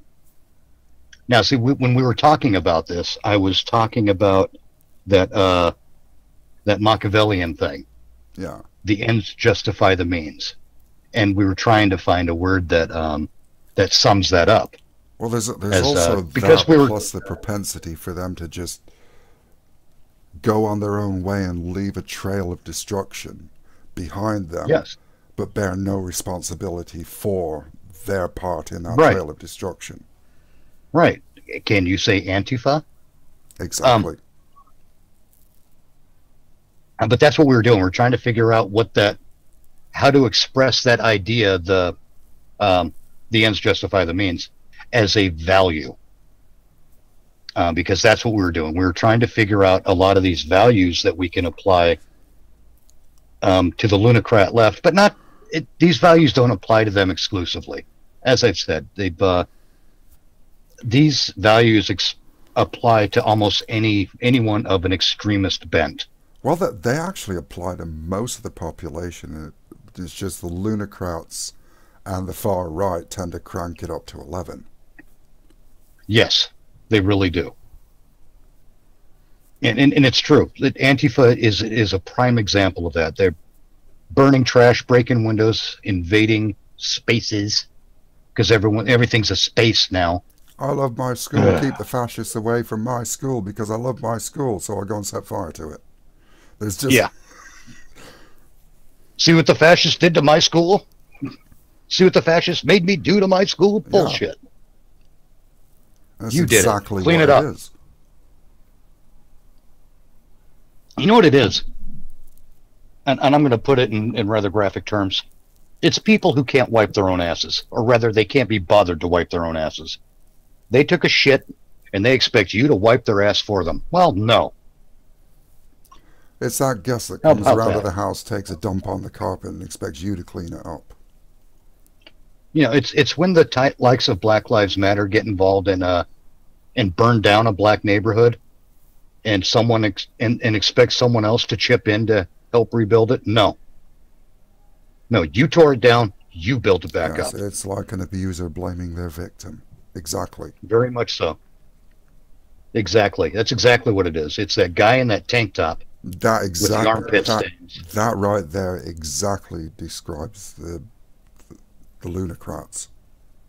see, when we were talking about this, I was talking about that Machiavellian thing. Yeah. The ends justify the means, and we were trying to find a word that sums that up. Well, there's also plus the propensity for them to just go on their own way and leave a trail of destruction behind them. Yes. But bear no responsibility for their part in that trail of destruction. Right. Can you say Antifa? Exactly. But that's what we were doing. We're trying to figure out how to express that idea, the ends justify the means, as a value. Because that's what we were doing. We were trying to figure out a lot of these values that we can apply to the lunocrat left, but these values don't apply to them exclusively. As I've said, these values apply to almost anyone of an extremist bent. Well, they actually apply to most of the population. It's just the lunocrats and the far right tend to crank it up to 11. Yes, they really do. And it's true. Antifa is a prime example of that. They're burning trash, breaking windows, invading spaces, because everything's a space now. I love my school. Keep the fascists away from my school because I love my school, so I go and set fire to it. There's just... Yeah. See what the fascists did to my school? See what the fascists made me do to my school? Bullshit. That's you exactly did it. Clean what it up. Is. You know what it is? And I'm going to put it in rather graphic terms. It's people who can't wipe their own asses, or rather, they can't be bothered to wipe their own asses. They took a shit, and they expect you to wipe their ass for them. Well, no. It's that guest that How comes about around to that? the house, takes a dump on the carpet, and expects you to clean it up. You know, it's when the likes of Black Lives Matter get involved in and burn down a black neighborhood, and and expect someone else to chip in to help rebuild it. No, no, you tore it down. You built it back Yes, up. it's like an abuser blaming their victim. Exactly. Very much so. Exactly. That's exactly what it is. It's that guy in that tank top That with the exact armpit that stains. that right there exactly describes the lunacrats.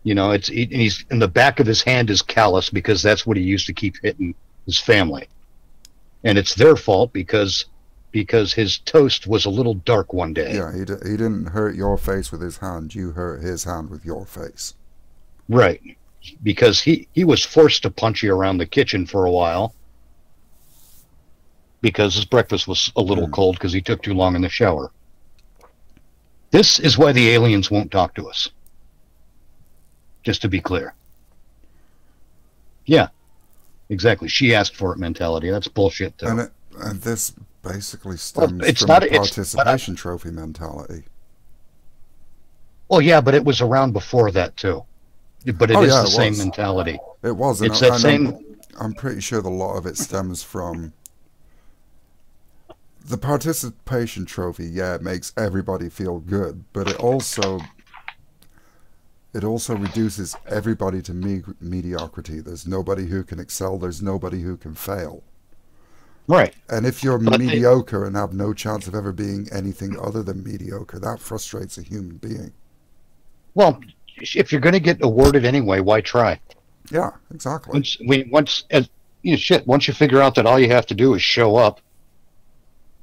You know, he's in the back of his hand is callous because that's what he used to keep hitting his family, and it's their fault because his toast was a little dark one day. Yeah, he didn't hurt your face with his hand. You hurt his hand with your face. Right. Because he was forced to punch you around the kitchen for a while because his breakfast was a little cold because he took too long in the shower. This is why the aliens won't talk to us. Just to be clear. Yeah, exactly. She asked for it mentality. That's bullshit, though. And this basically stems it's from not the it's participation trophy mentality. well, yeah, but it was around before that too. But it is the same mentality. It was. It's that same. I'm pretty sure a lot of it stems from the participation trophy. Yeah, it makes everybody feel good, but it also reduces everybody to mediocrity. There's nobody who can excel. There's nobody who can fail. Right. And if you're mediocre and have no chance of ever being anything other than mediocre, that frustrates a human being. Well, if you're going to get awarded anyway, why try? Yeah, exactly. Once you figure out that all you have to do is show up,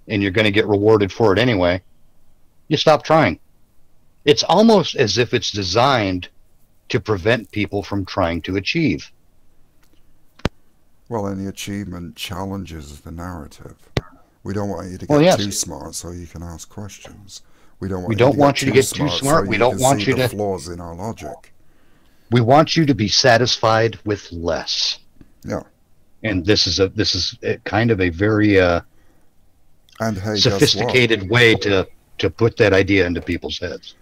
and you're going to get rewarded for it anyway, you stop trying. It's almost as if it's designed to prevent people from trying to achieve. Well, any achievement challenges the narrative. We don't want you to get too smart so you can ask questions. We don't want you to get too smart. We don't want you to see the flaws in our logic. We want you to be satisfied with less. Yeah. And this is a kind of a very and hey, sophisticated way to put that idea into people's heads.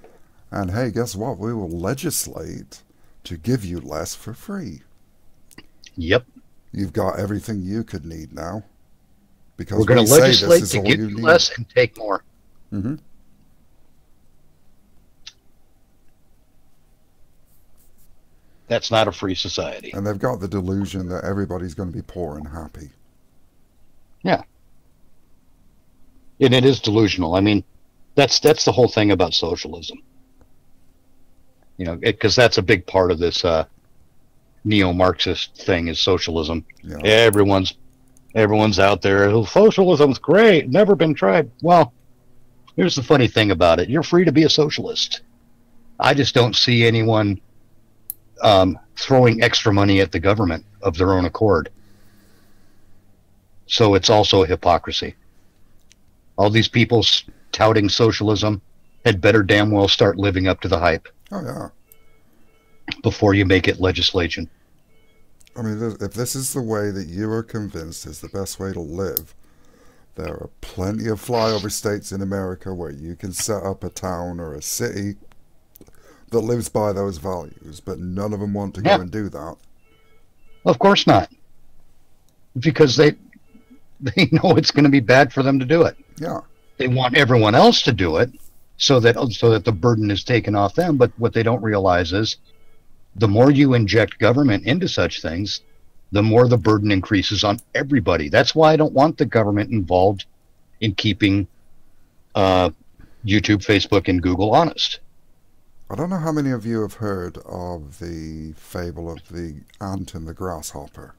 And hey, guess what? We will legislate to give you less for free. Yep. You've got everything you could need now. Because we're going to legislate to give you less and take more. Mm-hmm. That's not a free society. And they've got the delusion that everybody's going to be poor and happy. Yeah. And it is delusional. I mean, that's the whole thing about socialism. You know, because that's a big part of this neo-Marxist thing is socialism. Yeah. Everyone's out there. Oh, socialism's great. Never been tried. Well, here's the funny thing about it. You're free to be a socialist. I just don't see anyone throwing extra money at the government of their own accord. So it's also a hypocrisy. All these people touting socialism had better damn well start living up to the hype. Oh, yeah. Before you make it legislation. I mean, if this is the way that you are convinced is the best way to live, there are plenty of flyover states in America where you can set up a town or a city that lives by those values, but none of them want to go and do that. Of course not. Because they know it's going to be bad for them to do it. Yeah. They want everyone else to do it so that the burden is taken off them, but what they don't realize is the more you inject government into such things, the more the burden increases on everybody. That's why I don't want the government involved in keeping YouTube, Facebook, and Google honest. I don't know how many of you have heard of the fable of the ant and the grasshopper.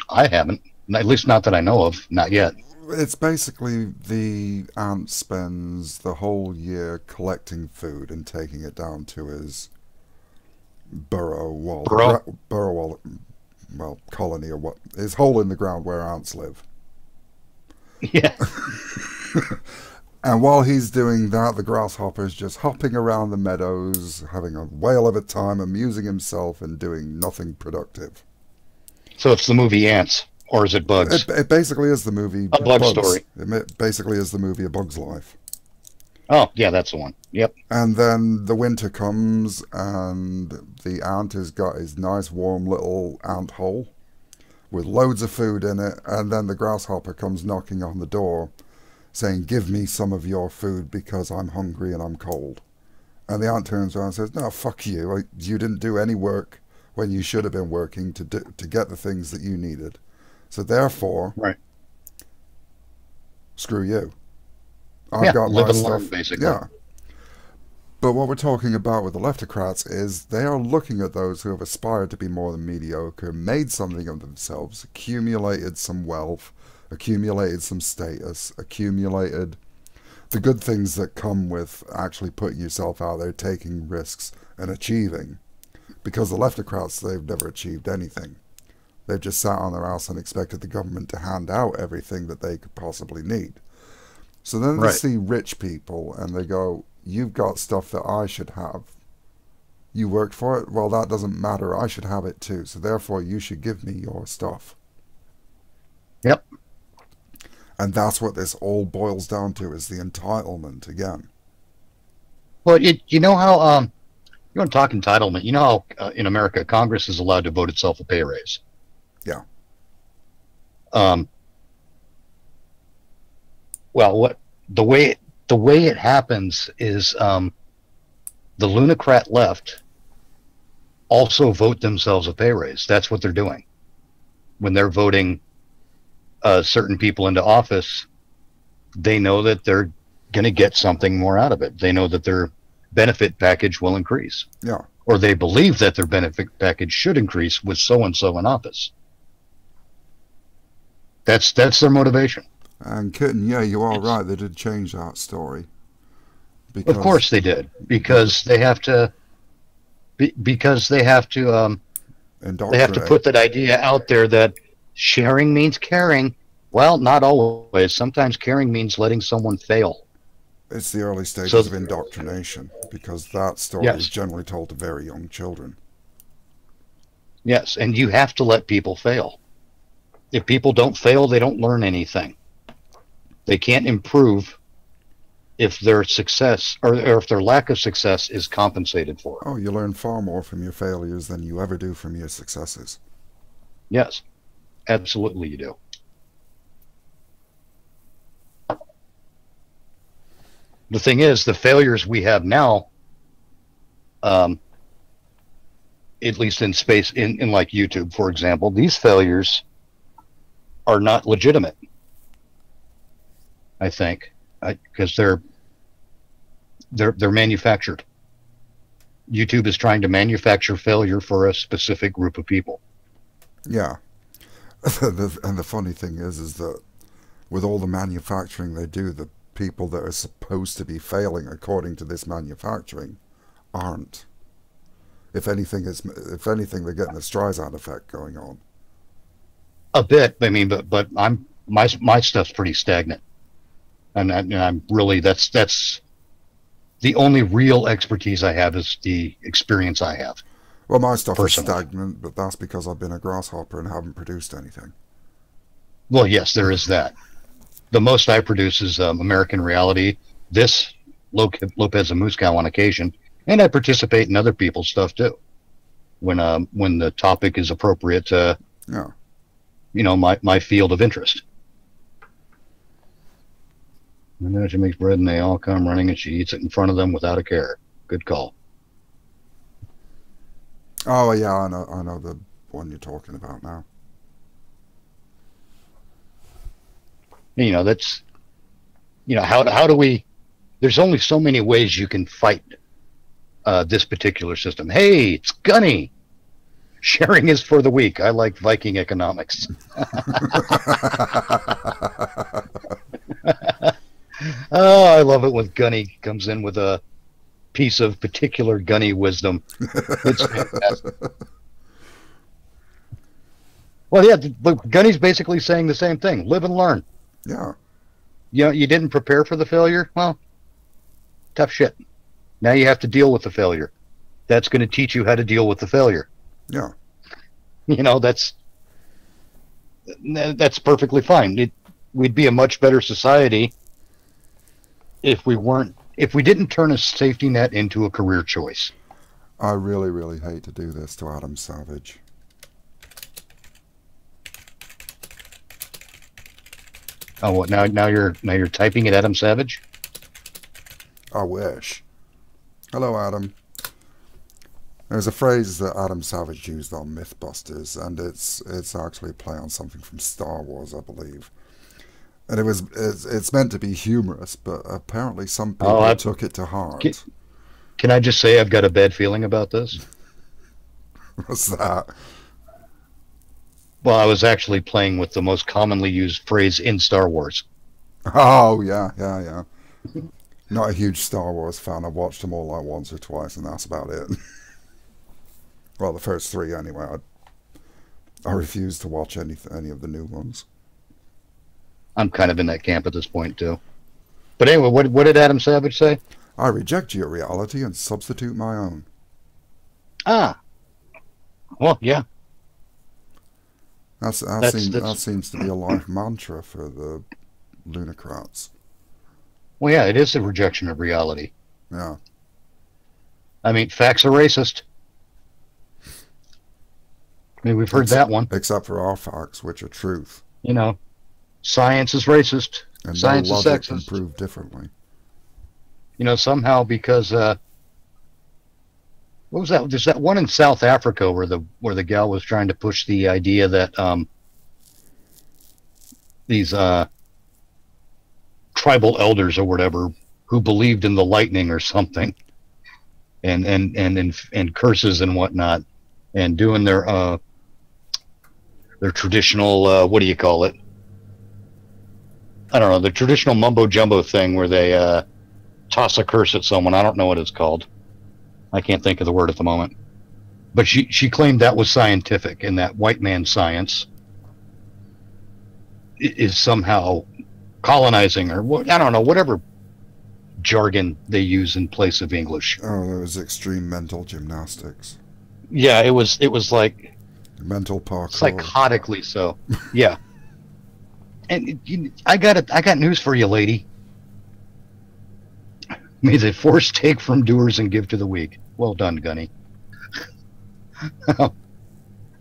I haven't. At least not that I know of. Not yet. It's basically the ant spends the whole year collecting food and taking it down to his burrow well, colony, or what, his hole in the ground where ants live. Yeah. And while he's doing that, the grasshopper's just hopping around the meadows, having a whale of a time, amusing himself and doing nothing productive. So it's the movie Ants, or is it Bugs? It basically is the movie A Bug Bugs. Story. It basically is the movie A Bug's Life. Oh, yeah, that's the one. Yep. And then the winter comes, and the ant has got his nice warm little ant hole with loads of food in it, and then the grasshopper comes knocking on the door saying, "Give me some of your food because I'm hungry and I'm cold." And the ant turns around and says, "No, fuck you. You didn't do any work when you should have been working to get the things that you needed. So therefore, right. Screw you. I've got live my and stuff." learn, basically. Yeah. But what we're talking about with the leftocrats is they are looking at those who have aspired to be more than mediocre, made something of themselves, accumulated some wealth, accumulated some status, accumulated the good things that come with actually putting yourself out there, taking risks, and achieving. Because the leftocrats, they've never achieved anything. They've just sat on their ass and expected the government to hand out everything that they could possibly need. So then they see rich people and they go, "You've got stuff that I should have. You worked for it? Well, that doesn't matter. I should have it too. So therefore, you should give me your stuff." Yep. And that's what this all boils down to, is the entitlement again. Well, you know how, you want to talk entitlement, you know how in America, Congress is allowed to vote itself a pay raise. Yeah. Well, the way it happens is the lunocrat left also vote themselves a pay raise. That's what they're doing when they're voting certain people into office. They know that they're going to get something more out of it. They know that their benefit package will increase. Yeah. Or they believe that their benefit package should increase with so and so in office. That's their motivation. And Kitten, yeah, you are right. They did change that story. Because of course they did, because they have to. Because they have to. They have to put that idea out there that sharing means caring. Well, not always. Sometimes caring means letting someone fail. It's the early stages of indoctrination, because that story is generally told to very young children. Yes, and you have to let people fail. If people don't fail, they don't learn anything. They can't improve if their success or if their lack of success is compensated for. Oh, you learn far more from your failures than you ever do from your successes. Yes, absolutely you do. The thing is, the failures we have now, at least in space, in like YouTube, for example, these failures are not legitimate. I think, because they're manufactured. YouTube is trying to manufacture failure for a specific group of people. Yeah, and the funny thing is that with all the manufacturing they do, the people that are supposed to be failing according to this manufacturing aren't. If anything, they're getting the Streisand effect going on. A bit, I mean, but my stuff's pretty stagnant. And I'm really, that's the only real expertise I have is the experience I have. Well, my stuff is stagnant, but that's because I've been a grasshopper and haven't produced anything. Well, yes, there is that. The most I produce is American Reality, this, Lopez and Moosecow on occasion, and I participate in other people's stuff too. When the topic is appropriate to, you know, my field of interest. And then she makes bread and they all come running and she eats it in front of them without a care. Good call. Oh yeah, I know the one you're talking about now. You know, that's, you know, how do we, there's only so many ways you can fight this particular system. Hey, it's Gunny. Sharing is for the weak. I like Viking economics. Oh, I love it when Gunny comes in with a piece of particular Gunny wisdom. It's fantastic. Well, yeah, but Gunny's basically saying the same thing. Live and learn. Yeah. You know, you didn't prepare for the failure. Well, tough shit. Now you have to deal with the failure. That's going to teach you how to deal with the failure. Yeah. You know, that's perfectly fine. We'd be a much better society if we didn't turn a safety net into a career choice. I really, really hate to do this to Adam Savage. Oh, what now you're typing at Adam Savage? I wish. Hello, Adam. There's a phrase that Adam Savage used on Mythbusters, and it's actually a play on something from Star Wars, I believe. And it's meant to be humorous, but apparently some people took it to heart. Can I just say I've got a bad feeling about this? What's that? Well, I was actually playing with the most commonly used phrase in Star Wars. Oh, yeah. Not a huge Star Wars fan. I've watched them all like once or twice, and that's about it. Well, the first three anyway. I refuse to watch any of the new ones. I'm kind of in that camp at this point, too. But anyway, what did Adam Savage say? I reject your reality and substitute my own. Ah. Well, yeah. That seems to be a life mantra for the Lunacrats. Well, yeah, it is a rejection of reality. Yeah. I mean, facts are racist. I mean, we've heard that one. Except for our facts, which are truth. You know, science is racist. And science no is logic sexist. can prove differently. You know, somehow because what was that? There's that one in South Africa where the gal was trying to push the idea that these tribal elders or whatever who believed in the lightning or something, and curses and whatnot, and doing their traditional what do you call it? I don't know, the traditional mumbo jumbo thing where they toss a curse at someone. I don't know what it's called. I can't think of the word at the moment. But she claimed that was scientific, and that white man science is somehow colonizing, or what, I don't know, whatever jargon they use in place of English. Oh, there was extreme mental gymnastics. Yeah, it was like mental parkour. Psychotically so. Yeah. And I got news for you, lady. May the force take from doers and give to the weak. Well done, Gunny.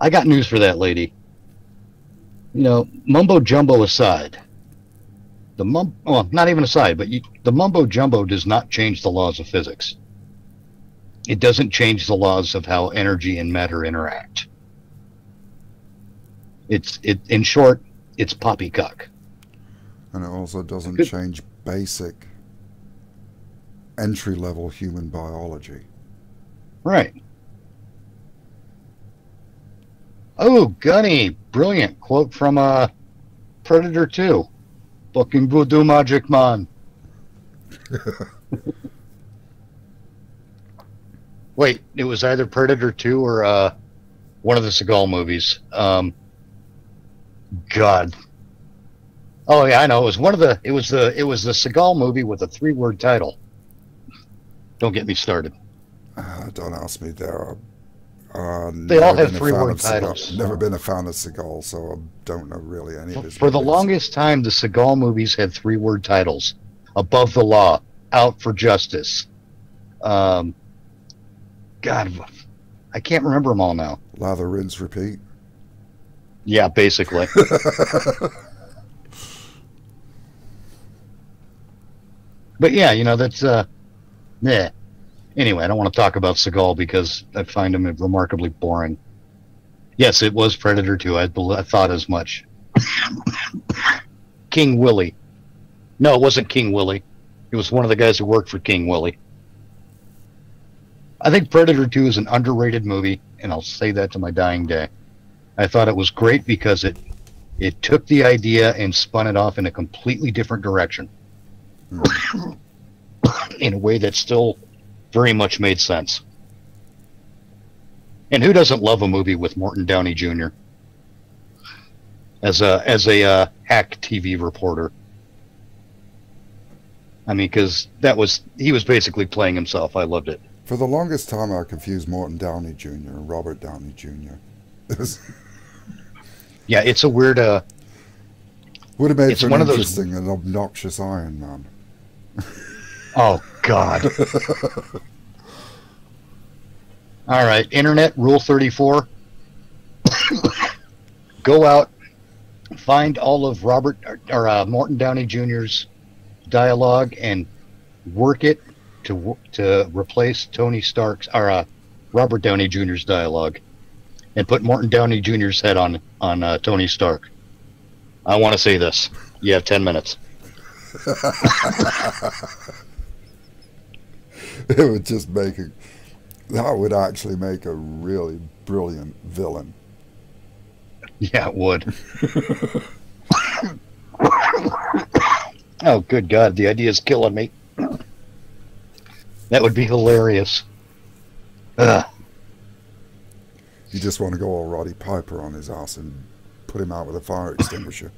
I got news for that lady. You know, mumbo jumbo aside, not even aside, but the mumbo jumbo does not change the laws of physics. It doesn't change the laws of how energy and matter interact. In short, it's poppycock. And it also doesn't change basic entry-level human biology. Right. Oh, Gunny, brilliant quote from Predator 2. Fucking voodoo magic man. Wait, it was either Predator 2 or one of the Seagal movies. God. Oh yeah, I know. It was the Seagal movie with a 3-word title. Don't get me started. Don't ask me there. They all have 3-word titles. Never been a fan of Seagal, so I don't know really any of his For movies. the longest time, the Seagal movies had 3-word titles. Above the Law, Out for Justice. God, I can't remember them all now. Lather, rinse, repeat. Yeah, basically. But yeah, you know, that's yeah. Anyway, I don't want to talk about Seagal because I find him remarkably boring. Yes, it was Predator 2. I thought as much. King Willie. No, it wasn't King Willie. It was one of the guys who worked for King Willie. I think Predator 2 is an underrated movie, and I'll say that to my dying day. I thought it was great because it took the idea and spun it off in a completely different direction. In a way that still very much made sense. And who doesn't love a movie with Morton Downey Jr.? as a hack TV reporter. I mean, because he was basically playing himself. I loved it. For the longest time, I confused Morton Downey Jr. and Robert Downey Jr. Yeah, it's a weird. Would have made It's for an one of those- interesting and obnoxious Iron Man. Oh God! All right, Internet Rule 34. Go out, find all of Morton Downey Jr.'s dialogue and work it to replace Tony Stark's or Robert Downey Jr.'s dialogue, and put Morton Downey Jr.'s head on Tony Stark. I want to say this. You have 10 minutes. It would just that would actually make a really brilliant villain. Yeah, it would. Oh, good God. The idea is killing me. That would be hilarious. Ugh. You just want to go all Roddy Piper on his ass and put him out with a fire extinguisher.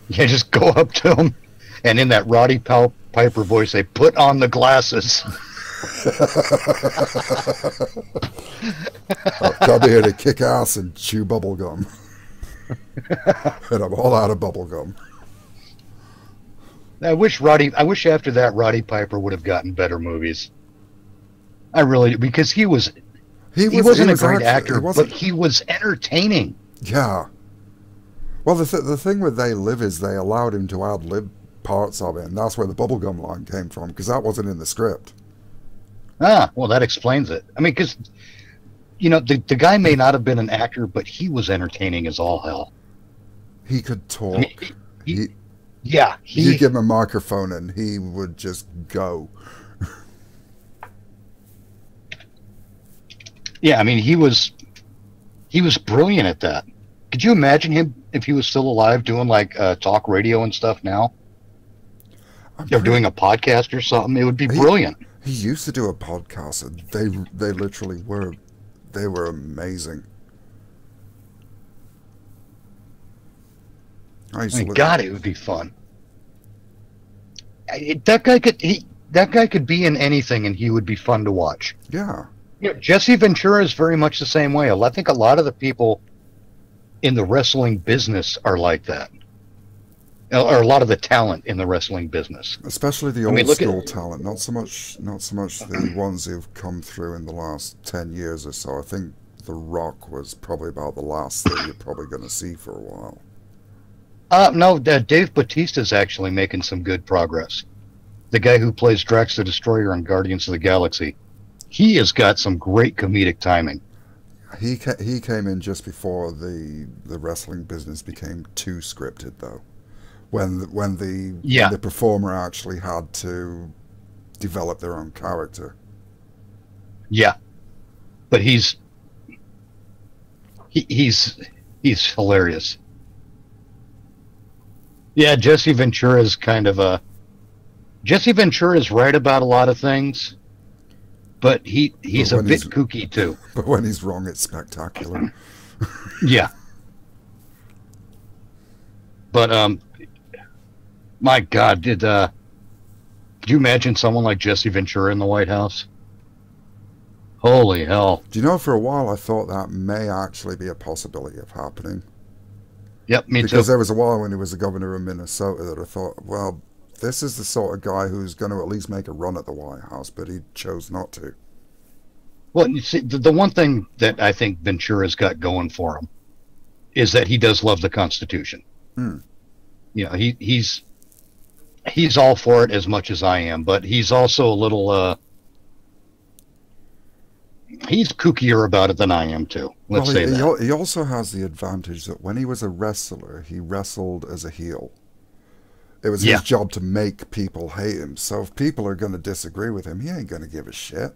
Yeah, just go up to him and in that Roddy Piper voice say, "Put on the glasses." I've come here to kick ass and chew bubble gum. And I'm all out of bubble gum. I wish after that Roddy Piper would have gotten better movies. I really, because he wasn't a great actor, but he was entertaining. Yeah. Well, the thing with They Live is they allowed him to ad-lib parts of it, and that's where the bubblegum line came from, because that wasn't in the script. Ah, well, that explains it. I mean, because, the guy may not have been an actor, but he was entertaining as all hell. He could talk. I mean, you give him a microphone and he would just go. Yeah, I mean, he was brilliant at that. Could you imagine him if he was still alive doing like talk radio and stuff now? Or doing a podcast or something? It would be brilliant. He used to do a podcast, and they literally were amazing. God, it would be fun. That guy could be in anything, and he would be fun to watch. Yeah. Jesse Ventura is very much the same way. I think a lot of the people in the wrestling business are like that, or a lot of the talent in the wrestling business, especially the old school talent. Not so much the ones who've come through in the last 10 years or so. I think The Rock was probably about the last thing you're probably going to see for a while. No, Dave Bautista's actually making some good progress. The guy who plays Drax the Destroyer in Guardians of the Galaxy, he has got some great comedic timing. He came in just before the wrestling business became too scripted, though. When the performer actually had to develop their own character. Yeah, but he's hilarious. Yeah, Jesse Ventura is Jesse Ventura is right about a lot of things, but he's a bit kooky too. But when he's wrong, it's spectacular. Yeah. But my God, could you imagine someone like Jesse Ventura in the White House? Holy hell! Do you know, for a while I thought that may actually be a possibility of happening. Yep, me too. Because there was a while when he was the governor of Minnesota that I thought, well, this is the sort of guy who's going to at least make a run at the White House, but he chose not to. Well, you see, the one thing that I think Ventura's got going for him is that he does love the Constitution. He's all for it as much as I am, but he's also a little he's kookier about it than I am too. Let's say that. He also has the advantage that when he was a wrestler, he wrestled as a heel. It was his job to make people hate him. So if people are going to disagree with him, he ain't going to give a shit.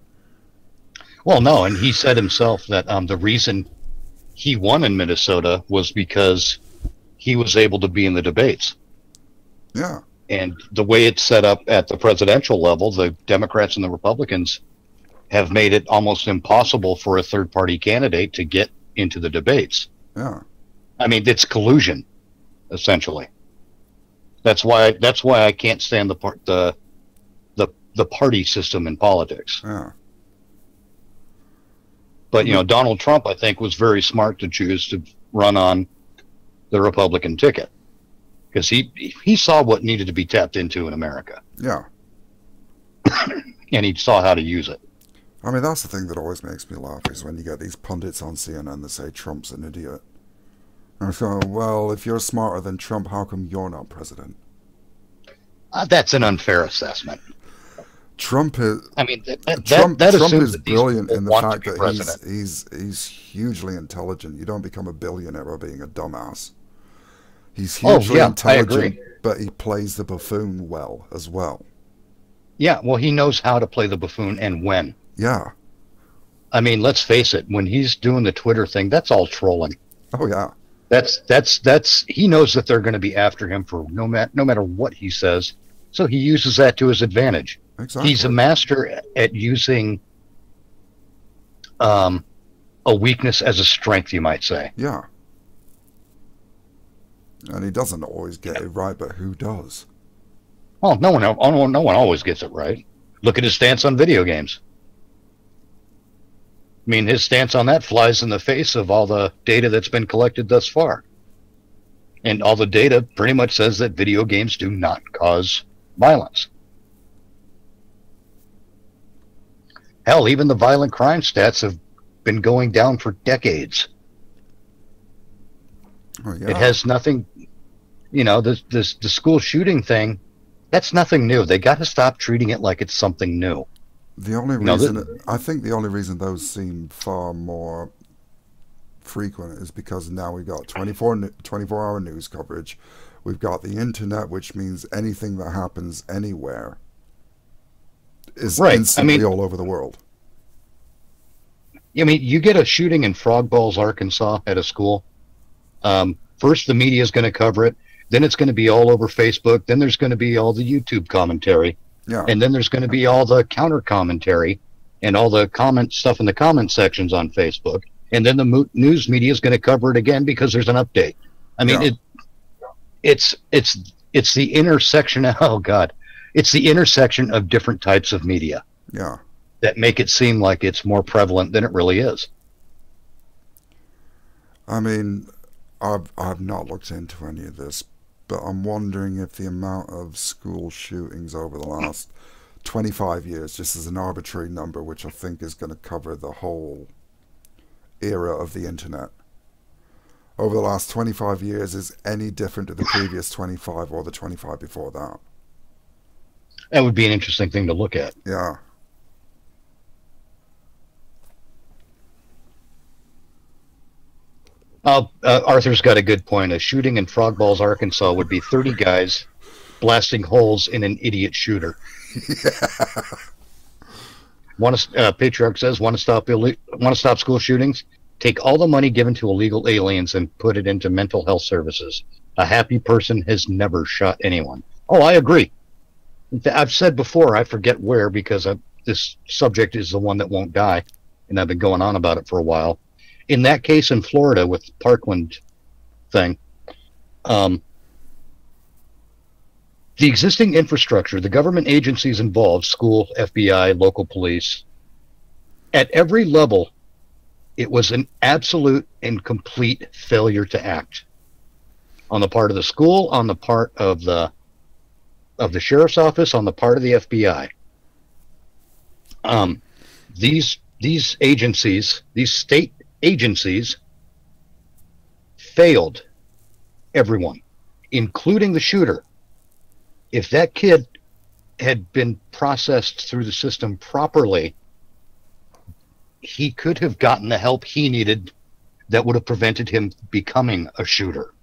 Well, no, and he said himself that the reason he won in Minnesota was because he was able to be in the debates. Yeah. And the way it's set up at the presidential level, the Democrats and the Republicans have made it almost impossible for a third-party candidate to get into the debates. Yeah. I mean, it's collusion, essentially. That's why I can't stand the party system in politics. Yeah. But I mean, Donald Trump, I think, was very smart to choose to run on the Republican ticket because he saw what needed to be tapped into in America, yeah. and he saw how to use it. I mean, that's the thing that always makes me laugh is when you get these pundits on CNN that say Trump's an idiot. And I go, well, if you're smarter than Trump, how come you're not president? That's an unfair assessment. Trump is. I mean, Trump assumes is that these brilliant people in the want to fact be that president. he's hugely intelligent. You don't become a billionaire by being a dumbass. He's Oh, hugely yeah, I intelligent, agree. but he plays the buffoon well as well. Yeah, well, he knows how to play the buffoon and when. Yeah. I mean, let's face it. When he's doing the Twitter thing, that's all trolling. Oh yeah. That's he knows that they're going to be after him for no matter what he says. So he uses that to his advantage. Exactly. He's a master at using a weakness as a strength, you might say. Yeah. And he doesn't always get it right, but who does? Well, no one always gets it right. Look at his stance on video games. I mean, his stance on that flies in the face of all the data that's been collected thus far. And all the data pretty much says that video games do not cause violence. Hell, even the violent crime stats have been going down for decades. Oh, yeah. It has nothing, the school shooting thing, that's nothing new. They got to stop treating it like it's something new. The only reason I think the only reason those seem far more frequent is because now we've got 24-hour news coverage. We've got the internet, which means anything that happens anywhere is instantly all over the world. I mean, you get a shooting in Frog Balls, Arkansas at a school. First, the media is going to cover it. Then it's going to be all over Facebook. Then there's going to be all the YouTube commentary. Yeah. And then there's going to be all the counter commentary and all the comment stuff in the comment sections on Facebook. And then the news media is going to cover it again because there's an update. I mean, it's the intersection. Oh God, it's the intersection of different types of media. Yeah. That make it seem like it's more prevalent than it really is. I mean, I've not looked into any of this, but I'm wondering if the amount of school shootings over the last 25 years, just as an arbitrary number, which I think is going to cover the whole era of the internet, over the last 25 years is any different to the previous 25 or the 25 before that. That would be an interesting thing to look at. Yeah. Arthur's got a good point. A shooting in Frog Balls, Arkansas would be 30 guys blasting holes in an idiot shooter. Yeah. Patriarch says, want to stop school shootings? Take all the money given to illegal aliens and put it into mental health services. A happy person has never shot anyone. Oh, I agree. I've said before, I forget where, because this subject is the one that won't die, and I've been going on about it for a while. In that case in Florida with the Parkland thing, the existing infrastructure, the government agencies involved, school, FBI, local police, at every level, it was an absolute and complete failure to act. On the part of the school, on the part of the sheriff's office, on the part of the FBI. These agencies, these state agencies, failed everyone, including the shooter. If that kid had been processed through the system properly, he could have gotten the help he needed that would have prevented him becoming a shooter.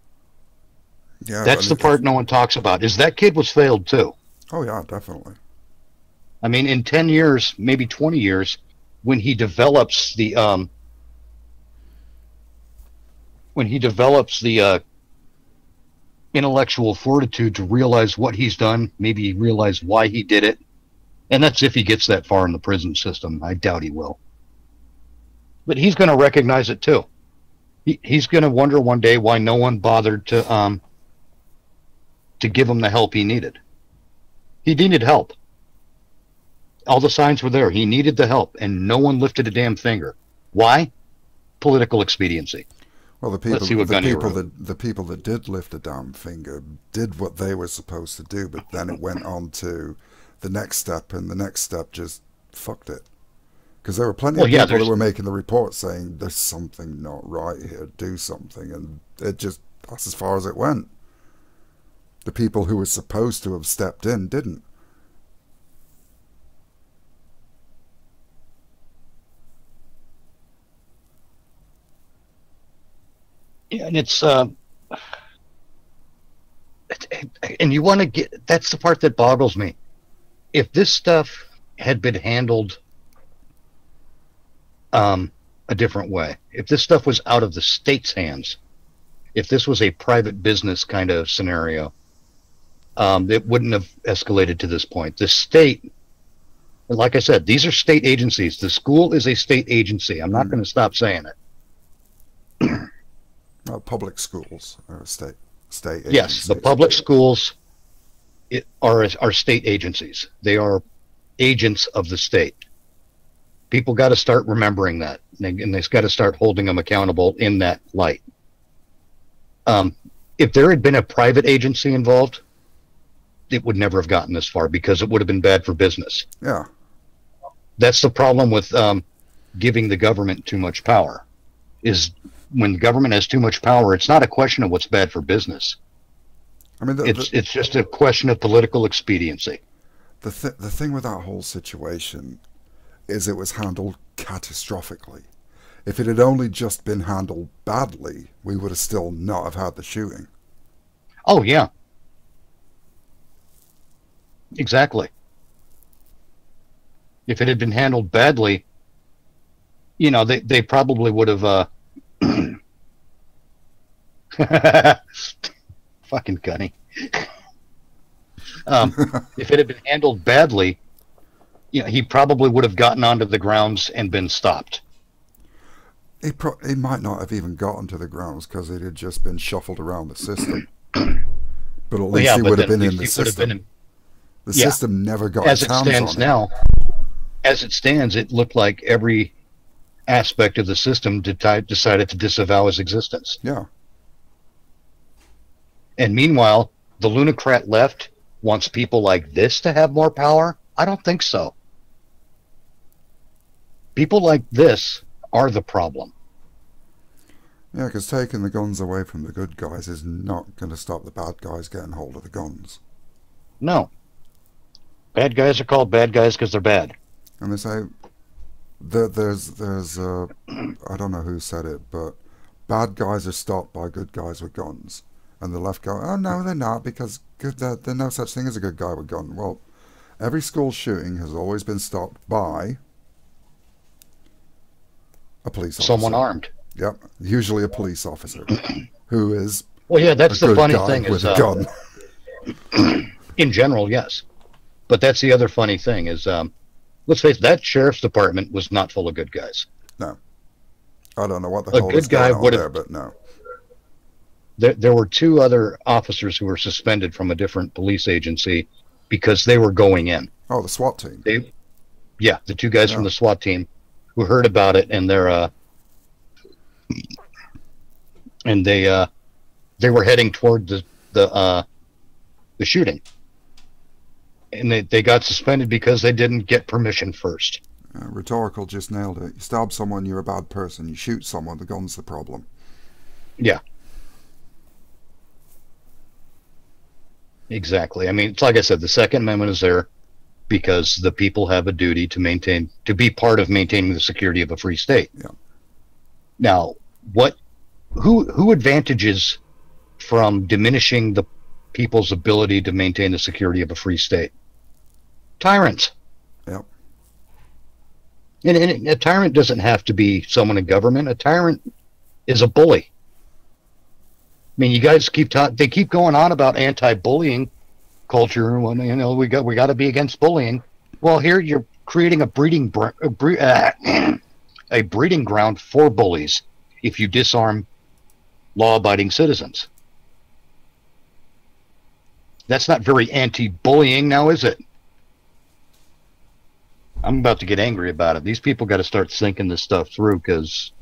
Yeah, that's the part no one talks about, is that kid was failed too. Oh yeah, definitely. I mean, in 10 years, maybe 20 years, when he develops the intellectual fortitude to realize what he's done, maybe realize why he did it, and that's if he gets that far in the prison system. I doubt he will. But he's going to recognize it too. He's going to wonder one day why no one bothered to give him the help he needed. He needed help. All the signs were there. He needed the help, and no one lifted a damn finger. Why? Political expediency. Well, the people that did lift a damn finger did what they were supposed to do, but then it went on to the next step, and the next step just fucked it. Because there were plenty of people that were making the report saying there's something not right here, do something, and that's as far as it went. The people who were supposed to have stepped in didn't. Yeah, and it's and you want to get, that's the part that boggles me. If this stuff had been handled a different way, if this stuff was out of the state's hands, if this was a private business kind of scenario, it wouldn't have escalated to this point. The state, like I said, these are state agencies. The school is a state agency. I'm not going to stop saying it. Public schools are state agencies. Yes, the public schools are state agencies. They are agents of the state. People got to start remembering that, and they've got to start holding them accountable in that light. If there had been a private agency involved, it would never have gotten this far, because it would have been bad for business. Yeah. That's the problem with giving the government too much power, is when the government has too much power, it's not a question of what's bad for business. I mean, it's just a question of political expediency. The thing with that whole situation is it was handled catastrophically. If it had only just been handled badly, we would have still not have had the shooting. Oh, yeah. Exactly. If it had been handled badly, you know, they probably would have... fucking Gunny. If it had been handled badly, you know, he probably would have gotten onto the grounds and been stopped. He might not have even gotten to the grounds because it had just been shuffled around the system. But at least he would have been in the system. The system never got as it stands now. As it stands, it looked like every aspect of the system decided to disavow his existence. Yeah. And meanwhile, the lunocrat left wants people like this to have more power? I don't think so. People like this are the problem. Yeah, because taking the guns away from the good guys is not going to stop the bad guys getting hold of the guns. No. Bad guys are called bad guys because they're bad. And they say, there's I don't know who said it, but bad guys are stopped by good guys with guns. And the left go, oh no, they're not, because there's no such thing as a good guy with a gun. Well, every school shooting has always been stopped by a police officer. Someone armed. Yep, usually a police officer who is that's the funny thing with is a gun. In general, yes, but that's the other funny thing is let's face it, that sheriff's department was not full of good guys. No, I don't know what the hell is going on there, but no. There were two other officers who were suspended from a different police agency because they were going in. Oh, the SWAT team. The two guys from the SWAT team who heard about it, and they were heading toward the shooting, and they got suspended because they didn't get permission first. Rhetorical just nailed it. You stab someone, you're a bad person. You shoot someone, the gun's the problem. Yeah. Exactly. I mean, it's like I said, the Second Amendment is there because the people have a duty to be part of maintaining the security of a free state. Yeah. Now, who advantages from diminishing the people's ability to maintain the security of a free state? Tyrants. Yep. And a tyrant doesn't have to be someone in government. A tyrant is a bully. I mean, you guys they keep going on about anti-bullying culture. When, you know, we got to be against bullying. Well, here you're creating a breeding ground for bullies if you disarm law-abiding citizens. That's not very anti-bullying now, is it? I'm about to get angry about it. These people got to start thinking this stuff through, because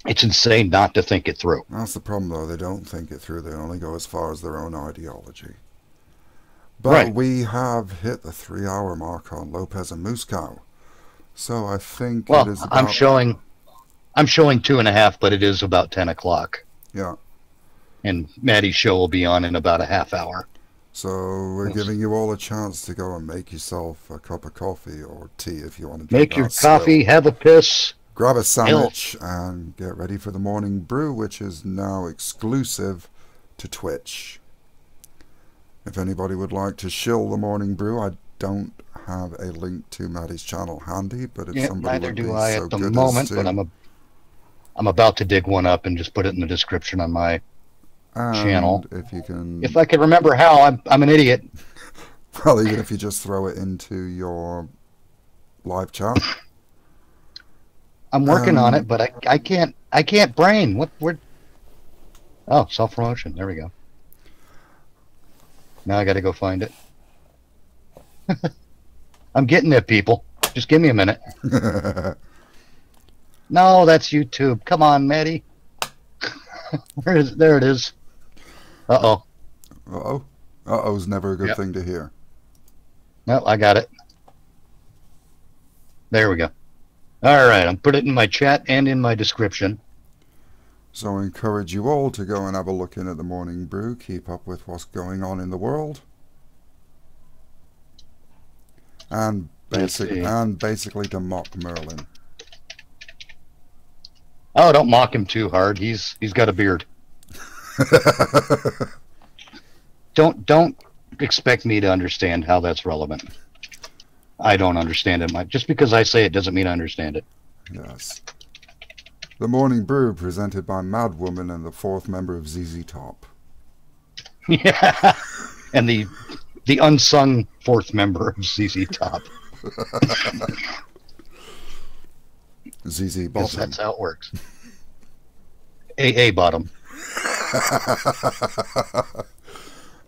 it's insane not to think it through. That's the problem, though. They don't think it through. They only go as far as their own ideology. But Right. we have hit the 3-hour mark on Lopez and Moosecow. So I think Well, it is about... I'm showing 2.5, but it is about 10 o'clock. Yeah. And Maddie's show will be on in about a half hour. So we're giving you all a chance to go and make yourself a cup of coffee or tea if you want to drink Make your that coffee, still. have a piss. Grab a sandwich and get ready for the morning brew, which is now exclusive to Twitch. If anybody would like to shill the morning brew, I don't have a link to Maddie's channel handy, but if somebody Neither would be do I so at the good moment, as to, but I'm about to dig one up and just put it in the description on my channel. If you can, If I can remember how, I'm an idiot. well, even if you just throw it into your live chat. I'm working on it, but I can't brain. Oh, self-promotion. There we go. Now I got to go find it. I'm getting it, people. Just give me a minute. No, that's YouTube. Come on, Maddie. There it is. Uh-oh. Uh-oh. Uh-oh's never a good Yep. thing to hear. No, I got it. There we go. All right, I'm putting it in my chat and in my description. So I encourage you all to go and have a look in at the morning brew, keep up with what's going on in the world, and basically to mock Merlin. Oh, don't mock him too hard. He's got a beard. Don't expect me to understand how that's relevant. I don't understand it. Just because I say it doesn't mean I understand it. Yes. The morning brew presented by Madwoman and the 4th member of ZZ Top. Yeah, and the unsung 4th member of ZZ Top. ZZ Because Bottom. that's how it works. AA Bottom.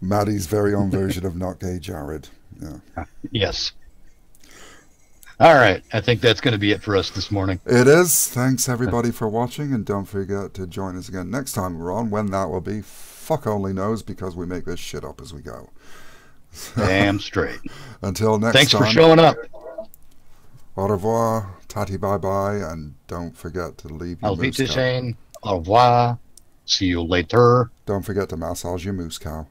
Maddie's very own version of Not Gay Jared. Yeah. Yes. All right. I think that's going to be it for us this morning. It is. Thanks everybody for watching, and don't forget to join us again next time we're on. When that will be, fuck only knows, because we make this shit up as we go. Damn straight. Until next Thanks time. for showing up. Au revoir, tati bye bye, and don't forget to leave your Auf moose cow. Wiedersehen. Au revoir. See you later. Don't forget to massage your moose cow.